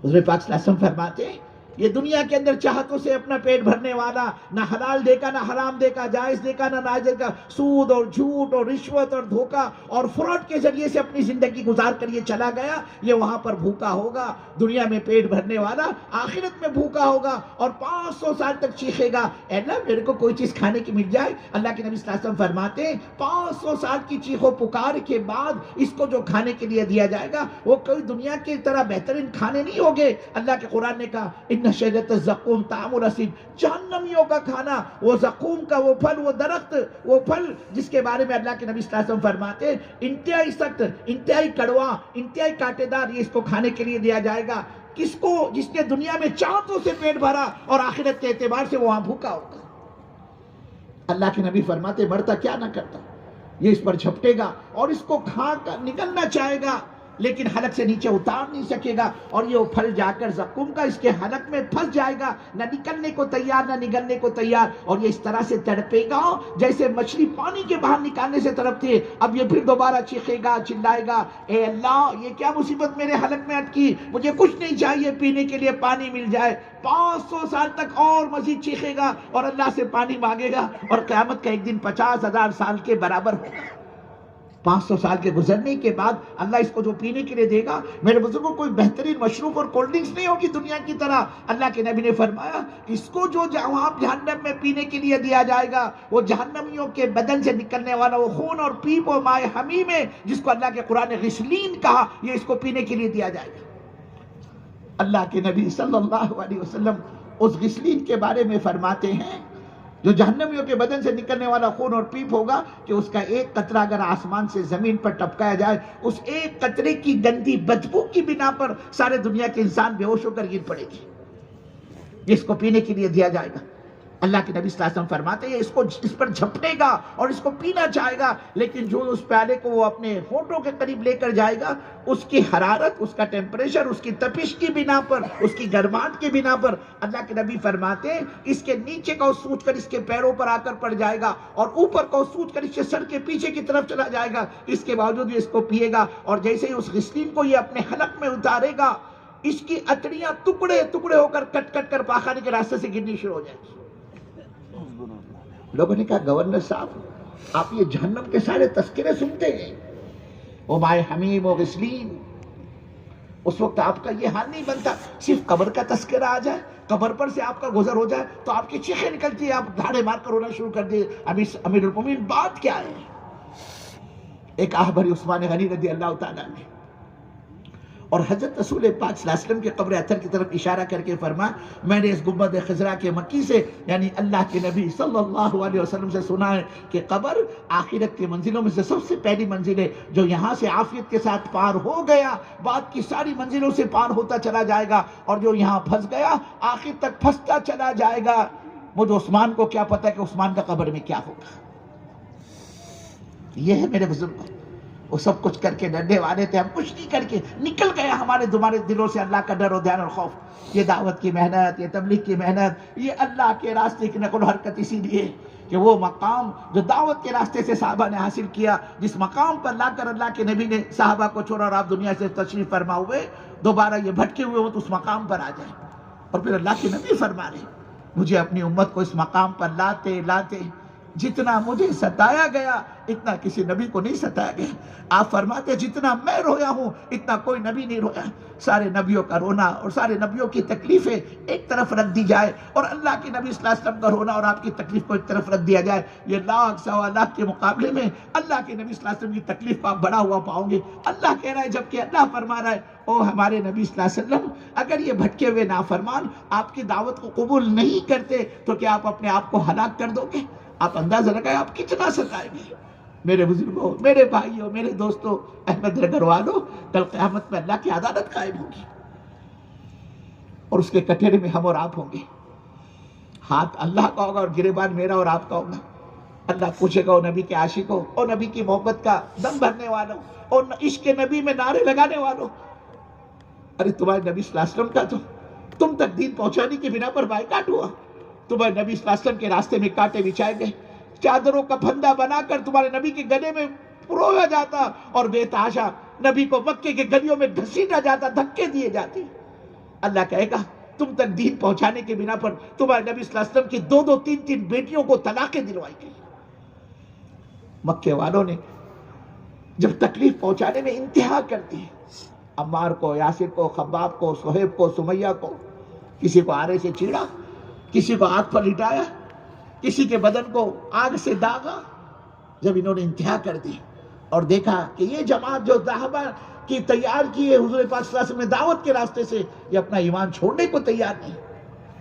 حضور پاک صلی اللہ علیہ وسلم فرماتے ہیں یہ دنیا کے اندر چاہتوں سے اپنا پیٹ بھرنے والا، نہ حلال دیکھا نہ حرام دیکھا، جائز دیکھا نہ ناجائز دیکھا، سود اور جھوٹ اور رشوت اور دھوکہ اور فراڈ کے ذریعے سے اپنی زندگی گزار کر یہ چلا گیا، یہ وہاں پر بھوکا ہوگا، دنیا میں پیٹ بھرنے والا آخرت میں بھوکا ہوگا، اور 500 سال تک چیخے گا، اے اللہ میرے کو کوئی چیز کھانے کی مل جائے۔ اللہ کے نبی صلی اللہ علیہ وسلم فرماتے ہیں 500 سال کی چیخ و پکار کے بعد اس کو جو کھانے کے لیے دیا جائے گا وہ کوئی دنیا کی طرح بہترین کھانے نہیں ہوگے۔ اللہ کے قرآن نے کہا ان شجرۃ الزقوم طعم الرسیم، جہنمیوں کا کھانا، وہ زقوم کا وہ پھل، وہ درخت، وہ پھل جس کے بارے میں اللہ کے نبی صلی اللہ علیہ وسلم فرماتے ہیں انتہائی سخت، انتہائی کڑوا، انتہائی کانٹے دار، یہ اس کو کھانے کے لیے دیا جائے گا۔ کس کو جس نے دنیا میں چاہتوں سے پیٹ بھرا اور آخرت کے اعتبار سے وہاں بھوکا ہوگا. اللہ کے نبی فرماتے مرتا کیا نہ کرتا, یہ اس پر جھپٹے گا اور اس کو کھا کر نکلنا چاہے گا لیکن حلق سے نیچے اتار نہیں سکے گا, اور یہ پھل جا کر زقوم کا اس کے حلق میں پھنس جائے گا, نہ نکلنے کو تیار نہ نگلنے کو تیار, اور یہ اس طرح سے تڑپے گا جیسے مچھلی پانی کے باہر نکالنے سے تڑپتی ہے. اب یہ پھر دوبارہ چیخے گا, چلائے گا, اے اللہ یہ کیا مصیبت میرے حلق میں اٹکی, مجھے کچھ نہیں چاہیے, پینے کے لیے پانی مل جائے. 500 سال تک اور مزید چیخے گا اور اللہ سے پانی مانگے گا, اور قیامت کا ایک دن 50,000 سال کے برابر ہوگا. 500 سال کے گزرنے کے بعد اللہ اس کو جو پینے کے لیے دے گا, میرے بزرگوں کوئی بہترین مشروب اور کولڈ ڈرنکس نہیں ہوگی دنیا کی طرح. اللہ کے نبی نے فرمایا اس کو جو وہاں جہنم میں پینے کے لیے دیا جائے گا, وہ جہنمیوں کے بدن سے نکلنے والا وہ خون اور پیپ و مائے حمیم ہے, جس کو اللہ کے قرآن نے غسلین کہا, یہ اس کو پینے کے لیے دیا جائے گا. اللہ کے نبی صلی اللہ علیہ وسلم اس غسلین کے بارے میں فرماتے ہیں جو جہنمیوں کے بدن سے نکلنے والا خون اور پیپ ہوگا کہ اس کا ایک قطرہ اگر آسمان سے زمین پر ٹپکایا جائے, اس ایک قطرے کی گندی بدبو کی بنا پر سارے دنیا کے انسان بے ہوش ہو کر گر پڑے گی. جس کو پینے کے لیے دیا جائے گا, اللہ کے نبی صلی اللہ علیہ وسلم فرماتے ہیں اس پر جھپٹے گا اور اس کو پینا چاہے گا, لیکن جو اس پیالے کو وہ اپنے ہونٹوں کے قریب لے کر جائے گا, اس کی حرارت, اس کا ٹیمپریچر, اس کی تپش کی بنا پر, اس کی گرماہٹ کی بنا پر, اللہ کے نبی فرماتے ہیں اس کے نیچے کا سوچ کر اس کے پیروں پر آ کر پڑ جائے گا, اور اوپر کا سوچ کر اس کے سر کے پیچھے کی طرف چلا جائے گا. اس کے باوجود اس کو پیے گا, اور جیسے ہی اس غسلین کو یہ اپنے حلق میں اتارے گا, اس کی اتڑیاں ٹکڑے ٹکڑے ہو کر کٹ کٹ کر پاخانے کے راستے سے گرنی شروع ہو جائیں گی. لوگوں نے کہا گورنر صاحب آپ یہ جہنم کے سارے تذکرے سنتے ہیں, وہ مائے حمیم و غسلین, اس وقت آپ کا یہ حال نہیں بنتا صرف قبر کا تذکرہ آ جائے, قبر پر سے آپ کا گزر ہو جائے تو آپ کی چیخیں نکلتی ہیں, آپ دھاڑے مار کر رونا شروع کر دیے. امیر المومنین بات کیا ہے؟ ایک آہ بھری عثمان غنی رضی اللہ تعالیٰ نے, اور حضرت رسول پاک صلی اللہ علیہ وسلم کے قبر اطہر کی طرف اشارہ کر کے فرمایا میں نے اس گنبد خضرا کے مکی سے یعنی اللہ کے نبی صلی اللہ علیہ وسلم سے سنا ہے کہ قبر آخرت کی منزلوں میں سے سب سے پہلی منزل ہے, جو یہاں سے عافیت کے ساتھ پار ہو گیا بعد کی ساری منزلوں سے پار ہوتا چلا جائے گا, اور جو یہاں پھنس گیا آخر تک پھنستا چلا جائے گا. مجھے عثمان کو کیا پتا کہ عثمان کا قبر میں کیا ہوگا. یہ ہے میرے بزرگوں, وہ سب کچھ کر کے ڈرنے والے تھے, ہم کچھ نہیں کر کے نکل گیا ہمارے تمہارے دلوں سے اللہ کا ڈر و دھیان اور خوف. یہ دعوت کی محنت, یہ تبلیغ کی محنت, یہ اللہ کے راستے کی نقل و حرکت اسی لیے کہ وہ مقام جو دعوت کے راستے سے صحابہ نے حاصل کیا, جس مقام پر لا کر اللہ کے نبی نے صحابہ کو چھوڑا اور آپ دنیا سے تشریف فرما ہوئے, دوبارہ یہ بھٹکے ہوئے ہو تو اس مقام پر آ جائیں. اور پھر اللہ کے نبی فرما رہے مجھے اپنی امت کو اس مقام پر لاتے لاتے جتنا مجھے ستایا گیا اتنا کسی نبی کو نہیں ستایا گیا. آپ فرماتے جتنا میں رویا ہوں اتنا کوئی نبی نہیں رویا. سارے نبیوں کا رونا اور سارے نبیوں کی تکلیفیں ایک طرف رکھ دی جائے, اور اللہ کے نبی صلی اللہ علیہ وسلم کا رونا اور آپ کی تکلیف کو ایک طرف رکھ دیا جائے, یہ لاکھ سوا لاکھ کے مقابلے میں اللہ کے نبی صلی اللہ علیہ وسلم کی تکلیف کو آپ بڑا ہوا پاؤں گے. اللہ کہہ رہا ہے جبکہ اللہ فرما رہا ہے او ہمارے نبی صلی اللہ علیہ وسلم, اگر یہ بھٹکے ہوئے نافرمان آپ کی دعوت کو قبول نہیں کرتے تو کیا آپ اپنے آپ کو ہلاک کر دو گے؟ آپ اندازہ لگائیں آپ کتنا ستائیں گے. میرے بزرگوں, میرے بھائیوں, میرے دوستوں, احمد نگر والوں, کل قیامت میں اللہ کی عدالت قائم ہوگی اور اس کے کٹہرے میں ہم اور آپ ہوں گے. ہاتھ اللہ کا ہوگا اور گریبان میرا اور آپ کا ہوگا. اللہ پوچھے گا او نبی کے عاشقوں, او نبی کی محبت کا دم بھرنے والوں, اور عشق نبی میں نعرے لگانے والوں, ارے تمہارے نبی صلی اللہ علیہ وسلم کا تو تم تک دین پہنچانے کی بنا پر بائیکاٹ ہوا. تمہارے نبی صلی اللہ علیہ وسلم کے راستے میں کانٹے بچھائے گئے, چادروں کا پھندا بنا کر تمہارے نبی کے گلے میں پرویا جاتا, اور بے تحاشا نبی کو مکے کے گلیوں میں گھسیٹا جاتا, دھکے دیے جاتے. اللہ کہے گا تم تک دین پہنچانے کے بنا پر تمہارے نبی صلی اللہ علیہ وسلم کی 2 3 بیٹیوں کو طلاقیں دلوائی گئی. مکے والوں نے جب تکلیف پہنچانے میں انتہا کر دی, عمار کو, یاسر کو, خباب کو, صہیب کو, سمیہ کو, کسی کو آرے سے چیڑا, کسی کو آگ پر لٹایا, کسی کے بدن کو آگ سے داغا. جب انہوں نے انتہا کر دی اور دیکھا کہ یہ جماعت جو صحابہ کی تیار کی ہے حضور پاک صلی اللہ علیہ وسلم نے دعوت کے راستے سے, یہ اپنا ایمان چھوڑنے کو تیار نہیں,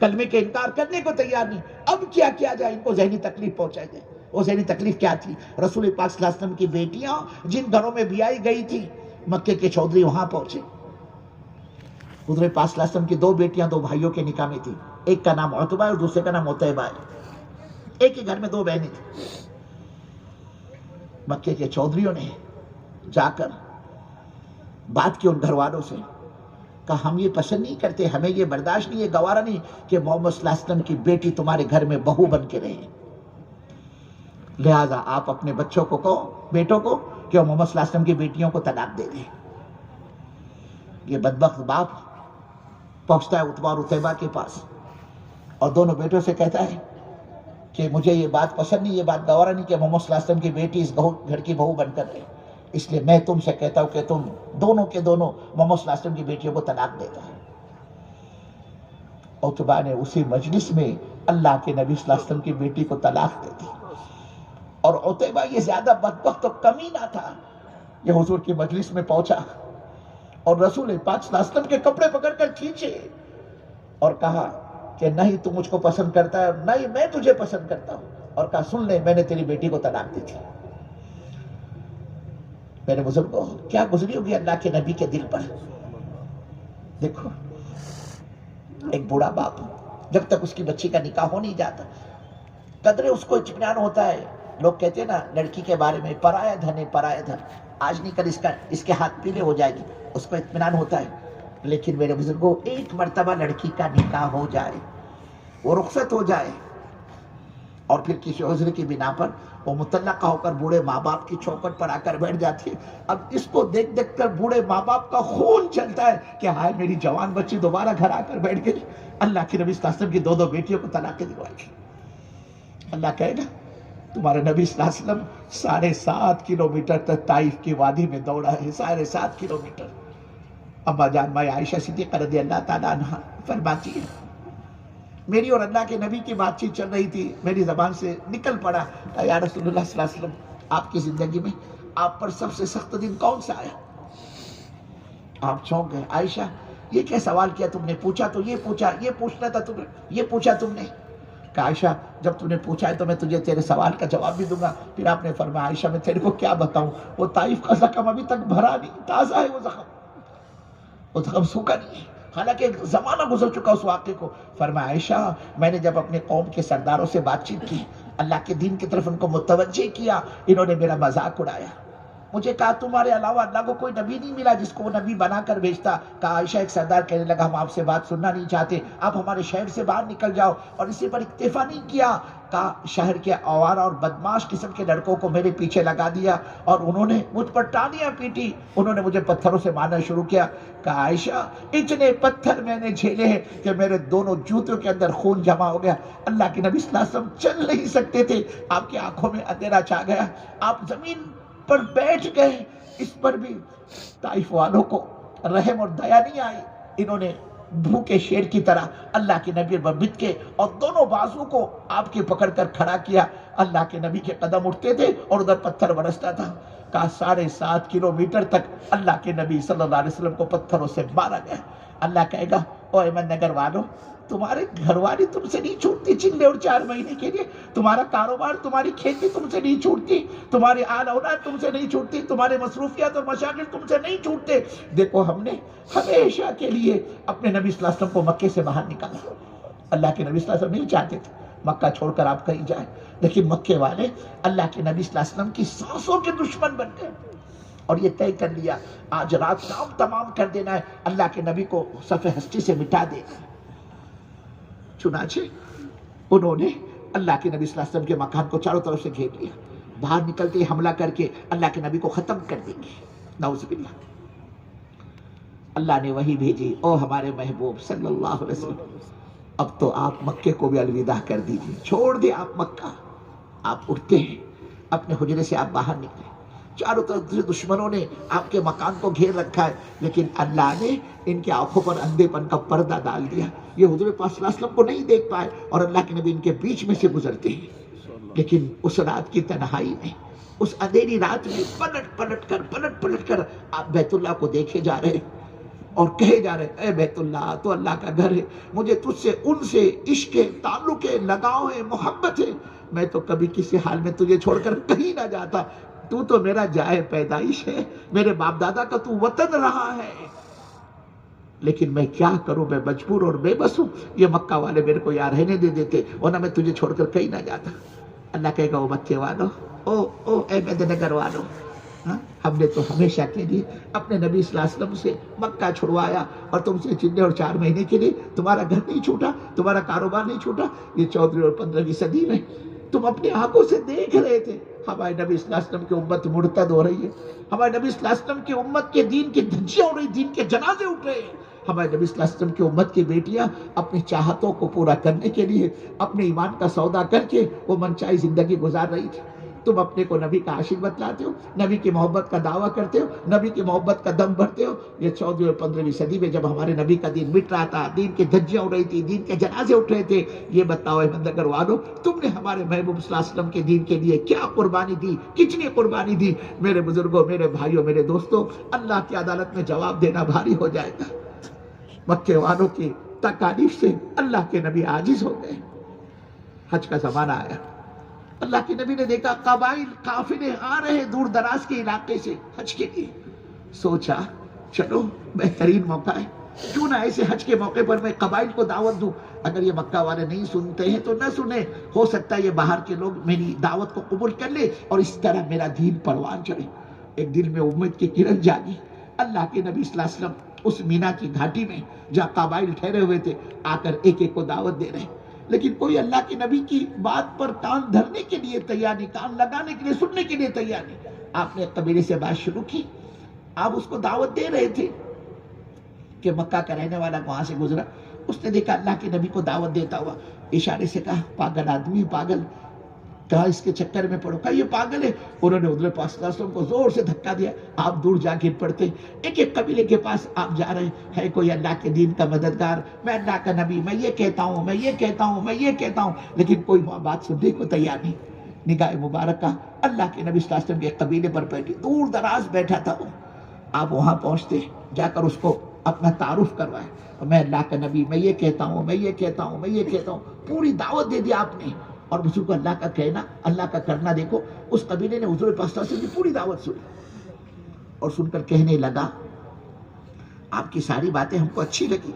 کلمے کے انکار کرنے کو تیار نہیں. اب کیا کیا جائے؟ ان کو ذہنی تکلیف پہنچائی جائے. وہ ذہنی تکلیف کیا تھی؟ رسول پاک صلی اللہ علیہ وسلم کی بیٹیاں جن گھروں میں بیائی گئی تھی, مکے کے چودھری وہاں پہنچے, حضور پاک صلی اللہ علیہ وسلم کی دو بیٹیاں دو بھائیوں کے نکاح میں تھی، ایک کا نام عتبہ ہے اور دوسرے کا نام عتیبہ ہے، ایک ہی گھر میں دو بہنیں تھیں۔ مکے کے چودھریوں نے جا کر بات کی ان گھر والوں سے، کہا ہم یہ پسند نہیں کرتے، ہمیں یہ برداشت نہیں، یہ گوارا نہیں کہ محمد صلی اللہ علیہ وسلم کی بیٹی تمہارے گھر میں بہو بن کے رہے، لہٰذا آپ اپنے بچوں کو کہو، بیٹوں کو، کہ وہ محمد صلی اللہ علیہ وسلم کی بیٹیوں کو طلاق دے دیں۔ یہ بدبخت باپ پہنچتا ہے عتبہ اور عتیبہ کے پاس اور دونوں بیٹوں سے کہتا ہے کہ مجھے یہ بات پسند نہیں، یہ بات گوارا نہیں کہ محمد صلی اللہ علیہ وسلم کی بیٹی اس گھر کی بہو بن کر رہے، اس لیے میں تم سے کہتا ہوں کہ تم دونوں کے دونوں محمد صلی اللہ علیہ وسلم کی بیٹیوں کو طلاق دیتا ہے۔ عتبہ نے اسی مجلس میں اللہ کے نبی صلی اللہ علیہ وسلم کی بیٹی کو طلاق دے دی، اور عتبہ یہ زیادہ بدبخت و کمینہ تھا، یہ حضور کی مجلس میں پہنچا اور رسول پاک صلی اللہ علیہ وسلم کے کپڑے پکڑ کر کھینچے اور کہا کہ نہیں تو مجھ کو پسند کرتا ہے، نہیں میں تجھے پسند کرتا ہوں، اور کہا سن لے میں نے تیری بیٹی کو طلاق دی تھی۔ میرے بزرگوں کیا گزری ہوگی اللہ کے نبی کے دل پر۔ دیکھو ایک بوڑھا باپ جب تک اس کی بچی کا نکاح ہو نہیں جاتا قدرے اس کو اطمینان ہوتا ہے، لوگ کہتے ہیں نا لڑکی کے بارے میں پرایا دھن ہے، پرایا دھن، آج نہیں کل اس کے ہاتھ پیلے ہو جائے گی، اس کو اطمینان ہوتا ہے۔ لیکن میرے بزرگوں ایک مرتبہ لڑکی کا نکاح ہو جائے، وہ رخصت ہو جائے اور پھر کسی عذر کی بنا پر وہ مطلقہ ہو کر بوڑھے ماں باپ کی چوکھٹ پر آ کر بیٹھ جاتی ہے، اب اس کو دیکھ دیکھ کر بوڑھے ماں باپ کا خون چلتا ہے کہ ہائے میری جوان بچی دوبارہ گھر آ کر بیٹھ گئی، اللہ کے نبی صلی اللہ علیہ وسلم کی دو بیٹیوں کو طلاق دلوائے گی۔ اللہ کہے گا تمہارے نبی صلی اللہ علیہ وسلم 7.5 کلومیٹر تک طائف کی وادی میں دوڑا ہے، 7.5 کلومیٹر۔ اما جان ماں عائشہ صدیقہ رضی اللہ تعالیٰ عنہ فرماتی ہے میری اور اللہ کے نبی کی بات چیت چل رہی تھی، میری زبان سے نکل پڑا یا رسول اللہ صلی اللہ علیہ وسلم آپ کی زندگی میں آپ پر سب سے سخت دن کون سا آیا؟ آپ چونک گئے۔ عائشہ یہ کیا سوال کیا تم نے؟ پوچھا تو یہ پوچھا، یہ پوچھنا تھا تم نے، یہ پوچھا تم نے؟ کہ عائشہ جب تم نے پوچھا ہے تو میں تجھے تیرے سوال کا جواب بھی دوں گا۔ پھر آپ نے فرمایا عائشہ میں تیرے کو کیا بتاؤں، وہ طائف کا زخم ابھی تک بھرا نہیں، تازہ ہے وہ زخم سوکھا نہیں ہے، حالانکہ ایک زمانہ گزر چکا اس واقعے کو۔ فرمایا عائشہ میں نے جب اپنے قوم کے سرداروں سے بات چیت کی، اللہ کے دین کی طرف ان کو متوجہ کیا، انہوں نے میرا مذاق اڑایا، مجھے کہا تمہارے علاوہ اللہ کو کوئی نبی نہیں ملا جس کو وہ نبی بنا کر بھیجتا۔ کہا عائشہ ایک سردار کہنے لگا ہم آپ سے بات سننا نہیں چاہتے، آپ ہمارے شہر سے باہر نکل جاؤ، اور اسی پر اکتفا نہیں کیا، کہا شہر کے آوارہ اور بدماش قسم کے لڑکوں کو میرے پیچھے لگا دیا اور انہوں نے مجھ پر ٹانیاں پیٹی، انہوں نے مجھے پتھروں سے مارنا شروع کیا۔ کہا عائشہ اتنے پتھر میں نے جھیلے ہیں کہ میرے دونوں جوتوں کے اندر خون جمع ہو گیا، اللہ کے نبی صلی اللہ علیہ وسلم چل نہیں سکتے تھے، آپ کی آنکھوں میں اندھیرا چھا گیا، آپ زمین پر بیٹھ گئے۔ اس پر بھی طائف والوں کو رحم اور دیا نہیں آئی، انہوں نے بھوکے شیر کی طرح اللہ کے نبی پر بت کے اور دونوں بازو کو آپ کے پکڑ کر کھڑا کیا، اللہ کے نبی کے قدم اٹھتے تھے اور ادھر پتھر برستا تھا۔ کہا 7.5 کلومیٹر تک اللہ کے نبی صلی اللہ علیہ وسلم کو پتھروں سے مارا گیا۔ اللہ کہے گا او احمد نگر والوں تمہارے گھر والی تم سے نہیں چھوٹتی چلے اور 4 مہینے کے لیے، تمہارا کاروبار تمہاری کھیتی تم سے نہیں چھوٹتی، تمہارے آل اولاد تم سے نہیں چھوٹتی، تمہارے مصروفیات اور مشاغل تم سے نہیں چھوٹتے۔ دیکھو ہم نے ہمیشہ کے لیے اپنے نبی صلی اللہ علیہ وسلم کو مکے سے باہر نکالا، اللہ کے نبی صلی اللہ علیہ وسلم نہیں چاہتے تھے مکہ چھوڑ کر آپ کہیں جائیں، لیکن مکے والے اللہ کے نبی صلی اللہ علیہ وسلم کی سانسوں کے دشمن بن گئے اور یہ طے کر لیا آج رات کام تمام کر دینا ہے، اللہ کے نبی کو صفحہ ہستی سے مٹا دینا ہے۔ چنانچہ انہوں نے اللہ کے نبی صلی اللہ علیہ وسلم کے مکان کو چاروں طرف سے گھیر لیا، باہر نکلتے ہی حملہ کر کے اللہ کے نبی کو ختم کر دیں گے، نعوذ باللہ۔ اللہ نے وحی بھیجی او ہمارے محبوب صلی اللہ علیہ وسلم اب تو آپ مکے کو بھی الوداع کر دیجیے، چھوڑ دیں آپ مکہ۔ آپ اٹھتے ہیں اپنے حجرے سے، آپ باہر نکلے، چاروں طرف سے دشمنوں نے آپ کے مکان کو گھیر رکھا ہے، لیکن اللہ نے ان کی آنکھوں پر اندھے پن کا پردہ ڈال دیا، یہ حضور پاک صلی اللہ علیہ وسلم کو نہیں دیکھ پائے اور اللہ کے نبی ان کے بیچ میں سے گزرتے ہیں۔ لیکن اس رات کی تنہائی میں، اس اندھیری رات میں پلٹ پلٹ کر آپ بیت اللہ کو دیکھے جا رہے اور کہے جا رہے اے بیت اللہ تو اللہ کا گھر ہے، مجھے تجھ سے ان سے عشق ہے، تعلق ہے، لگاؤ ہے، محبت ہے، میں تو کبھی کسی حال میں تجھے چھوڑ کر کہیں نہ جاتا، تو تو میرا جائے پیدائش ہے، میرے باپ دادا کا تو وطن رہا ہے۔ لیکن میں کیا کروں، میں مجبور اور بے بس ہوں، یہ مکہ والے میرے کو یہاں رہنے دے دیتے ورنہ میں تجھے چھوڑ کر کہیں نہ جاتا۔ اللہ کہے گا او مکے والو، او احمد نگر والو، ہم نے تو ہمیشہ کے لیے اپنے نبی صلی اللہ علیہ وسلم سے مکہ چھڑوایا اور تم سے چندے اور 4 مہینے کے لیے تمہارا گھر نہیں چھوٹا، تمہارا کاروبار نہیں چھوٹا۔ یہ 14ویں اور 15ویں صدی میں تم اپنے آنکھوں سے دیکھ رہے تھے ہمارے نبی صلی اللہ علیہ وسلم کی امت مرتد ہو رہی ہے، ہمارے نبی صلی اللہ علیہ وسلم کی امت کے دین کی دھجیاں اڑ رہی، دین کے جنازے اٹھ رہے ہیں، ہمارے نبی صلی اللہ علیہ وسلم کی امت کی بیٹیاں اپنی چاہتوں کو پورا کرنے کے لیے اپنے ایمان کا سودا کر کے وہ منچائی زندگی گزار رہی تھی۔ تم اپنے کو نبی کا عاشق بتلاتے ہو، نبی کی محبت کا دعویٰ کرتے ہو، نبی کی محبت کا دم بھرتے ہو۔ یہ 14ویں اور 15ویں صدی میں جب ہمارے نبی کا دین مٹ رہا تھا، دین کی دھجیاں اڑ رہی تھی، دین کے جنازے اٹھ رہے تھے، یہ بتاؤ احمد نگر والو تم نے ہمارے محبوب صلی اللہ علیہ وسلم کے دین کے لیے کیا قربانی دی، کتنی قربانی دی؟ میرے بزرگوں، میرے بھائیوں، میرے دوستوں، اللہ کی عدالت میں جواب دینا بھاری ہو جائے گا۔ مکے والوں کی تکالیف سے اللہ کے نبی عاجز ہو گئے۔ حج کا زمانہ آیا، اللہ کے نبی نے دیکھا قبائل قافلے آ رہے ہیں دور دراز کے علاقے سے حج کے لیے، سوچا چلو بہترین موقع ہے، کیوں نہ ایسے حج کے موقع پر میں قبائل کو دعوت دوں۔ اگر یہ مکہ والے نہیں سنتے ہیں تو نہ سنیں، ہو سکتا ہے یہ باہر کے لوگ میری دعوت کو قبول کر لے اور اس طرح میرا دین پروان چڑھے۔ ایک دل میں امید کی کرن جاگی، اللہ کے نبی صلی اللہ علیہ وسلم اس مینا کی گھاٹی میں جہاں قبائل ٹھہرے ہوئے تھے آ کر ایک ایک کو دعوت دے رہے ہیں، لیکن کوئی اللہ کے نبی کی بات پر کان دھرنے کے لیے تیار نہیں، کان لگانے کے لیے، سننے کے لیے تیار نہیں۔ آپ نے قبیلے سے بات شروع کی، آپ اس کو دعوت دے رہے تھے کہ مکہ کا رہنے والا وہاں سے گزرا، اس نے دیکھا اللہ کے نبی کو دعوت دیتا ہوا، اشارے سے کہا پاگل آدمی، پاگل، کہا اس کے چکر میں پڑو، کہا یہ پاگل ہے۔ انہوں نے حضور پاک صلی اللہ علیہ وسلم کو زور سے دھکا دیا، آپ دور جا گر پڑتے۔ ایک ایک قبیلے کے پاس آپ جا رہے ہیں، ہے کوئی اللہ کے دین کا مددگار، میں اللہ کا نبی، میں یہ کہتا ہوں، میں یہ کہتا ہوں، میں یہ کہتا ہوں، لیکن کوئی بات سننے کو تیار نہیں۔ نگاہ مبارکہ اللہ کے نبی صلی اللہ علیہ وسلم کے قبیلے پر بیٹھی، دور دراز بیٹھا تھا وہ، آپ وہاں پہنچتے، جا کر اس کو اپنا تعارف کروائے، میں اللہ کا نبی، میں یہ کہتا ہوں، میں یہ کہتا ہوں، میں یہ کہتا ہوں، پوری دعوت دے دی آپ نے۔ اور حضور کو اللہ کا کہنا، اللہ کا کرنا دیکھو، اس قبیلے نے حضور پاک صلی اللہ علیہ وسلم کی پوری دعوت سنی اور سن کر کہنے لگا آپ کی ساری باتیں ہم کو اچھی لگی،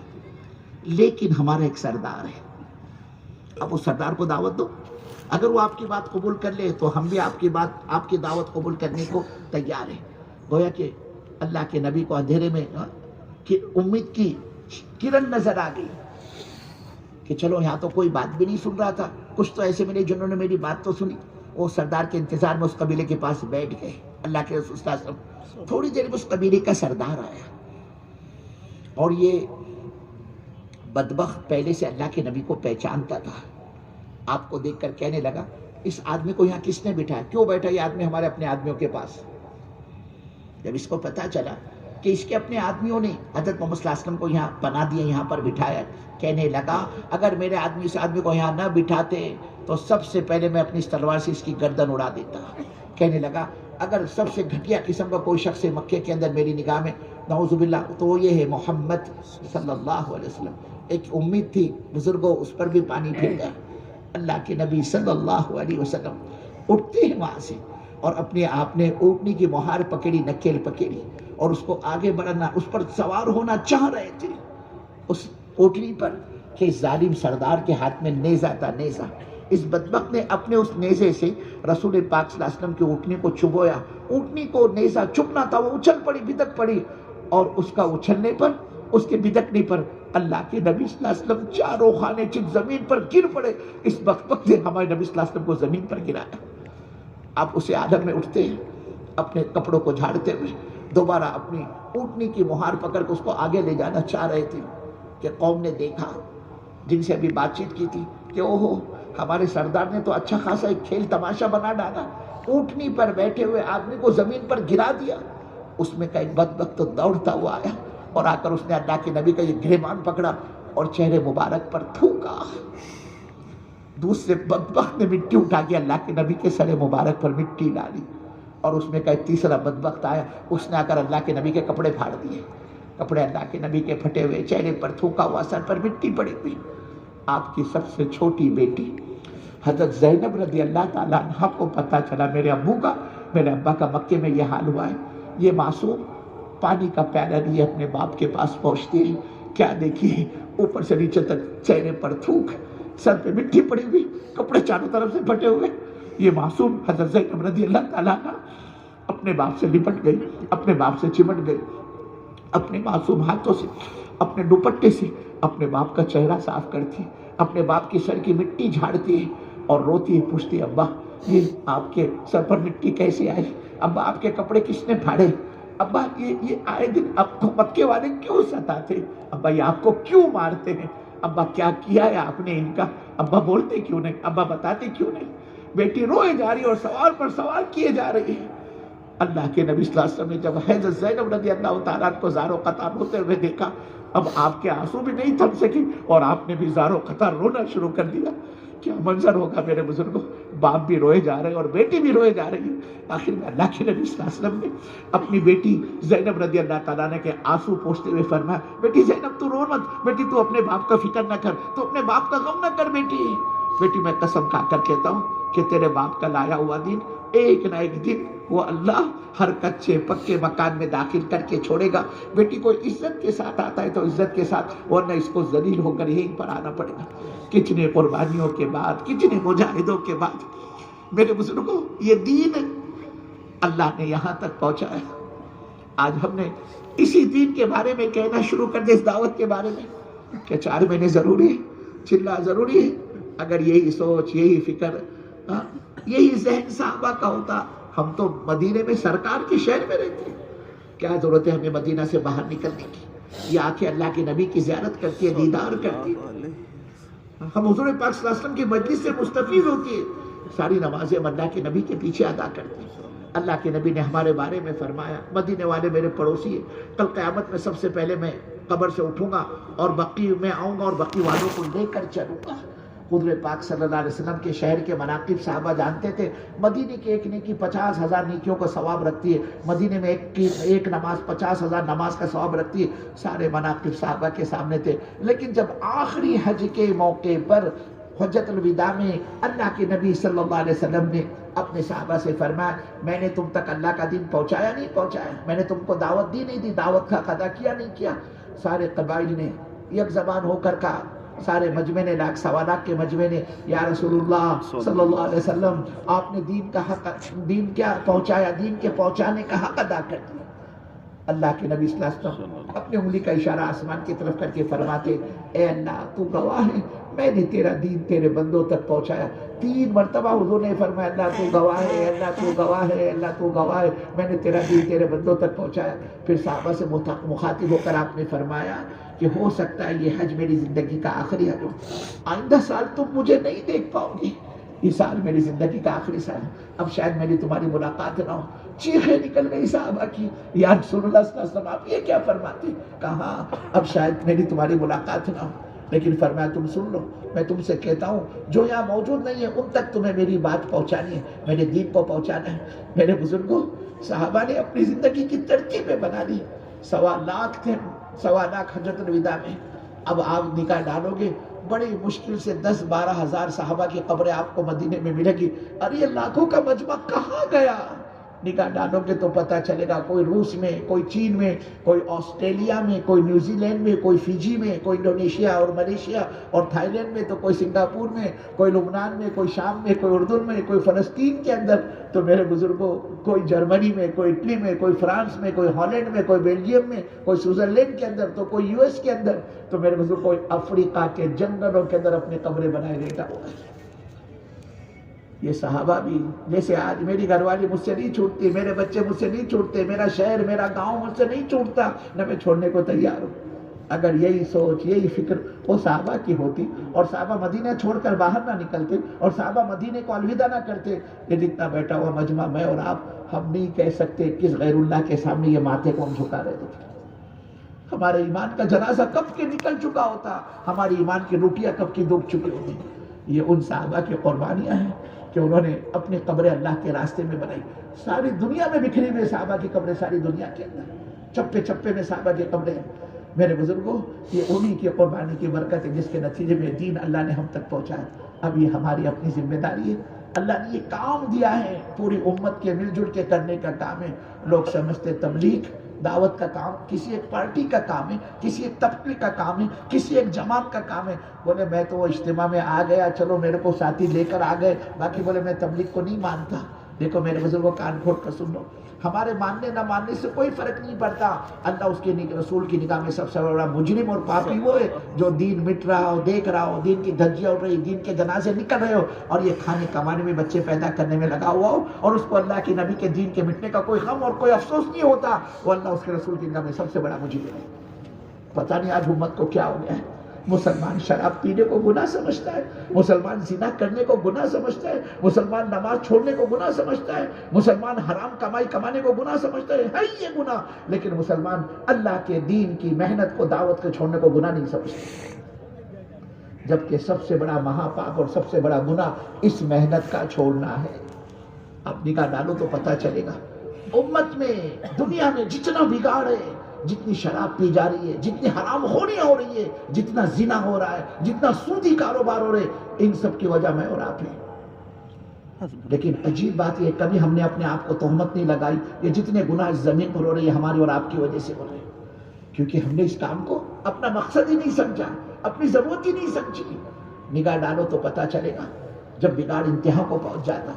لیکن ہمارا ایک سردار ہے، اب اس سردار کو دعوت دو، اگر وہ آپ کی بات قبول کر لے تو ہم بھی آپ کی بات، آپ کی دعوت قبول کرنے کو تیار ہیں۔ گویا کہ اللہ کے نبی کو اندھیرے میں امید کی کرن نظر آ گئی کہ چلو یہاں تو کوئی بات بھی نہیں سن رہا تھا، کچھ تو ایسے ملے جنہوں نے میری بات تو سنی۔ وہ سردار کے انتظار میں اس قبیلے کے پاس بیٹھ گئے، اللہ کے رسول صلی اللہ علیہ وسلم تھوڑی دیر میں اس قبیلے کا سردار آیا اور یہ بدبخت پہلے سے اللہ کے نبی کو پہچانتا تھا، آپ کو دیکھ کر کہنے لگا اس آدمی کو یہاں کس نے بٹھایا، کیوں بیٹھا یہ آدمی ہمارے اپنے آدمیوں کے پاس؟ جب اس کو پتا چلا کہ اس کے اپنے آدمیوں نے حضرت محمد صلی اللہ علیہ وسلم کو یہاں پناہ دیا، یہاں پر بٹھایا، کہنے لگا اگر میرے آدمی اس آدمی کو یہاں نہ بٹھاتے تو سب سے پہلے میں اپنی اس تلوار سے اس کی گردن اڑا دیتا۔ کہنے لگا اگر سب سے گھٹیا قسم کا کوئی شخص ہے مکے کے اندر میری نگاہ میں، نعوذ باللہ، تو وہ یہ ہے محمد صلی اللہ علیہ وسلم۔ ایک امید تھی بزرگوں، اس پر بھی پانی پھر گیا۔ اللہ کے نبی صلی اللہ علیہ وسلم اٹھتے ہیں وہاں سے اور اپنے آپ نے اونٹنی کی مہار پکڑی، نکیل پکڑی اور اس کو آگے بڑھنا، اس پر سوار ہونا چاہ رہے تھے، اس اونٹنی پر کہ ظالم سردار کے ہاتھ میں نیزہ تھا، نیزہ۔ اس بدبخت نے اپنے اس نیزے سے رسول پاک صلی اللہ علیہ وسلم کی اونٹنی کو چبویا، اونٹنی کو نیزہ چبنا تھا، وہ اچھل پڑی، بدک پڑی، اور اس کا اچھلنے پر، اس کے بدکنے پر اللہ کے نبی صلی اللہ علیہ وسلم چاروں خانے چت زمین پر گر پڑے۔ اس بدبخت نے ہمارے نبی صلی اللہ علیہ وسلم کو زمین پر گرایا۔ آپ اسے عالم میں اٹھتے ہیں، اپنے کپڑوں کو جھاڑتے ہوئے دوبارہ اپنی اونٹنی کی مہار پکڑ کے اس کو آگے لے جانا چاہ رہے تھے کہ قوم نے دیکھا، جن سے ابھی بات چیت کی تھی، کہ اوہو ہمارے سردار نے تو اچھا خاصا ایک کھیل تماشا بنا ڈالا، اونٹنی پر بیٹھے ہوئے آدمی کو زمین پر گرا دیا۔ اس میں کا ایک بدبخت تو دوڑتا ہوا آیا اور آ کر اس نے اللہ کے نبی کا یہ گریبان پکڑا اور چہرے مبارک پر تھوکا۔ دوسرے بدبخت نے مٹی اٹھا کے اللہ کے نبی کے سر مبارک پر مٹی ڈالی، اور اس میں کا ایک تیسرا بدبخت آیا، اس نے آ کر اللہ کے نبی کے کپڑے پھاڑ دیے، کپڑے اللہ کے نبی کے پھٹے ہوئے، چہرے پر تھوکا ہوا، سر پر مٹی پڑی ہوئی۔ آپ کی سب سے چھوٹی بیٹی حضرت زینب رضی اللہ تعالیٰ عنہ کو پتہ چلا میرے ابا کا مکے میں یہ حال ہوا ہے۔ یہ معصوم پانی کا پیالہ لیے اپنے باپ کے پاس پہنچتی ہے، کیا دیکھیے، اوپر سے نیچے تک چہرے پر تھوک، سر پہ مٹی پڑی ہوئی، کپڑے چاروں طرف سے پھٹے ہوئے. یہ معصوم حضرت زینب رضی اللہ تعالیٰ عنہ اپنے باپ سے لپٹ گئی، اپنے باپ سے چمٹ گئی، اپنے معصوم ہاتھوں سے، اپنے دوپٹے سے اپنے باپ کا چہرہ صاف کرتی، اپنے باپ کی سر کی مٹی جھاڑتی ہے اور روتی ہے، پوچھتی ابا یہ آپ کے سر پر مٹی کیسے آئی؟ ابا آپ کے کپڑے کس نے پھاڑے؟ ابا یہ آئے دن آپ کو مکے والے کیوں ستاتے؟ ابا یہ آپ کو کیوں مارتے ہیں؟ ابا کیا کیا ہے آپ نے ان کا؟ ابا بولتے کیوں نہیں؟ ابا بتاتے کیوں نہیں؟ بیٹی روئے جا رہی اور سوال پر سوال کیے جا رہی ہے. اللہ کے نبی صلی اللہ علیہ وسلم نے جب حضرت زینب رضی اللہ تعالیٰ عنہ کو زار و قطار ہوتے ہوئے دیکھا، اب آپ کے آنسو بھی نہیں تھم سکے اور آپ نے بھی زار و قطار رونا شروع کر دیا. کیا منظر ہوگا میرے بزرگوں، باپ بھی روئے جا رہے ہیں اور بیٹی بھی روئے جا رہی ہے. آخر میں اللہ کے نبی صلی اللہ علیہ وسلم نے اپنی بیٹی زینب رضی اللہ تعالیٰ عنہ کے آنسو پوچھتے ہوئے فرمایا، بیٹی زینب تو رو مت، بیٹی تو اپنے باپ کا فکر نہ کر، تو اپنے باپ کا غم نہ کر بیٹی. بیٹی میں قسم کھا کر کہتا ہوں کہ تیرے باپ کا لایا ہوا دین ایک نہ ایک دن وہ اللہ ہر کچے پکے مکان میں داخل کر کے چھوڑے گا. بیٹی کوئی عزت کے ساتھ آتا ہے تو عزت کے ساتھ، ورنہ اس کو ذلیل ہو کر یہیں پر آنا پڑے گا. کتنے قربانیوں کے بعد، کتنے مجاہدوں کے بعد میرے بزرگوں یہ دین اللہ نے یہاں تک پہنچایا. آج ہم نے اسی دین کے بارے میں کہنا شروع کر دیا، اس دعوت کے بارے میں کہ 4 مہینے ضروری ہے، چلنا ضروری ہے. اگر یہی سوچ، یہی فکر، یہی ذہن صحابہ کا ہوتا، ہم تو مدینے میں سرکار کے شہر میں رہتے. کیا ضرورت ہے ہمیں مدینہ سے باہر نکلنے کی؟ یہ آنکھیں اللہ کے نبی کی زیارت کرتی ہے، دیدار کرتی ہے. ہم حضور پاک صلی اللہ علیہ وسلم کی مجلس سے مستفید ہوتی ہے، ساری نمازیں اللہ کے نبی کے پیچھے ادا کرتی ہیں. اللہ کے نبی نے ہمارے بارے میں فرمایا، مدینے والے میرے پڑوسی ہیں، کل قیامت میں سب سے پہلے میں قبر سے اٹھوں گا اور بقی میں آؤں گا اور بقی والوں کو لے کر چلوں گا. حضور پاک صلی اللہ علیہ وسلم کے شہر کے مناقب صحابہ جانتے تھے، مدینے کی ایک نیکی 50,000 نیکیوں کا ثواب رکھتی ہے. مدینے میں ایک نماز 50,000 نماز کا ثواب رکھتی ہے. سارے مناقب صحابہ کے سامنے تھے. لیکن جب آخری حج کے موقع پر حجۃ الوداع میں اللہ کے نبی صلی اللہ علیہ وسلم نے اپنے صحابہ سے فرمایا، میں نے تم تک اللہ کا دین پہنچایا نہیں پہنچایا؟ میں نے تم کو دعوت دی نہیں دی؟ دعوت کا ادا کیا نہیں کیا؟ سارے قبائل نے یک زبان ہو کر کہا، سارے مجمع نے، 1.25 کے مجمع نے، یا رسول اللہ صلی اللہ علیہ وسلم آپ نے دین کا حق، دین کیا پہنچایا، دین کے پہنچانے کا حق ادا کر دیا. اللہ کے نبی صلی اللہ علیہ وسلم اپنے انگلی کا اشارہ آسمان کی طرف کر کے فرماتے، اے اللہ تو گواہ ہے، میں نے تیرا دین تیرے بندوں تک پہنچایا. 3 مرتبہ حضور نے فرمایا، اللہ تو گواہ ہے، اللہ تو گواہ ہے، اللہ تو گواہ ہے، میں نے تیرا دین تیرے بندوں تک پہنچایا. پھر صحابہ سے مخاطب ہو کر آپ نے فرمایا کہ ہو سکتا ہے یہ حج میری زندگی کا آخری حج ہو، آئندہ سال تم مجھے نہیں دیکھ پاؤ گی، یہ سال میری زندگی کا آخری سال ہے، اب شاید میری تمہاری ملاقات نہ ہو. چیخیں نکل گئی صحابہ کی، یا رسول اللہ صلی اللہ علیہ وسلم آپ یہ کیا فرماتے؟ کہا اب شاید میری تمہاری ملاقات نہ ہو. لیکن فرمایا تم سن لو، میں تم سے کہتا ہوں جو یہاں موجود نہیں ہے ان تک تمہیں میری بات پہنچانی ہے، میرے دین کو پہنچانا ہے. میرے بزرگوں صحابہ نے اپنی زندگی کی ترتیبیں بنا لی. 1.25 لاکھ تھے، 1.25 لاکھ حجۃ الوداع میں. اب آپ نکاح ڈالو گے بڑی مشکل سے 10-12 ہزار صحابہ کی قبریں آپ کو مدینے میں ملے گی. ارے یہ لاکھوں کا مجمع کہاں گیا؟ نکاح ڈالو گے تو پتہ چلے گا، کوئی روس میں، کوئی چین میں، کوئی آسٹریلیا میں، کوئی نیوزی لینڈ میں، کوئی فیجی میں، کوئی انڈونیشیا اور ملیشیا اور تھائی لینڈ میں، تو کوئی سنگاپور میں، کوئی لبنان میں، کوئی شام میں، کوئی اردن میں، کوئی فلسطین کے اندر. تو میرے بزرگوں کوئی جرمنی میں، کوئی اٹلی میں، کوئی فرانس میں، کوئی ہالینڈ میں، کوئی بیلجیم میں، کوئی سوئٹزرلینڈ کے اندر، تو کوئی US کے اندر. تو میرے بزرگ کوئی افریقہ کے جنگلوں کے اندر اپنی قبریں بنائے لیٹا ہوا ہے. یہ صحابہ بھی جیسے آج میری گھر والی مجھ سے نہیں چھوٹتی، میرے بچے مجھ سے نہیں چھوٹتے، میرا شہر، میرا گاؤں مجھ سے نہیں چھوٹتا، نہ میں چھوڑنے کو تیار ہوں. اگر یہی سوچ، یہی فکر وہ صحابہ کی ہوتی اور صحابہ مدینہ چھوڑ کر باہر نہ نکلتے اور صحابہ مدینے کو الوداع نہ کرتے، یہ جتنا بیٹھا ہوا مجمع میں اور آپ، ہم نہیں کہہ سکتے کس غیر اللہ کے سامنے یہ ماتھے کو ہم جھکا رہے تھے. ہمارے ایمان کا جنازہ کب کے نکل چکا ہوتا، ہماری ایمان کی روٹیاں کب کی دب چکی ہوتی. یہ ان صحابہ کی قربانیاں ہیں کہ انہوں نے اپنی قبریں اللہ کے راستے میں بنائی. ساری دنیا میں بکھری ہوئے صحابہ کی قبریں، ساری دنیا کے اندر چپے چپے میں صحابہ کی قبریں. میرے بزرگوں یہ انہی کی قربانی کی برکت ہے جس کے نتیجے میں دین اللہ نے ہم تک پہنچایا. اب یہ ہماری اپنی ذمہ داری ہے. اللہ نے یہ کام دیا ہے پوری امت کے مل جل کے کرنے کا کام ہے. لوگ سمجھتے تبلیغ دعوت کا کام کسی ایک پارٹی کا کام ہے، کسی ایک طبقے کا کام ہے، کسی ایک جماعت کا کام ہے. بولے میں تو وہ اجتماع میں آ گیا، چلو میرے کو ساتھی لے کر آ گئے، باقی بولے میں تبلیغ کو نہیں مانتا. دیکھو میرے بزرگوں، کان کھول کر سن لو، ہمارے ماننے نہ ماننے سے کوئی فرق نہیں پڑتا. اللہ اس کے رسول کی نگاہ میں سب سے بڑا مجرم اور پاپی وہ ہے جو دین مٹ رہا ہو، دیکھ رہا ہو، دین کی دھجیاں اڑ رہی، دین کے جنازے نکل رہے ہو، اور یہ کھانے کمانے میں بچے پیدا کرنے میں لگا ہوا ہو، اور اس کو اللہ کے نبی کے دین کے مٹنے کا کوئی غم اور کوئی افسوس نہیں ہوتا. وہ اللہ اس کے رسول کی نگاہ میں سب سے بڑا مجرم ہے. پتہ نہیں آج امت کو کیا ہو گیا ہے. مسلمان شراب پینے کو گناہ سمجھتا ہے، مسلمان زنا کرنے کو گناہ سمجھتا ہے، مسلمان نماز چھوڑنے کو گناہ سمجھتا ہے، مسلمان حرام کمائی کمانے کو گناہ سمجھتا ہے یہ گناہ. لیکن مسلمان اللہ کے دین کی محنت کو، دعوت کو چھوڑنے کو گناہ نہیں سمجھتا. جبکہ سب سے بڑا مہا پاپ اور سب سے بڑا گناہ اس محنت کا چھوڑنا ہے. اب نگاہ ڈالو تو پتہ چلے گا امت میں، دنیا میں جتنا بگاڑ ہے، جتنی شراب پی جا رہی ہے، جتنی حرام خوریاں ہو رہی ہے، جتنا زنا ہو رہا ہے، جتنا سودی کاروبار ہو رہے ہیں، ان سب کی وجہ میں اور آپ ہیں. لیکن عجیب بات یہ، کبھی ہم نے اپنے آپ کو تہمت نہیں لگائی یہ جتنے گناہ اس زمین پر ہو رہے ہیں ہماری اور آپ کی وجہ سے ہو رہے ہیں، کیونکہ ہم نے اس کام کو اپنا مقصد ہی نہیں سمجھا، اپنی ضرورت ہی نہیں سمجھی. نگاہ ڈالو تو پتہ چلے گا جب بگاڑ انتہا کو پہنچ جاتا،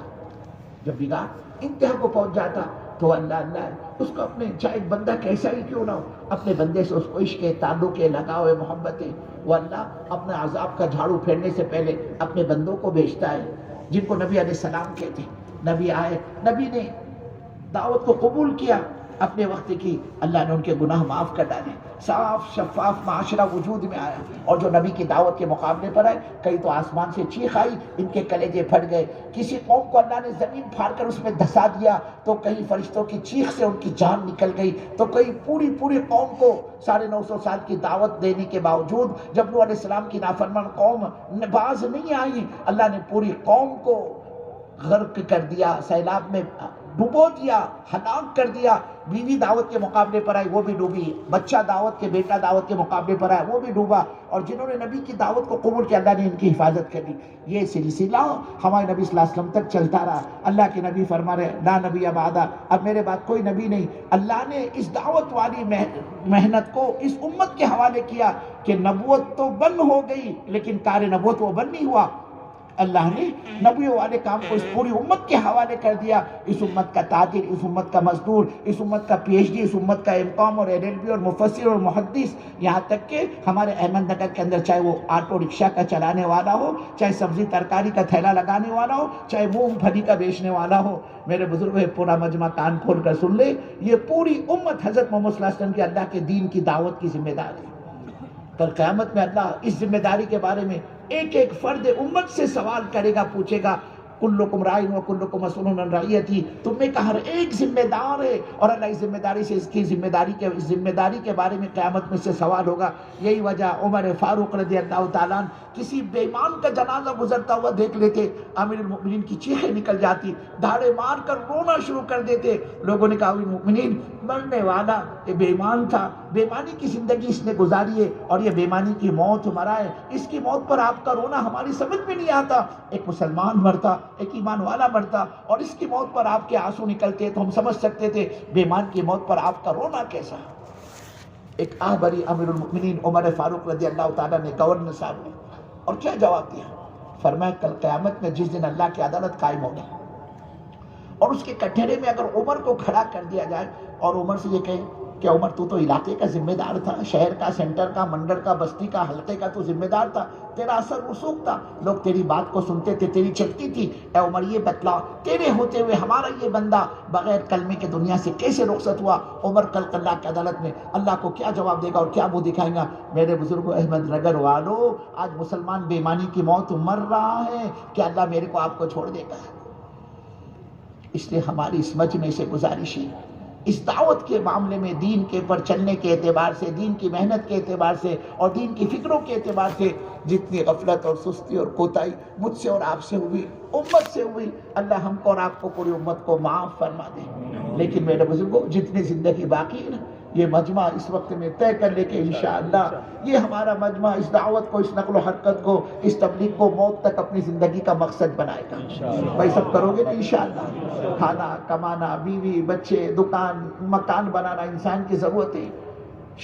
جب بگاڑ انتہا کو پہنچ جاتا تو اللہ اس کو اپنے، چاہے ایک بندہ کیسا ہی کیوں نہ ہو، اپنے بندے سے اس کو عشق ہے، تعلق ہے، لگاؤ ہے، محبت ہے، وہ اللہ اپنے عذاب کا جھاڑو پھیرنے سے پہلے اپنے بندوں کو بھیجتا ہے جن کو نبی علیہ السلام کہتے. نبی آئے، نبی نے دعوت کو قبول کیا، اپنے وقت کی، اللہ نے ان کے گناہ معاف کر ڈالے، صاف شفاف معاشرہ وجود میں آیا. اور جو نبی کی دعوت کے مقابلے پر آئے، کہیں تو آسمان سے چیخ آئی، ان کے کلیجے پھٹ گئے. کسی قوم کو اللہ نے زمین پھاڑ کر اس میں دھسا دیا تو کہیں فرشتوں کی چیخ سے ان کی جان نکل گئی، تو کہیں پوری قوم کو 950 سال کی دعوت دینے کے باوجود جب نوح علیہ السلام کی نافرمان قوم باز نہیں آئی، اللہ نے پوری قوم کو غرق کر دیا، سیلاب میں ڈبو دیا، ہلاک کر دیا. بیوی دعوت کے مقابلے پر آئی وہ بھی ڈوبی، بچہ دعوت کے، بیٹا دعوت کے مقابلے پر آیا وہ بھی ڈوبا. اور جنہوں نے نبی کی دعوت کو قبول کیا اللہ نے ان کی حفاظت کر لی. یہ سلسلہ ہمارے نبی صلی اللہ علیہ وسلم تک چلتا رہا. اللہ کے نبی فرما رہے لا نبی بعد، اب میرے بعد کوئی نبی نہیں. اللہ نے اس دعوت والی محنت کو اس امت کے حوالے کیا کہ نبوت تو بند ہو گئی لیکن کار نبوت وہ بند نہیں ہوا. اللہ نے نبیوں والے کام کو اس پوری امت کے حوالے کر دیا. اس امت کا تاجر، اس امت کا مزدور، اس امت کا پی ایچ ڈی، اس امت کا ایم کام اور LLB اور مفسر اور محدث، یہاں تک کہ ہمارے احمد نگر کے اندر چاہے وہ آٹو رکشہ کا چلانے والا ہو، چاہے سبزی ترکاری کا تھیلا لگانے والا ہو، چاہے مونگ پھلی کا بیچنے والا ہو، میرے بزرگ پورا مجمع کان کھول کر سن لے، یہ پوری امت حضرت محمد صلی اللہ علیہ وسلم کی اللہ کے دین کی دعوت کی ذمہ دار ہے. کل قیامت میں اللہ اس ذمہ داری کے بارے میں ایک ایک فرد امت سے سوال کرے گا، پوچھے گا کلکم راعٍ و کلکم مسئول عن رعیتہ، تم میں کا ہر ایک ذمہ دار ہے، اور اللہ اس ذمہ داری سے، اس کی ذمہ داری کے بارے میں قیامت میں سے سوال ہوگا. یہی وجہ عمر فاروق رضی اللہ تعالیٰ کسی بے ایمان کا جنازہ گزرتا ہوا دیکھ لیتے، امیر المؤمنین کی چیخیں نکل جاتی، دھاڑے مار کر رونا شروع کر دیتے. لوگوں نے کہا امیر المؤمنین مرنے والا یہ بے ایمان تھا، بے ایمانی کی زندگی اس نے گزاری ہے اور یہ بے ایمانی کی موت مرا ہے، اس کی موت پر آپ کا رونا ہماری سمجھ میں نہیں آتا. ایک مسلمان مرتا، ایک ایمان والا مرتا، اور اس کی موت پر آپ کے آنسو نکلتے تو ہم سمجھ سکتے تھے بے ایمان کی موت پر آپ کا رونا کیسا. ایک بری امیر المؤمنین عمر فاروق رضی اللہ تعالیٰ نے گورنر صاحب نے اور کیا جواب دیا؟ فرمایا کل قیامت میں جس دن اللہ کی عدالت قائم ہوگی اور اس کے کٹہرے میں اگر عمر کو کھڑا کر دیا جائے اور عمر سے یہ کہے کہ عمر تو علاقے کا ذمہ دار تھا، شہر کا، سینٹر کا، منڈل کا، بستی کا، حلقے کا تو ذمہ دار تھا، تیرا اثر رسوخ تھا، لوگ تیری بات کو سنتے تھے، تیری چلتی تھی. اے عمر یہ بتلا تیرے ہوتے ہوئے ہمارا یہ بندہ بغیر کلمے کے دنیا سے کیسے رخصت ہوا؟ عمر کل اللہ کی عدالت میں اللہ کو کیا جواب دے گا اور کیا منہ دکھائے گا؟ میرے بزرگوں، احمد نگر والو، آج مسلمان بے ایمانی کی موت مر رہا ہے کہ اللہ میرے کو آپ کو چھوڑ دے گا. اس لیے ہماری اس مجمع سے گزارش ہے، اس دعوت کے معاملے میں دین کے پر چلنے کے اعتبار سے، دین کی محنت کے اعتبار سے اور دین کی فکروں کے اعتبار سے جتنی غفلت اور سستی اور کوتاہی مجھ سے اور آپ سے ہوئی، امت سے ہوئی، اللہ ہم کو اور آپ کو، پوری امت کو معاف فرما دے. لیکن میرے بزرگوں، جتنی زندگی باقی ہے نا، یہ مجمع اس وقت میں طے کر لے کہ انشاءاللہ یہ ہمارا مجمع اس دعوت کو، اس نقل و حرکت کو، اس تبلیغ کو موت تک اپنی زندگی کا مقصد بنائے گا۔ بھائی سب کرو گے نا انشاءاللہ؟ کھانا کمانا، بیوی بچے، دکان مکان بنانا انسان کی ضرورت ہے۔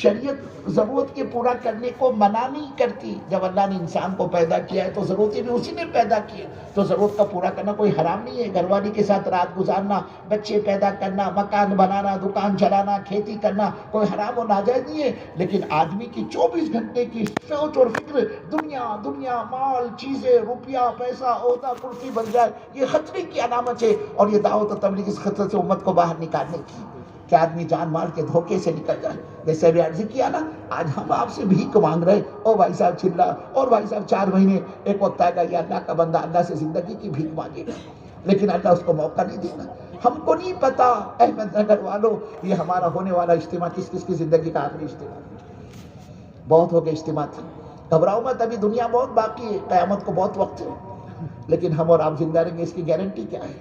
شریعت ضرورت کے پورا کرنے کو منع نہیں کرتی۔ جب اللہ نے انسان کو پیدا کیا ہے تو ضرورتیں بھی اسی نے پیدا کی ہے، تو ضرورت کا پورا کرنا کوئی حرام نہیں ہے۔ گھر والی کے ساتھ رات گزارنا، بچے پیدا کرنا، مکان بنانا، دکان چلانا، کھیتی کرنا کوئی حرام و ناجائز نہیں ہے، لیکن آدمی کی 24 گھنٹے کی سوچ اور فکر دنیا دنیا، مال، چیزیں، روپیہ، پیسہ، عہدہ، کرسی بن جائے، یہ خطرے کی علامت ہے، اور یہ دعوت و تبلیغ اس خطرے سے امت کو باہر نکالنے کی کہ آدمی جان مال کے دھوکے سے نکل جائے۔ جیسے ابھی عرض کیا نا، آج ہم آپ سے بھیک مانگ رہے، او بھائی صاحب چلا، اور بھائی صاحب 4 مہینے ایک وقت آئے گا یہ اللہ کا بندہ اللہ سے زندگی کی بھیک مانگے گا، لیکن اللہ اس کو موقع نہیں دے گا۔ ہم کو نہیں پتا احمد نگر والوں یہ ہمارا ہونے والا اجتماع کس کس کی زندگی کا آخری اجتماع ہے۔ بہت ہو گئے اجتماع تھے، گھبراؤ مت، ابھی دنیا بہت باقی ہے، قیامت کو بہت وقت ہے، لیکن ہم اور آپ زندہ رہیں گے اس کی گارنٹی کیا ہے؟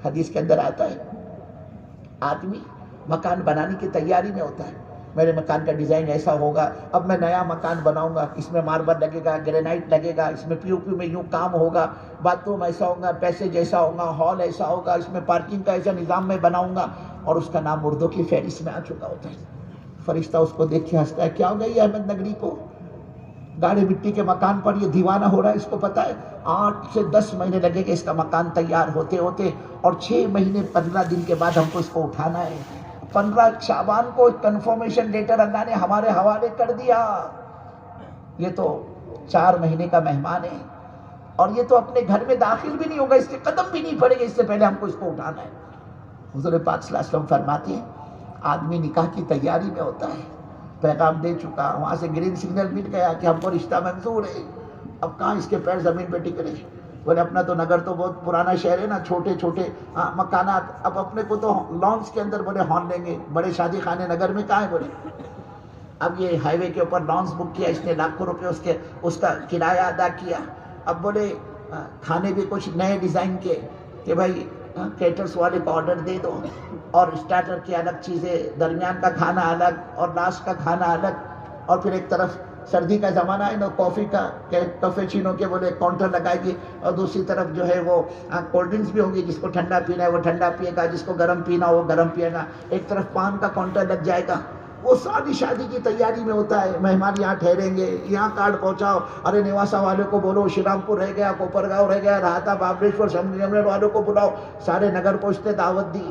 حدیث کے اندر آتا ہے آدمی مکان بنانے کی تیاری میں ہوتا ہے، میرے مکان کا ڈیزائن ایسا ہوگا، اب میں نیا مکان بناؤں گا، اس میں ماربل لگے گا، گرینائٹ لگے گا، اس میں پی او پی میں یوں کام ہوگا، باتھ روم ایسا ہوگا، پیسے جیسا ہوگا، ہال ایسا ہوگا، اس میں پارکنگ کا ایسا نظام میں بناؤں گا، اور اس کا نام مردوں کی فہرست میں آ چکا ہوتا ہے۔ فرشتہ اس کو دیکھ کے ہنستا ہے، کیا ہو گیا یہ احمد نگری کو؟ گاڑی مٹی کے مکان پر یہ دیوانہ ہو رہا ہے، اس کو پتا ہے 8 سے 10 مہینے لگے گا اس کا مکان تیار ہوتے ہوتے، اور 6 مہینے 15 دن کے بعد ہم کو اس کو اٹھانا ہے۔ 15 شعبان کو کنفرمیشن لیٹر اللہ نے ہمارے حوالے کر دیا، یہ تو 4 مہینے کا مہمان ہے، اور یہ تو اپنے گھر میں داخل بھی نہیں ہوگا، اس کے قدم بھی نہیں پڑے گا، اس سے پہلے ہم کو اس کو اٹھانا ہے۔ حضور پاک صلی اللہ علیہ وسلم فرماتے ہیں آدمی نکاح کی تیاری میں ہوتا ہے، پیغام دے چکا، وہاں سے گرین سگنل مل گیا کہ ہم کو رشتہ منظور ہے، اب کہاں اس کے پیر زمین پہ ٹک رہے؟ بولے اپنا تو نگر تو بہت پرانا شہر ہے نا، چھوٹے چھوٹے مکانات، اب اپنے کو تو لانس کے اندر بولے ہارن لیں گے، بڑے شادی خانے نگر میں کہاں ہے؟ بولے اب یہ ہائی وے کے اوپر لانس بک کیا اس نے، لاکھوں روپے اس کا کرایہ ادا کیا، اب بولے کھانے بھی کچھ نئے ڈیزائن کے کہ بھائی کیٹرس والے کو آرڈر دے دو، اور اسٹارٹر کی الگ چیزیں، درمیان کا کھانا الگ اور لاسٹ کا کھانا الگ، اور پھر ایک طرف سردی کا زمانہ ہے نا، کافی کا کیفیچینو کے بولے کاؤنٹر لگائے گی، اور دوسری طرف جو ہے وہ کولڈ ڈرنکس بھی ہوگی، جس کو ٹھنڈا پینا ہے وہ ٹھنڈا پیے گا، جس کو گرم پینا ہو وہ گرم پیے گا، ایک طرف پان کا کاؤنٹر لگ جائے گا۔ وہ ساری شادی کی تیاری میں ہوتا ہے، مہمان یہاں ٹھہریں گے، یہاں کارڈ پہنچاؤ، ارے نیواسا والوں کو بولو، شری رام پور رہ گیا، کوپر گاؤں رہ گیا، راہتا بابریشور سمجھ والوں کو بلاؤ، سارے نگر پہنچتے دعوت دی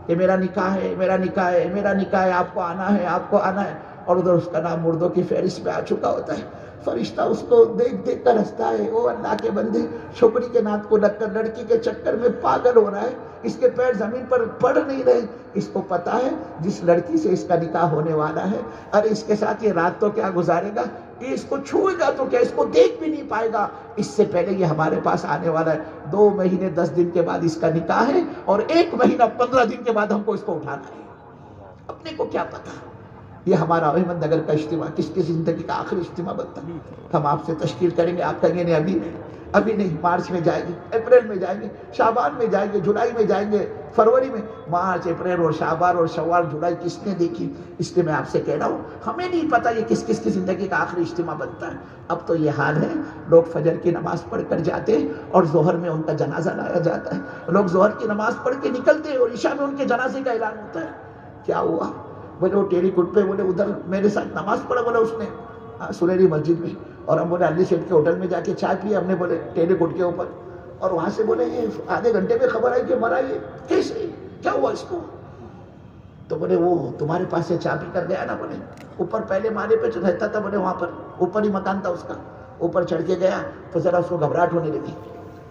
کہ میرا نکاح ہے، میرا نکاح ہے، میرا نکاح ہے، آپ کو آنا ہے، آپ کو آنا ہے، اور ادھر اس کا نام مردوں کی فہرست میں آ چکا ہوتا ہے۔ فرشتہ اس کو دیکھ دیکھ کر ہنستا ہے، او اللہ کے بندے، چھوکری کے نات کو لگ کر لڑکی کے چکر میں پاگل ہو رہا ہے، اس کے پیر زمین پر پڑ نہیں رہے، اس کو پتا ہے جس لڑکی سے اس کا نکاح ہونے والا ہے، ارے اس کے ساتھ یہ رات تو کیا گزارے گا، یہ اس کو چھوئے گا تو کیا، اس کو دیکھ بھی نہیں پائے گا، اس سے پہلے یہ ہمارے پاس آنے والا ہے، 2 مہینے 10 دن کے بعد اس کا نکاح ہے، اور 1 مہینہ 15 دن کے بعد ہم کو اس کو اٹھانا ہے۔ اپنے کو کیا پتا یہ ہمارا احمد نگر کا اجتماع کس کی زندگی کا آخری اجتماع بنتا ہے۔ ہم آپ سے تشکیل کریں گے، آپ کہیں گے نہیں ابھی نہیں، مارچ میں جائیں گے، اپریل میں جائیں گے، شعبان میں جائیں گے، جولائی میں جائیں گے، فروری میں۔ مارچ، اپریل اور شعبان اور شوال، جولائی کس نے دیکھی؟ اس لیے میں آپ سے کہہ رہا ہوں ہمیں نہیں پتا یہ کس کس کی زندگی کا آخری اجتماع بنتا ہے۔ اب تو یہ حال ہے، لوگ فجر کی نماز پڑھ کر جاتے اور ظہر میں ان کا جنازہ لایا جاتا ہے، لوگ ظہر کی نماز پڑھ کے نکلتے اور عشاء میں ان کے جنازے کا اعلان ہوتا ہے۔ کیا ہوا؟ بولے وہ ٹیری کوٹ پہ، بولے ادھر میرے ساتھ نماز پڑھا، بولا اس نے سنہری مسجد میں، اور ہم بولے علی سیٹ کے ہوٹل میں جا کے چائے پی، ہم نے بولے ٹیری کوٹ کے اوپر، اور وہاں سے بولے یہ آدھے گھنٹے میں خبر آئی کہ مرا، یہ کیسے، کیا ہوا اس کو؟ تو بولے وہ تمہارے پاس سے چائے پی کر گیا نا، بولے اوپر پہلے مالے پہ رہتا تھا، بولے وہاں پر اوپر ہی مکان تھا اس کا، اوپر چڑھ کے گیا تو ذرا اس کو گھبراہٹ ہونے لگی،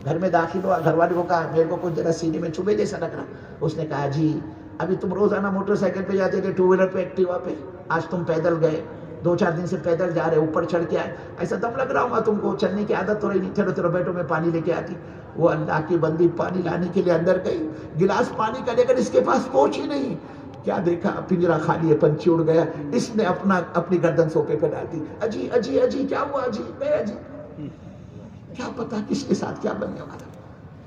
گھر میں داخل ہوا، گھر والے کو کہا میرے کو کچھ ذرا سینے میں چبھے جیسا لگ رہا، اس نے کہا جی ابھی تم روزانہ موٹر سائیکل پہ جاتے تھے، 2 ویلر پہ، ایکٹیوا پہ، آج تم پیدل گئے، 2-4 دن سے پیدل جا رہے، اوپر چڑھ کے آئے، ایسا دم لگ رہا ہوگا تم کو، چلنے کی عادت تو رہی نہیں، چلو بیٹھو میں پانی لے کے آتی۔ وہ اللہ کی بندی پانی لانے کے لیے اندر گئی، گلاس پانی کا لے کر اس کے پاس پہنچی نہیں، کیا دیکھا پنجرا خالی ہے، پنچھی اڑ گیا، اس نے اپنی گردن سوپے پہ ڈال دی، اجی اجی اجی کیا ہوا، اجی گئے، اجی کیا پتا کس کے ساتھ کیا بننے والا۔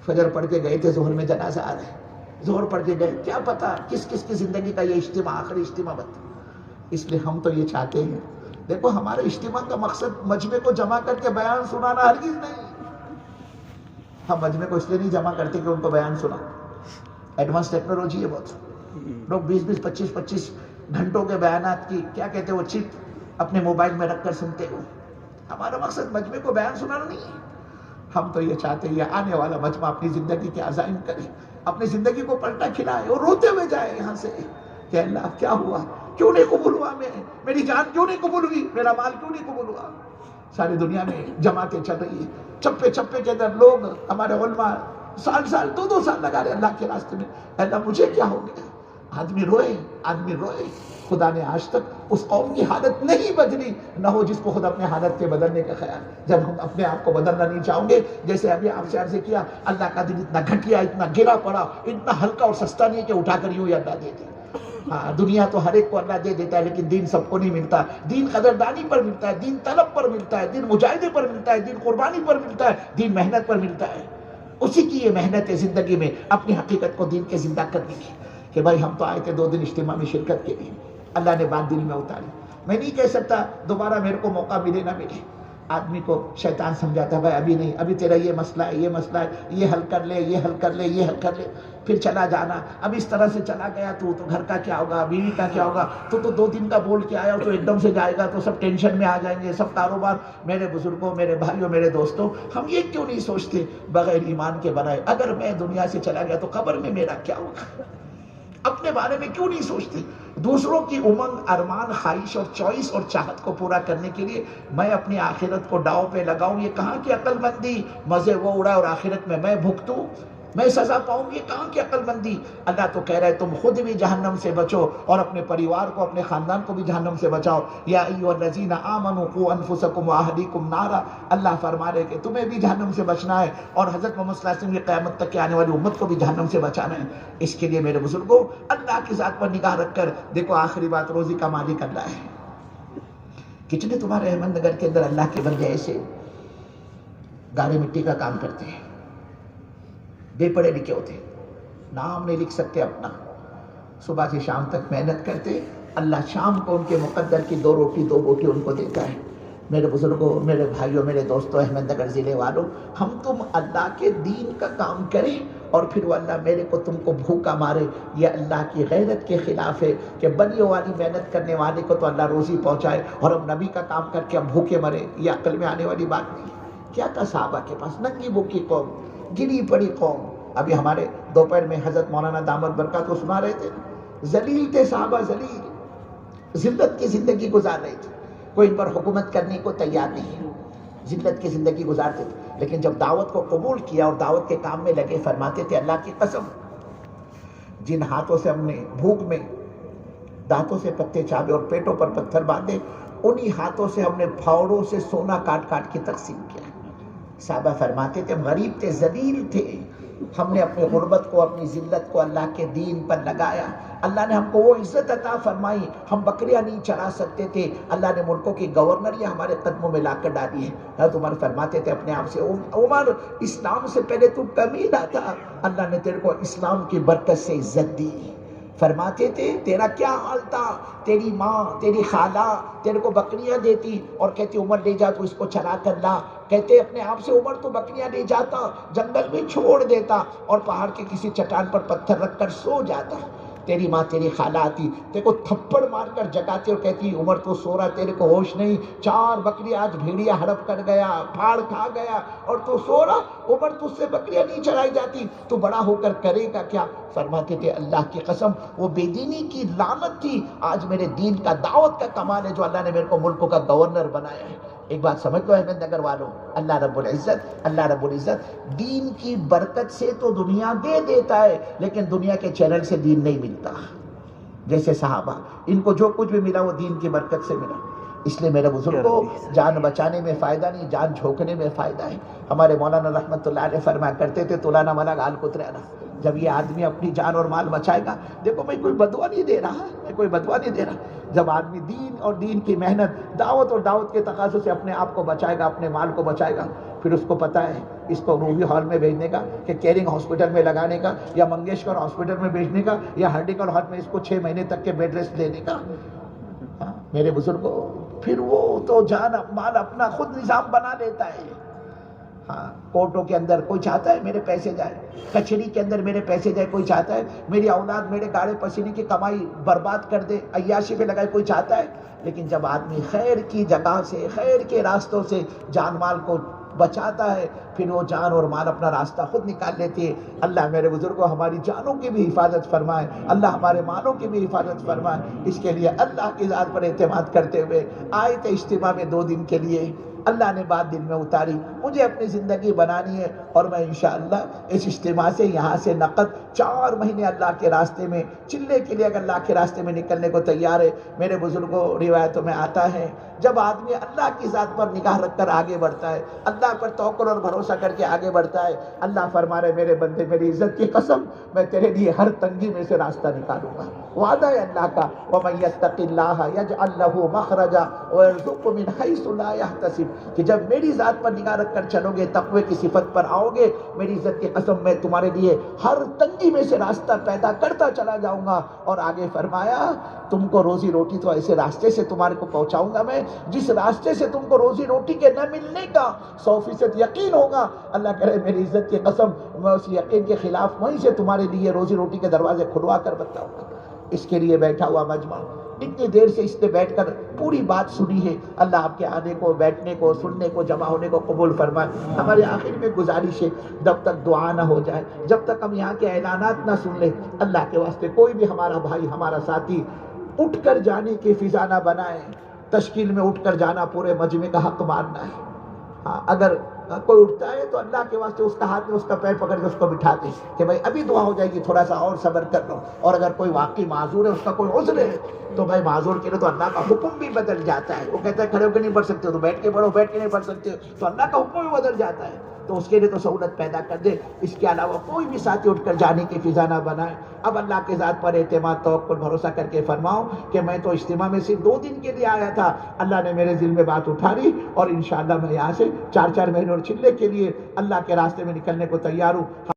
فجر پڑھ کے گئے تھے، ظہر میں جنازہ آ رہا ہے، ظہر پڑھ کے گئے، کیا پتا کس کس کی زندگی کا یہ اجتماع آخری اجتماع بنتا۔ اس لیے ہم تو یہ چاہتے ہیں، دیکھو ہمارے اجتماع کا مقصد مجمع کو جمع کر کے بیان سنانا ہرگز نہیں. ہم مجمع کو اس لیے نہیں جمع کرتے کہ ان کو بیان سنا. ایڈوانس ٹیکنالوجی ہے بہت. لوگ 20 25 گھنٹوں کے بیانات کی کیا کہتے ہیں وہ چپ اپنے موبائل میں رکھ کر سنتے ہو. ہمارا مقصد مجمع کو بیان سنانا نہیں ہے. ہم تو یہ چاہتے ہیں یہ آنے والا مجمع اپنی زندگی کے عزائم کرے، اپنی زندگی کو پلٹا کھلائے اور روتے ہوئے جائے یہاں سے کہ اللہ کیا ہوا، کیوں نہیں قبول ہوا، میری جان کیوں نہیں قبول ہوئی، میرا مال کیوں نہیں قبول ہوا. ساری دنیا میں جماعتیں چل رہی ہیں، چپے چپے کے اندر لوگ، ہمارے علماء سال 2 سال لگا رہے اللہ کے راستے میں. اللہ مجھے کیا ہو گیا. آدمی روئے. خدا نے آج تک اس قوم کی حالت نہیں بدلی نہ ہو جس کو خود اپنے حالت کے بدلنے کا خیال. جب ہم اپنے آپ کو بدلنا نہیں چاہوں گے، جیسے ابھی آپ سے عرض کیا، اللہ کا دل اتنا گھٹیا، اتنا گرا پڑا، اتنا ہلکا اور سستا نہیں کہ اٹھا کر یوں ہی اللہ دے دے. ہاں، دنیا تو ہر ایک کو اللہ دے دیتا ہے، لیکن دین سب کو نہیں ملتا. دین قدردانی پر ملتا ہے، دین طلب پر ملتا ہے، دین مجاہدے پر ملتا ہے، دین قربانی پر ملتا ہے، دین محنت پر ملتا ہے. اسی کی یہ محنت ہے زندگی میں اپنی حقیقت کو دین کے زندہ کرنے کی. کہ بھائی ہم تو آئے تھے 2 دن اجتماع میں شرکت کے لیے، اللہ نے بات دل میں اتاری. میں نہیں کہہ سکتا دوبارہ میرے کو موقع ملے نہ ملے. آدمی کو شیطان سمجھاتا ہے بھائی ابھی نہیں، ابھی تیرا یہ مسئلہ ہے، یہ حل کر لے، یہ حل کر لے، پھر چلا جانا. اب اس طرح سے چلا گیا تو گھر کا کیا ہوگا، بیوی کا کیا ہوگا. تو 2 دن کا بول کے آیا تو ایک دم سے جائے گا تو سب ٹینشن میں آ جائیں گے، سب کاروبار. میرے بزرگوں، میرے بھائیوں، میرے دوستوں، ہم یہ کیوں نہیں سوچتے بغیر ایمان کے بنائے اگر میں دنیا سے چلا گیا تو قبر میں میرا کیا ہوگا. اپنے بارے میں کیوں نہیں سوچتے. دوسروں کی امنگ، ارمان، خواہش اور چوائس اور چاہت کو پورا کرنے کے لیے میں اپنی آخرت کو داؤ پہ لگاؤں، یہ کہاں کی عقل مندی. مزے وہ اڑائے اور آخرت میں بھگتوں، میں سزا پاؤں، یہ کہاں کی عقل مندی. اللہ تو کہہ رہا ہے تم خود بھی جہنم سے بچو اور اپنے پریوار کو، اپنے خاندان کو بھی جہنم سے بچاؤ. یا ایھا الذین آمنوا قوا انفسکم واہلیکم نارا. اللہ فرما رہے کہ تمہیں بھی جہنم سے بچنا ہے اور حضرت محمد صلی اللہ علیہ وسلم کی قیامت تک کے آنے والی امت کو بھی جہنم سے بچانا ہے. اس کے لیے میرے بزرگوں اللہ کی ذات پر نگاہ رکھ کر دیکھو. آخری بات، روزی کا مالک اللہ ہے. کتنے تمہارے احمد نگر کے اندر اللہ کے بندے ایسے گارے مٹی کا کام کرتے ہیں، بے پڑھے لکھے ہوتے ہیں، نام نہیں لکھ سکتے اپنا، صبح سے شام تک محنت کرتے. اللہ شام کو ان کے مقدر کی 2 روٹی 2 بوٹی ان کو دیتا ہے. میرے بزرگوں، میرے بھائیوں، میرے دوستوں، احمد نگر ضلع والوں، ہم تم اللہ کے دین کا کام کریں اور پھر وہ اللہ میرے کو تم کو بھوکا مارے. یہ اللہ کی غیرت کے خلاف ہے کہ بلیوں والی محنت کرنے والے کو تو اللہ روزی پہنچائے اور ہم نبی کا کام کر کے ہم بھوکے مرے. یہ عقل میں آنے والی بات نہیں. کیا تھا صحابہ کے پاس؟ ننگی بھوکی قوم، گری پڑی قوم. ابھی ہمارے دوپہر میں حضرت مولانا دامت برکات کو سنا رہے تھے، ذلیل تھے صحابہ، ذلیل، ذلت کی زندگی گزار رہے تھے. کوئی ان پر حکومت کرنے کو تیار نہیں ہے، ذلت کی زندگی گزارتے تھے. لیکن جب دعوت کو قبول کیا اور دعوت کے کام میں لگے، فرماتے تھے اللہ کی قسم جن ہاتھوں سے ہم نے بھوک میں دانتوں سے پتے چابے اور پیٹوں پر پتھر باندھے، انہی ہاتھوں سے ہم نے پھاوڑوں سے سونا کاٹ کاٹ کے تقسیم کیا. صحابہ فرماتے تھے ہم غریب تھے، ذلیل تھے، ہم نے اپنی غربت کو، اپنی ذلت کو اللہ کے دین پر لگایا. اللہ نے ہم کو وہ عزت عطا فرمائی. ہم بکریاں نہیں چرا سکتے تھے، اللہ نے ملکوں کی گورنریاں ہمارے قدموں میں لا کر ڈالی ہیں. حضرت عمر فرماتے تھے اپنے آپ سے، عمر اسلام سے پہلے تو کمینہ تھا، اللہ نے تیرے کو اسلام کی برکت سے عزت دی. فرماتے تھے تیرا کیا حال تھا، تیری ماں، تیری خالہ تیرے کو بکریاں دیتی اور کہتی عمر لے جا تو اس کو چلا کر لا. کہتے اپنے آپ سے عمر تو بکریاں لے جاتا، جنگل میں چھوڑ دیتا اور پہاڑ کے کسی چٹان پر پتھر رکھ کر سو جاتا. تیری ماں، تیری خالہ آتی، تیرے کو تھپڑ مار کر جگاتی اور کہتی عمر تو سو رہا، تیرے کو ہوش نہیں، 4 بکریاں آج بھیڑیا ہڑپ کر گیا، پھاڑ کھا گیا اور تو سو رہا. عمر تجھ سے بکریاں نہیں چرائی جاتی، تو بڑا ہو کر کرے گا کیا؟ فرماتے تھے اللہ کی قسم وہ بے دینی کی لعنت تھی، آج میرے دین کا، دعوت کا کمال ہے جو اللہ نے میرے کو ملکوں کا گورنر بنایا ہے. ایک بات سمجھ لو احمد نگر والوں، اللہ رب العزت دین کی برکت سے تو دنیا دے دیتا ہے، لیکن دنیا کے چینل سے دین نہیں ملتا. جیسے صحابہ، ان کو جو کچھ بھی ملا وہ دین کی برکت سے ملا. اس لیے میرے بزرگوں جان بچانے میں فائدہ نہیں، جان جھونکنے میں فائدہ ہے. ہمارے مولانا رحمت اللہ علیہ فرمایا کرتے تھے تولانا ملا گال کترانا. جب یہ آدمی اپنی جان اور مال بچائے گا، دیکھو میں کوئی بدوا نہیں دے رہا، جب آدمی دین اور دین کی محنت، دعوت اور دعوت کے تقاضوں سے اپنے آپ کو بچائے گا، اپنے مال کو بچائے گا، پھر اس کو پتہ ہے اس کو روبی ہال میں بھیجنے کا کہ کیرنگ ہاسپٹل میں لگانے کا یا منگیشکر ہاسپٹل میں بھیجنے کا یا ہرڈیکل ہال میں اس کو 6 مہینے تک کے بیڈ ریسٹ لینے کا. میرے بزرگوں، پھر وہ تو جان مال اپنا خود نظام بنا لیتا ہے. ہاں، کوٹوں کے اندر کوئی چاہتا ہے میرے پیسے جائے، کچہری کے اندر میرے پیسے جائے، کوئی چاہتا ہے میری اولاد میرے گاڑے پسینے کی کمائی برباد کر دے، عیاشی پہ لگائے، کوئی چاہتا ہے. لیکن جب آدمی خیر کی جگہ سے، خیر کے راستوں سے جان مال کو بچاتا ہے، پھر وہ جان اور مال اپنا راستہ خود نکال لیتی ہے. اللہ میرے بزرگوں ہماری جانوں کی بھی حفاظت فرمائے، اللہ ہمارے مالوں کی بھی حفاظت فرمائے. اس کے لیے اللہ کی ذات پر اعتماد کرتے ہوئے آئے تھے اجتماع میں 2 دن کے لیے. اللہ نے بات دل میں اتاری، مجھے اپنی زندگی بنانی ہے، اور میں انشاءاللہ اس اجتماع سے یہاں سے نقد 4 مہینے اللہ کے راستے میں چلے کے لیے اگر اللہ کے راستے میں نکلنے کو تیار ہے. میرے بزرگوں، روایتوں میں آتا ہے جب آدمی اللہ کی ذات پر نگاہ رکھ کر آگے بڑھتا ہے، اللہ پر توکل اور بھروسہ کر کے آگے بڑھتا ہے، اللہ فرما رہے میرے بندے میری عزت کی قسم میں تیرے لیے ہر تنگی میں سے راستہ نکالوں گا. وعدہ ہے اللہ کا، وَمَن يَتَّقِ اللَّهَ يَجْعَل لَّهُ مَخْرَجًا وَيَرْزُقْهُ مِنْ حَيْثُ لَا يَحْتَسِبُ، کہ جب میری ذات پر نگاہ رکھ کر چلو گے، تقوی کی صفت پر آؤ گے، میری عزت کی قسم میں تمہارے لیے ہر تنگی میں سے راستہ پیدا کرتا چلا جاؤں گا. اور آگے فرمایا تم کو روزی روٹی تو ایسے راستے سے تمہارے کو پہنچاؤں گا میں جس راستے سے تم کو روزی روٹی کے نہ ملنے کا 100% یقین ہوگا. اللہ کرے میری عزت کی قسم میں اس یقین کے خلاف وہیں سے تمہارے لیے روزی روٹی کے دروازے کھلوا کر بتاؤں گا. اس کے لیے بیٹھا ہوا مجمع اتنی دیر سے اس نے بیٹھ کر پوری بات سنی ہے. اللہ آپ کے آنے کو، بیٹھنے کو، سننے کو، جمع ہونے کو قبول فرمائے. ہمارے آخر میں گزارش ہے جب تک دعا نہ ہو جائے، جب تک ہم یہاں کے اعلانات نہ سن لیں، اللہ کے واسطے کوئی بھی ہمارا بھائی، ہمارا ساتھی اٹھ کر جانے کی فضا نہ بنائے. تشکیل میں اٹھ کر جانا پورے مجمع کا حق ماننا ہے. ہاں، اگر کوئی اٹھتا ہے تو اللہ کے واسطے اس کا ہاتھ میں اس کا پیر پکڑ کے اس کو بٹھا دے کہ بھائی ابھی دعا ہو جائے گی، تھوڑا سا اور صبر کر لو. اور اگر کوئی واقعی معذور ہے، اس کا کوئی عذر ہے، تو بھائی معذور کے لیے تو اللہ کا حکم بھی بدل جاتا ہے. وہ کہتا ہے کھڑے ہو کے نہیں پڑھ سکتے ہو تو بیٹھ کے پڑھو، بیٹھ کے نہیں پڑھ سکتے ہو تو اللہ کا حکم بھی بدل جاتا ہے. تو اس کے لیے تو سہولت پیدا کر دے. اس کے علاوہ کوئی بھی ساتھی اٹھ کر جانے کی فضا نہ بنائے. اب اللہ کے ذات پر اعتماد، توکل، بھروسہ کر کے فرماؤ کہ میں تو اجتماع میں صرف 2 دن کے لیے آیا تھا، اللہ نے میرے دل میں بات اٹھاری، اور انشاءاللہ میں یہاں سے 4 مہینے اور چلے کے لیے اللہ کے راستے میں نکلنے کو تیار ہوں.